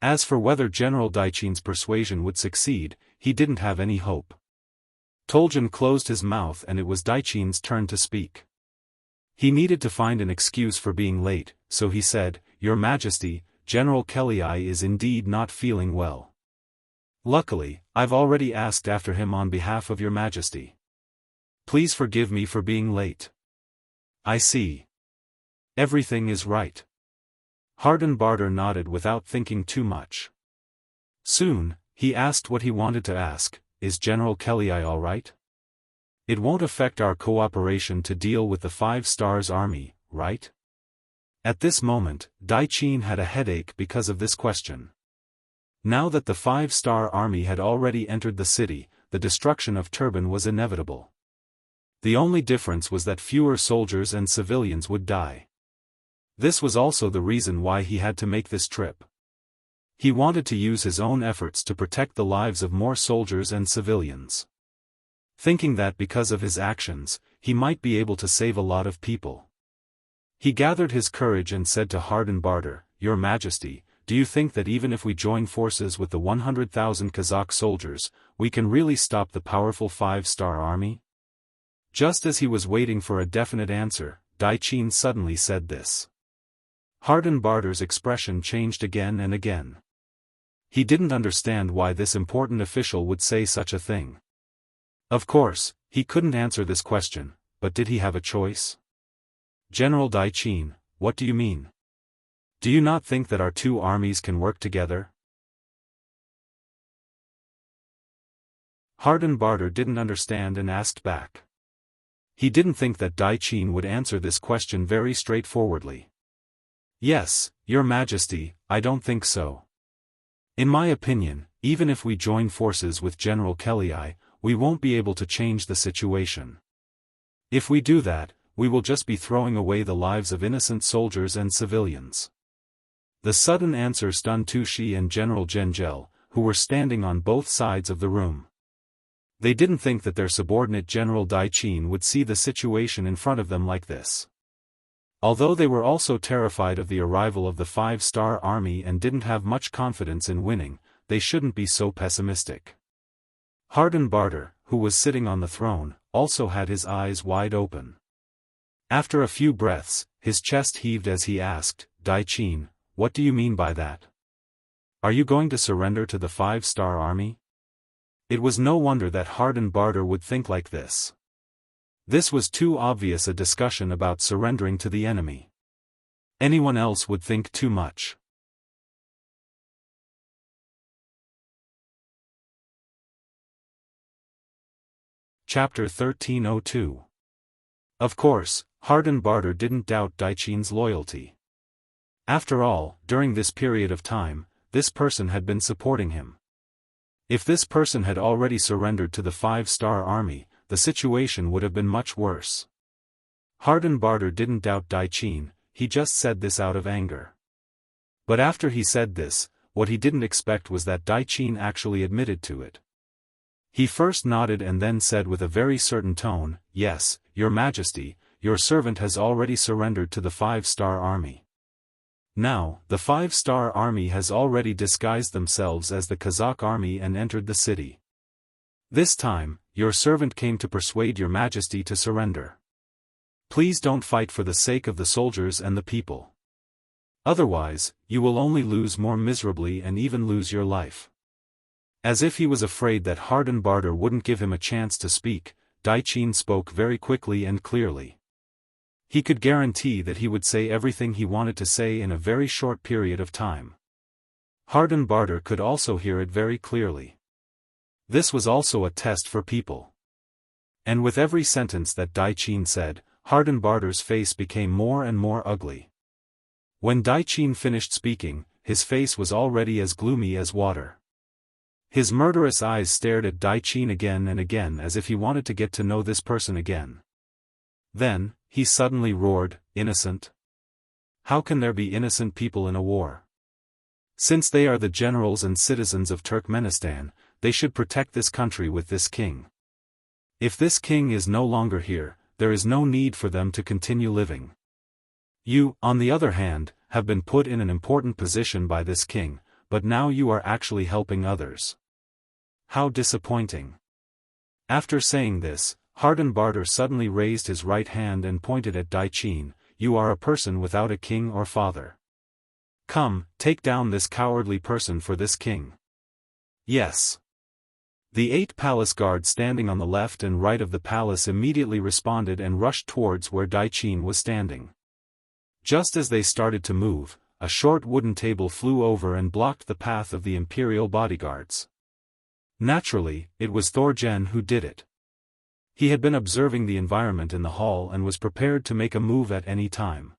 As for whether General Dai Qin's persuasion would succeed, he didn't have any hope. Toljan closed his mouth and it was Dai Qin's turn to speak. He needed to find an excuse for being late, so he said, "Your Majesty, General Kelii is indeed not feeling well. Luckily, I've already asked after him on behalf of your Majesty. Please forgive me for being late." "I see. Everything is right." Hardenbarder nodded without thinking too much. Soon, he asked what he wanted to ask, "Is General Kelii all right? It won't affect our cooperation to deal with the 5 Stars Army, right?" At this moment, Dai Qin had a headache because of this question. Now that the 5-star army had already entered the city, the destruction of Turban was inevitable. The only difference was that fewer soldiers and civilians would die. This was also the reason why he had to make this trip. He wanted to use his own efforts to protect the lives of more soldiers and civilians. Thinking that because of his actions, he might be able to save a lot of people. He gathered his courage and said to Hardenbarder, "Your Majesty, do you think that even if we join forces with the 100,000 Kazakh soldiers, we can really stop the powerful 5-star army?" Just as he was waiting for a definite answer, Dai Qin suddenly said this. Hardenbarder's expression changed again and again. He didn't understand why this important official would say such a thing. Of course, he couldn't answer this question, but did he have a choice? "General Dai Qin, what do you mean? Do you not think that our two armies can work together? Hardenbarter didn't understand and asked back. He didn't think that Dai Qin would answer this question very straightforwardly. Yes, Your Majesty, I don't think so. In my opinion, even if we join forces with General Kelly, we won't be able to change the situation. If we do that, we will just be throwing away the lives of innocent soldiers and civilians. The sudden answer stunned Tu Shi and General Zhengzhou, who were standing on both sides of the room. They didn't think that their subordinate General Dai Qin would see the situation in front of them like this. Although they were also terrified of the arrival of the 5-star army and didn't have much confidence in winning, they shouldn't be so pessimistic. Hardenbarter, who was sitting on the throne, also had his eyes wide open. After a few breaths, his chest heaved as he asked, Dai Qin, what do you mean by that? Are you going to surrender to the 5-star army? It was no wonder that Hardenbarter would think like this. This was too obvious a discussion about surrendering to the enemy. Anyone else would think too much. Chapter 1302. Of course, Hardenbarter didn't doubt Dai Qin's loyalty. After all, during this period of time, this person had been supporting him. If this person had already surrendered to the 5-star army, the situation would have been much worse. Hardenbarter didn't doubt Dai Qin, he just said this out of anger. But after he said this, what he didn't expect was that Dai Qin actually admitted to it. He first nodded and then said with a very certain tone, Yes, Your Majesty, your servant has already surrendered to the 5-star army. Now, the 5-star army has already disguised themselves as the Kazakh army and entered the city. This time, your servant came to persuade Your Majesty to surrender. Please don't fight for the sake of the soldiers and the people. Otherwise, you will only lose more miserably and even lose your life. As if he was afraid that Hardenbarter wouldn't give him a chance to speak, Dai Qin spoke very quickly and clearly. He could guarantee that he would say everything he wanted to say in a very short period of time. Hardenbarter could also hear it very clearly. This was also a test for people. And with every sentence that Dai Qin said, Hardenbarter's face became more and more ugly. When Dai Qin finished speaking, his face was already as gloomy as water. His murderous eyes stared at Dai Qin again and again as if he wanted to get to know this person again. Then, he suddenly roared, Innocent? How can there be innocent people in a war? Since they are the generals and citizens of Turkmenistan, they should protect this country with this king. If this king is no longer here, there is no need for them to continue living. You, on the other hand, have been put in an important position by this king, but now you are actually helping others. How disappointing. After saying this, Hardenbarter suddenly raised his right hand and pointed at Dai Qin, You are a person without a king or father. Come, take down this cowardly person for this king. Yes. The 8 palace guards standing on the left and right of the palace immediately responded and rushed towards where Dai Qin was standing. Just as they started to move, a short wooden table flew over and blocked the path of the imperial bodyguards. Naturally, it was Thorgen who did it. He had been observing the environment in the hall and was prepared to make a move at any time.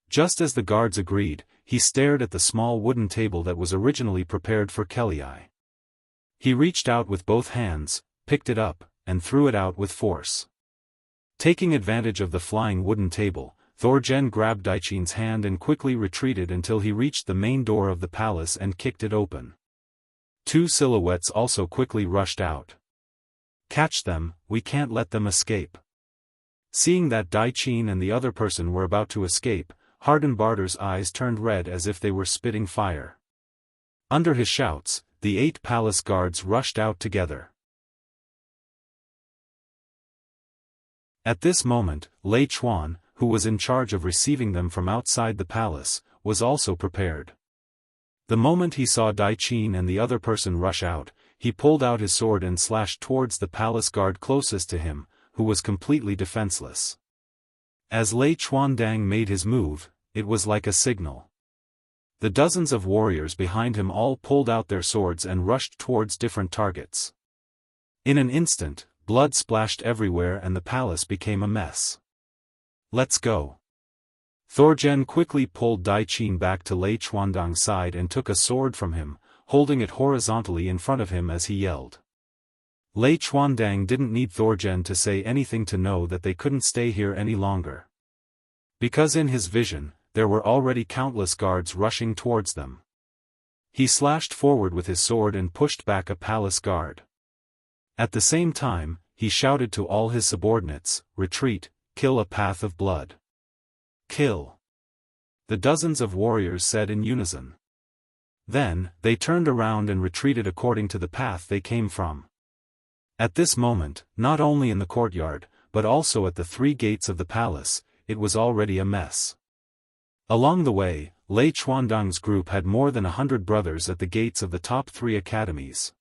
Just as the guards agreed, he stared at the small wooden table that was originally prepared for Kelly. He reached out with both hands, picked it up, and threw it out with force. Taking advantage of the flying wooden table, Thorgen grabbed Dai Qin's hand and quickly retreated until he reached the main door of the palace and kicked it open. 2 silhouettes also quickly rushed out. Catch them, we can't let them escape. Seeing that Dai Qin and the other person were about to escape, Hardenbarter's eyes turned red as if they were spitting fire. Under his shouts, the 8 palace guards rushed out together. At this moment, Lei Chuan, who was in charge of receiving them from outside the palace, was also prepared. The moment he saw Dai Qin and the other person rush out, he pulled out his sword and slashed towards the palace guard closest to him, who was completely defenseless. As Lei Chuandang made his move, it was like a signal. The dozens of warriors behind him all pulled out their swords and rushed towards different targets. In an instant, blood splashed everywhere and the palace became a mess. "Let's go." Thorjen quickly pulled Dai Qin back to Lei Chuandang's side and took a sword from him, holding it horizontally in front of him as he yelled. Lei Chuandang didn't need Thorjen to say anything to know that they couldn't stay here any longer. Because in his vision, there were already countless guards rushing towards them. He slashed forward with his sword and pushed back a palace guard. At the same time, he shouted to all his subordinates, "Retreat, kill a path of blood. Kill." The dozens of warriors said in unison. Then, they turned around and retreated according to the path they came from. At this moment, not only in the courtyard, but also at the 3 gates of the palace, it was already a mess. Along the way, Lei Chuandang's group had more than 100 brothers at the gates of the top 3 academies.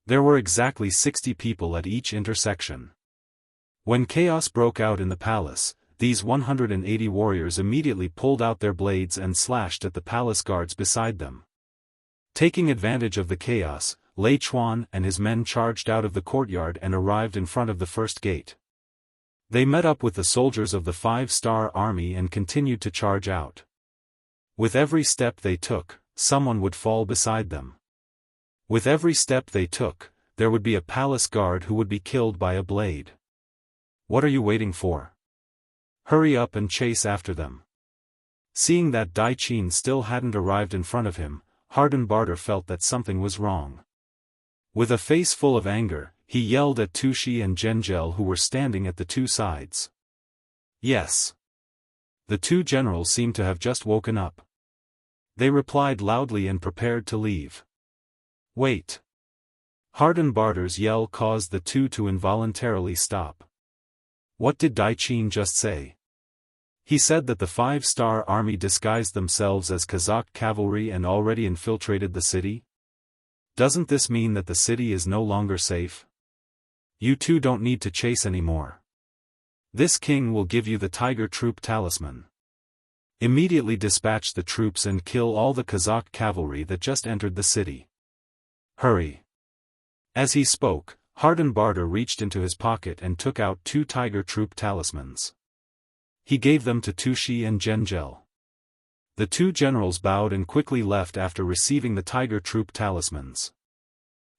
There were exactly 60 people at each intersection. When chaos broke out in the palace, these 180 warriors immediately pulled out their blades and slashed at the palace guards beside them. Taking advantage of the chaos, Lei Chuan and his men charged out of the courtyard and arrived in front of the first gate. They met up with the soldiers of the 5-star army and continued to charge out. With every step they took, someone would fall beside them. With every step they took, there would be a palace guard who would be killed by a blade. What are you waiting for? Hurry up and chase after them. Seeing that Dai Qin still hadn't arrived in front of him, Hardenbarter felt that something was wrong. With a face full of anger, he yelled at Tushi and Zhengzhel who were standing at the 2 sides. Yes. The 2 generals seemed to have just woken up. They replied loudly and prepared to leave. Wait. Hardenbarter's yell caused the 2 to involuntarily stop. What did Dai Qin just say? He said that the 5-star army disguised themselves as Kazakh cavalry and already infiltrated the city? Doesn't this mean that the city is no longer safe? You 2 don't need to chase anymore. This king will give you the tiger troop talisman. Immediately dispatch the troops and kill all the Kazakh cavalry that just entered the city. Hurry. As he spoke, Hardenbarter reached into his pocket and took out 2 tiger troop talismans. He gave them to Tushi and Zhengzhel. The 2 generals bowed and quickly left after receiving the tiger troop talismans.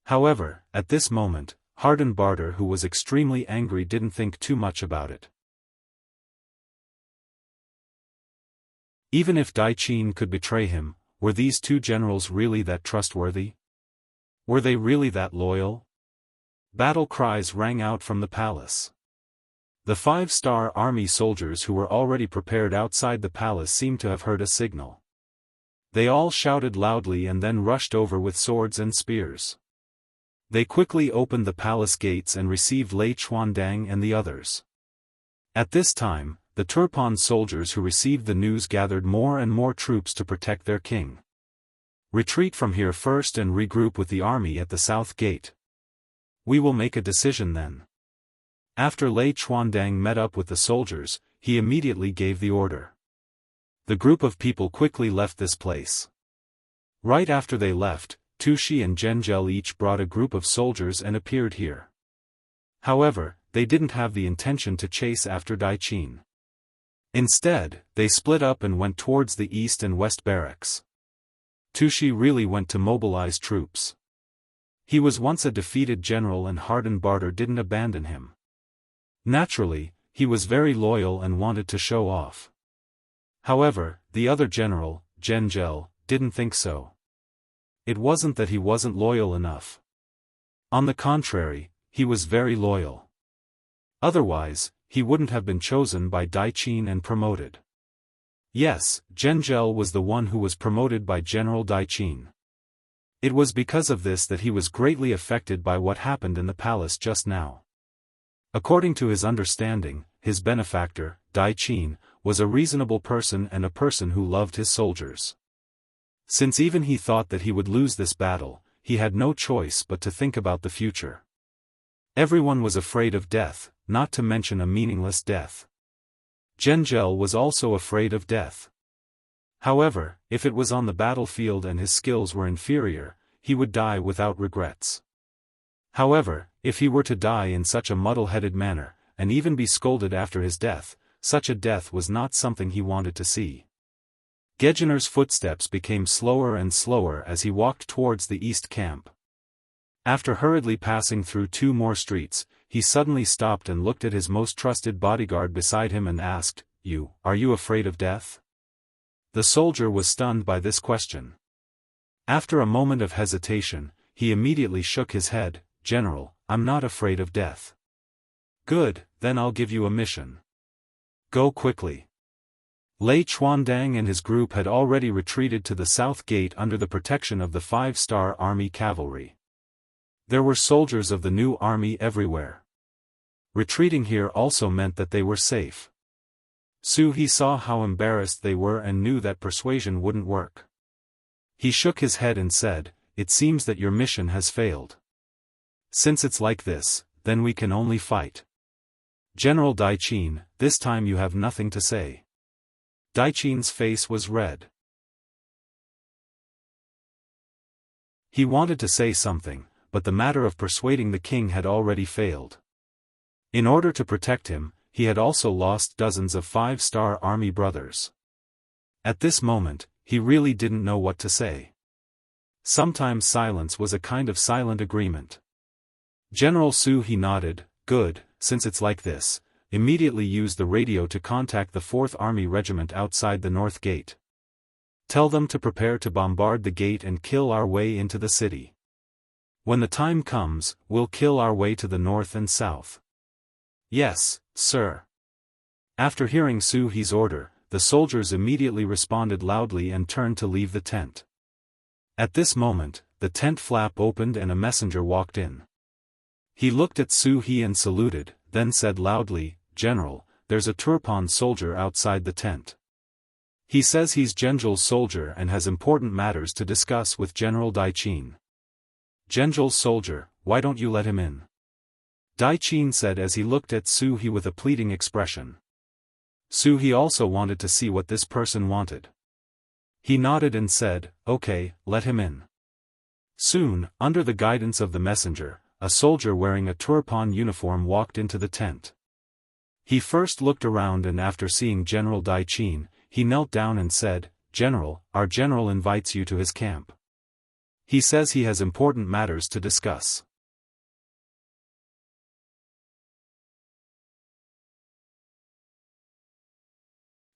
However, at this moment, Hardenbarter, who was extremely angry, didn't think too much about it. Even if Dai Qin could betray him, were these 2 generals really that trustworthy? Were they really that loyal? Battle cries rang out from the palace. The 5-star army soldiers who were already prepared outside the palace seemed to have heard a signal. They all shouted loudly and then rushed over with swords and spears. They quickly opened the palace gates and received Lei Chuandang and the others. At this time, the Turpan soldiers who received the news gathered more and more troops to protect their king. Retreat from here first and regroup with the army at the south gate. We will make a decision then. After Lei Chuandang met up with the soldiers, he immediately gave the order. The group of people quickly left this place. Right after they left, Tushi and Zhengzhel each brought a group of soldiers and appeared here. However, they didn't have the intention to chase after Dai Qin. Instead, they split up and went towards the east and west barracks. Tushi really went to mobilize troops. He was once a defeated general and Hardenbarter didn't abandon him. Naturally, he was very loyal and wanted to show off. However, the other general, Zhengzhel, didn't think so. It wasn't that he wasn't loyal enough. On the contrary, he was very loyal. Otherwise, he wouldn't have been chosen by Dai Qin and promoted. Yes, Zhengzhel was the one who was promoted by General Dai Qin. It was because of this that he was greatly affected by what happened in the palace just now. According to his understanding, his benefactor, Dai Qin, was a reasonable person and a person who loved his soldiers. Since even he thought that he would lose this battle, he had no choice but to think about the future. Everyone was afraid of death, not to mention a meaningless death. Zhengzhel was also afraid of death. However, if it was on the battlefield and his skills were inferior, he would die without regrets. However, if he were to die in such a muddle-headed manner, and even be scolded after his death, such a death was not something he wanted to see. Gejiner's footsteps became slower and slower as he walked towards the east camp. After hurriedly passing through 2 more streets, he suddenly stopped and looked at his most trusted bodyguard beside him and asked, Are you afraid of death?" The soldier was stunned by this question. After a moment of hesitation, he immediately shook his head. "General, I'm not afraid of death." "Good, then I'll give you a mission. Go quickly." Lei Chuandang and his group had already retreated to the south gate under the protection of the 5-star army cavalry. There were soldiers of the new army everywhere. Retreating here also meant that they were safe. Su He saw how embarrassed they were and knew that persuasion wouldn't work. He shook his head and said, "It seems that your mission has failed. Since it's like this, then we can only fight. General Daiqin, this time you have nothing to say." Daiqin's face was red. He wanted to say something, but the matter of persuading the king had already failed. In order to protect him, he had also lost dozens of 5-star army brothers. At this moment, he really didn't know what to say. Sometimes silence was a kind of silent agreement. General Su He nodded. "Good, since it's like this, immediately use the radio to contact the 4th Army Regiment outside the North Gate. Tell them to prepare to bombard the gate and kill our way into the city. When the time comes, we'll kill our way to the north and south." "Yes, sir." After hearing Su He's order, the soldiers immediately responded loudly and turned to leave the tent. At this moment, the tent flap opened and a messenger walked in. He looked at Su He and saluted, then said loudly, "General, there's a Turpan soldier outside the tent. He says he's Genjul's soldier and has important matters to discuss with General Daiqin." "Genjul's soldier, why don't you let him in?" Daiqin said as he looked at Su He with a pleading expression. Su He also wanted to see what this person wanted. He nodded and said, "Okay, let him in." Soon, under the guidance of the messenger, a soldier wearing a Turpan uniform walked into the tent. He first looked around and after seeing General Daiqin, he knelt down and said, "General, our general invites you to his camp. He says he has important matters to discuss."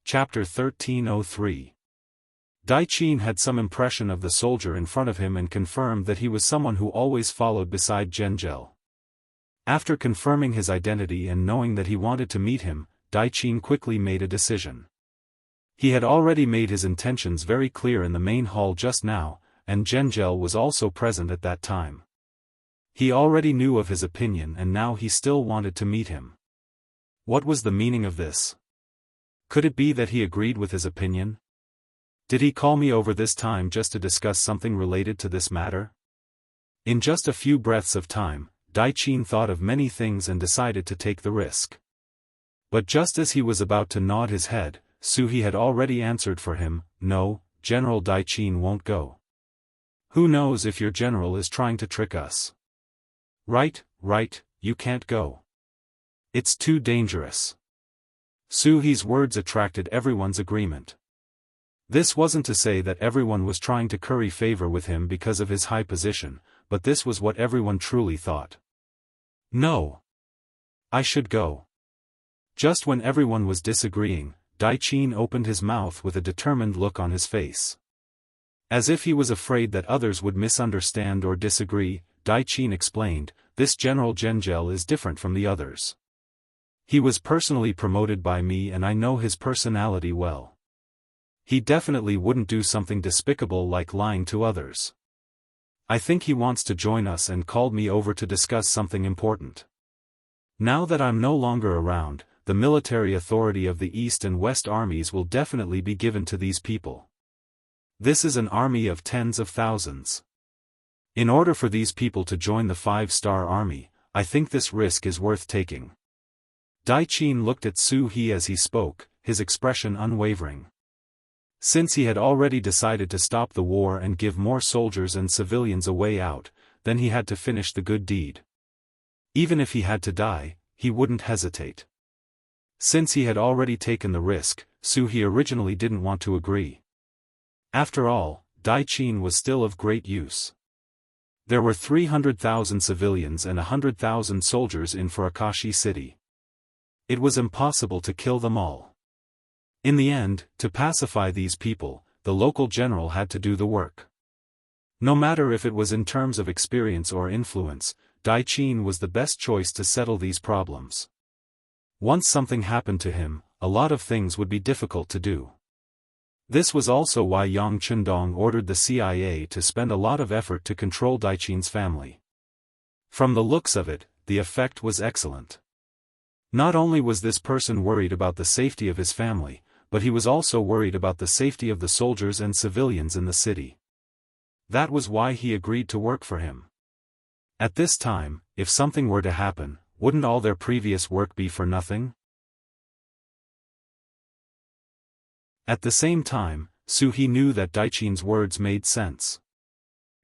Chapter 1303. Daiqin had some impression of the soldier in front of him and confirmed that he was someone who always followed beside Genjel. After confirming his identity and knowing that he wanted to meet him, Daiqin quickly made a decision. He had already made his intentions very clear in the main hall just now, and Genjel was also present at that time. He already knew of his opinion and now he still wanted to meet him. What was the meaning of this? Could it be that he agreed with his opinion? Did he call me over this time just to discuss something related to this matter? In just a few breaths of time, Daiqin thought of many things and decided to take the risk. But just as he was about to nod his head, Su He had already answered for him, "No, General Daiqin won't go. Who knows if your general is trying to trick us? Right, you can't go. It's too dangerous." Su He's words attracted everyone's agreement. This wasn't to say that everyone was trying to curry favor with him because of his high position, but this was what everyone truly thought. "No. I should go." Just when everyone was disagreeing, Daiqin opened his mouth with a determined look on his face. As if he was afraid that others would misunderstand or disagree, Daiqin explained, "This General Genjel is different from the others. He was personally promoted by me and I know his personality well. He definitely wouldn't do something despicable like lying to others. I think he wants to join us and called me over to discuss something important. Now that I'm no longer around, the military authority of the East and West armies will definitely be given to these people. This is an army of tens of thousands. In order for these people to join the 5-star army, I think this risk is worth taking." Daiqin looked at Su He as he spoke, his expression unwavering. Since he had already decided to stop the war and give more soldiers and civilians a way out, then he had to finish the good deed. Even if he had to die, he wouldn't hesitate. Since he had already taken the risk, he originally didn't want to agree. After all, Dai Qin was still of great use. There were 300,000 civilians and 100,000 soldiers in Furakashi city. It was impossible to kill them all. In the end, to pacify these people, the local general had to do the work. No matter if it was in terms of experience or influence, Dai Qin was the best choice to settle these problems. Once something happened to him, a lot of things would be difficult to do. This was also why Yang Chundong ordered the CIA to spend a lot of effort to control Dai Qin's family. From the looks of it, the effect was excellent. Not only was this person worried about the safety of his family, but he was also worried about the safety of the soldiers and civilians in the city. That was why he agreed to work for him. At this time, if something were to happen, wouldn't all their previous work be for nothing? At the same time, He knew that Dai Qin's words made sense.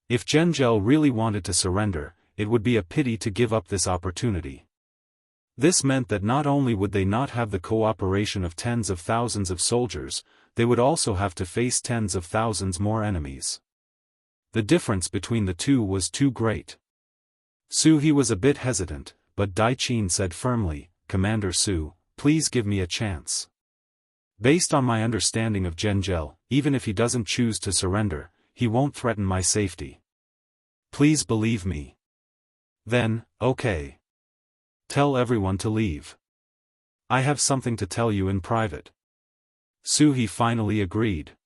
If Zhengzhou really wanted to surrender, it would be a pity to give up this opportunity. This meant that not only would they not have the cooperation of tens of thousands of soldiers, they would also have to face tens of thousands more enemies. The difference between the two was too great. He was a bit hesitant, but Dai Qin said firmly, "Commander Su, please give me a chance. Based on my understanding of Zhengzhou, even if he doesn't choose to surrender, he won't threaten my safety. Please believe me." Then, okay. Tell everyone to leave. I have something to tell you in private. He finally agreed.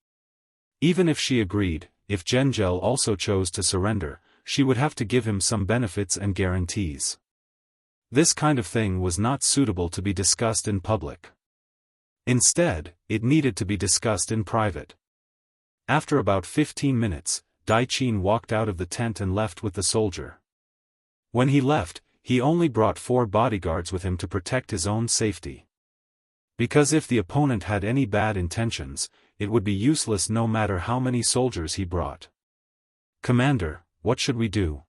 Even if she agreed, if Zhengzhou also chose to surrender, she would have to give him some benefits and guarantees. This kind of thing was not suitable to be discussed in public. Instead, it needed to be discussed in private. After about 15 minutes, Dai Qin walked out of the tent and left with the soldier. When he left, he only brought 4 bodyguards with him to protect his own safety. Because if the opponent had any bad intentions, it would be useless no matter how many soldiers he brought. "Commander, what should we do?"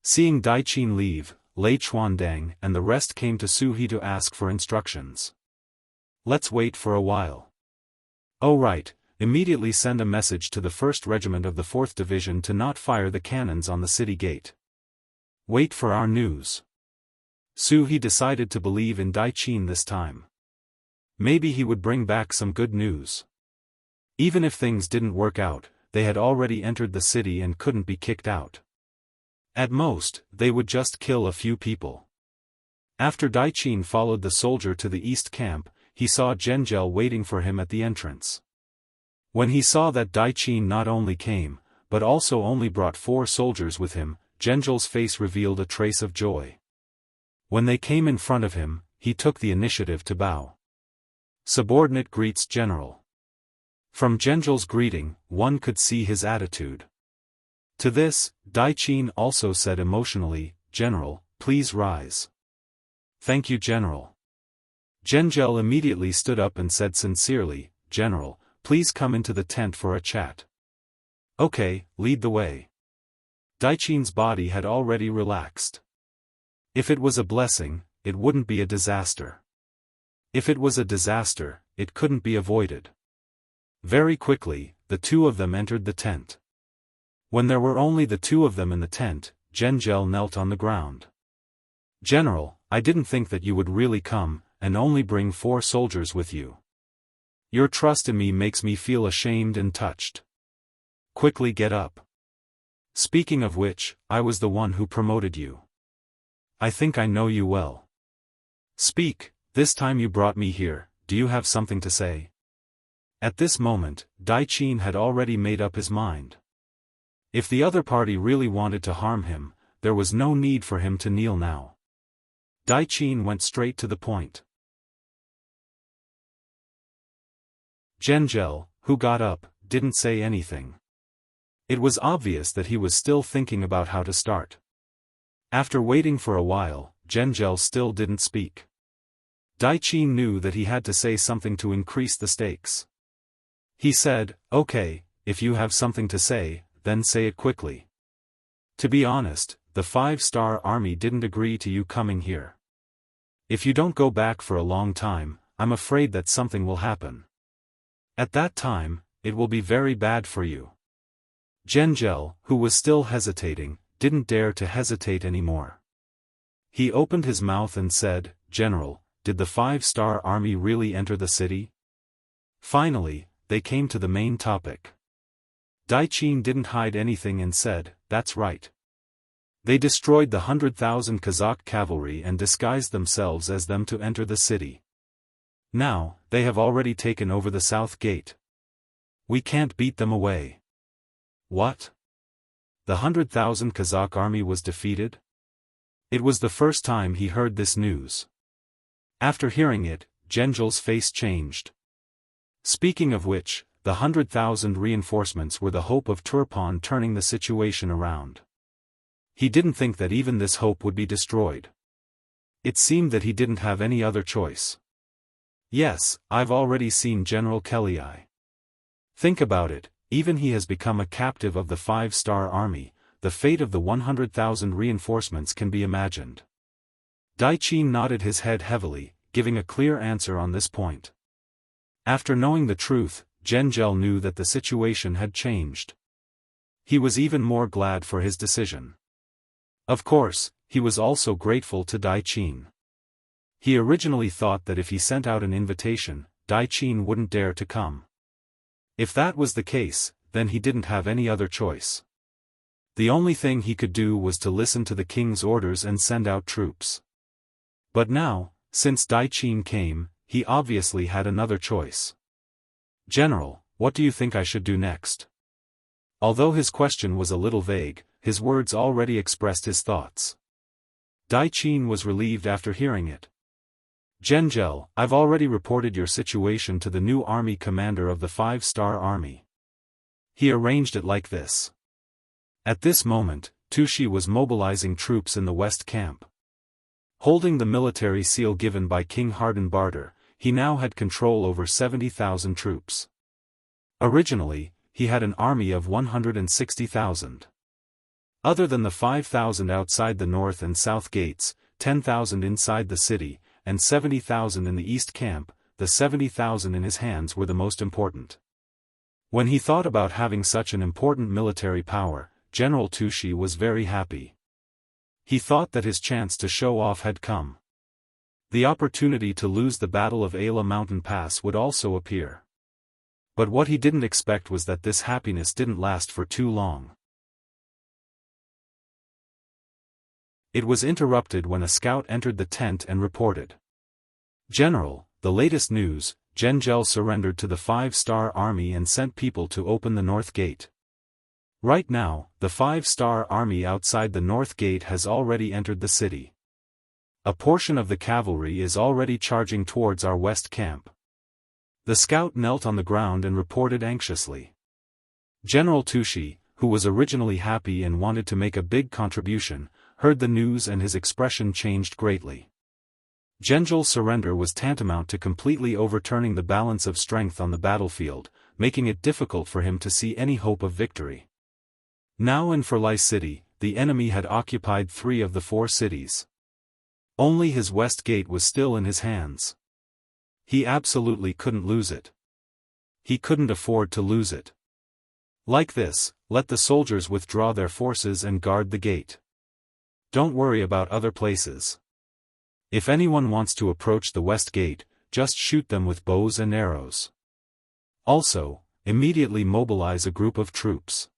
Seeing Dai Qin leave, Lei Chuandang and the rest came to He to ask for instructions. "Let's wait for a while." "Oh right, immediately send a message to the 1st Regiment of the 4th Division to not fire the cannons on the city gate. Wait for our news." He decided to believe in Dai Qin this time. Maybe he would bring back some good news. Even if things didn't work out, they had already entered the city and couldn't be kicked out. At most, they would just kill a few people. After Dai Qin followed the soldier to the east camp, he saw Zhengzhou waiting for him at the entrance. When he saw that Dai Qin not only came, but also only brought 4 soldiers with him, Zhengzhou's face revealed a trace of joy. When they came in front of him, he took the initiative to bow. Subordinate greets General. From Zhengzhou's greeting, one could see his attitude. To this, Dai Qin also said emotionally, "General, please rise." "Thank you, General." Zhengzhou immediately stood up and said sincerely, "General, please come into the tent for a chat." "Okay, lead the way." Dai Qin's body had already relaxed. If it was a blessing, it wouldn't be a disaster. If it was a disaster, it couldn't be avoided. Very quickly, the 2 of them entered the tent. When there were only the 2 of them in the tent, Zhengzhou knelt on the ground. "General, I didn't think that you would really come, and only bring 4 soldiers with you. Your trust in me makes me feel ashamed and touched. Quickly get up. Speaking of which, I was the one who promoted you. I think I know you well. Speak, this time you brought me here, do you have something to say?" At this moment, Dai Qin had already made up his mind. If the other party really wanted to harm him, there was no need for him to kneel now. Dai Qin went straight to the point. Zhengzhou, who got up, didn't say anything. It was obvious that he was still thinking about how to start. After waiting for a while, Zhengzhou still didn't speak. Dai Qin knew that he had to say something to increase the stakes. He said, "Okay, if you have something to say, then say it quickly. To be honest, the 5-star army didn't agree to you coming here. If you don't go back for a long time, I'm afraid that something will happen. At that time, it will be very bad for you." Jianghu, who was still hesitating, didn't dare to hesitate anymore. He opened his mouth and said, "General, did the 5-star army really enter the city?" Finally, they came to the main topic. Daiqin didn't hide anything and said, "That's right. They destroyed the 100,000 Kazakh cavalry and disguised themselves as them to enter the city. Now, they have already taken over the south gate. We can't beat them away." What? The 100,000 Kazakh army was defeated? It was the first time he heard this news. After hearing it, Jianghu's face changed. Speaking of which, the 100,000 reinforcements were the hope of Turpan turning the situation around. He didn't think that even this hope would be destroyed. It seemed that he didn't have any other choice. "Yes, I've already seen General Kelly. Think about it, even he has become a captive of the 5-star army, the fate of the 100,000 reinforcements can be imagined." Daiqin nodded his head heavily, giving a clear answer on this point. After knowing the truth, Jianghu knew that the situation had changed. He was even more glad for his decision. Of course, he was also grateful to Daiqin. He originally thought that if he sent out an invitation, Daiqin wouldn't dare to come. If that was the case, then he didn't have any other choice. The only thing he could do was to listen to the king's orders and send out troops. But now, since Daiqin came, he obviously had another choice. "General, what do you think I should do next?" Although his question was a little vague, his words already expressed his thoughts. Daiqin was relieved after hearing it. "Jianghu, I've already reported your situation to the new army commander of the 5-star army. He arranged it like this." At this moment, Tushi was mobilizing troops in the west camp. Holding the military seal given by King Hardenbarter, he now had control over 70,000 troops. Originally, he had an army of 160,000. Other than the 5,000 outside the north and south gates, 10,000 inside the city, and 70,000 in the east camp, the 70,000 in his hands were the most important. When he thought about having such an important military power, General Tushi was very happy. He thought that his chance to show off had come. The opportunity to lose the Battle of Ayla Mountain Pass would also appear. But what he didn't expect was that this happiness didn't last for too long. It was interrupted when a scout entered the tent and reported. "General, the latest news, Jianghu surrendered to the 5-star army and sent people to open the north gate. Right now, the 5-star army outside the north gate has already entered the city. A portion of the cavalry is already charging towards our west camp." The scout knelt on the ground and reported anxiously. General Tushi, who was originally happy and wanted to make a big contribution, heard the news and his expression changed greatly. Jianghu's surrender was tantamount to completely overturning the balance of strength on the battlefield, making it difficult for him to see any hope of victory. Now in Firlai City, the enemy had occupied 3 of the 4 cities. Only his west gate was still in his hands. He absolutely couldn't lose it. He couldn't afford to lose it. Like this, let the soldiers withdraw their forces and guard the gate. Don't worry about other places. If anyone wants to approach the west gate, just shoot them with bows and arrows. Also, immediately mobilize a group of troops.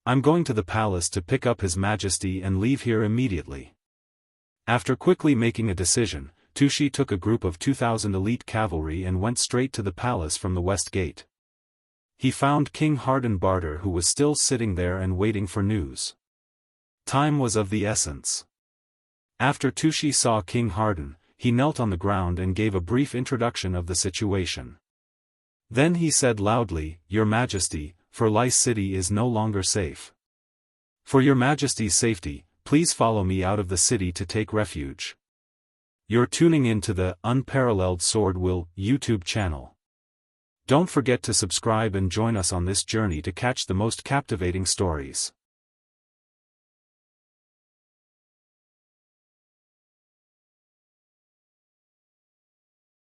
I'm going to the palace to pick up His Majesty and leave here immediately." After quickly making a decision, Tushi took a group of 2,000 elite cavalry and went straight to the palace from the west gate. He found King Hardenbarter, who was still sitting there and waiting for news. Time was of the essence. After Tushi saw King Harden, he knelt on the ground and gave a brief introduction of the situation. Then he said loudly, "Your Majesty, Firlai City is no longer safe. For your Majesty's safety, please follow me out of the city to take refuge." You're tuning in to the Unparalleled SwordWill YouTube channel. Don't forget to subscribe and join us on this journey to catch the most captivating stories.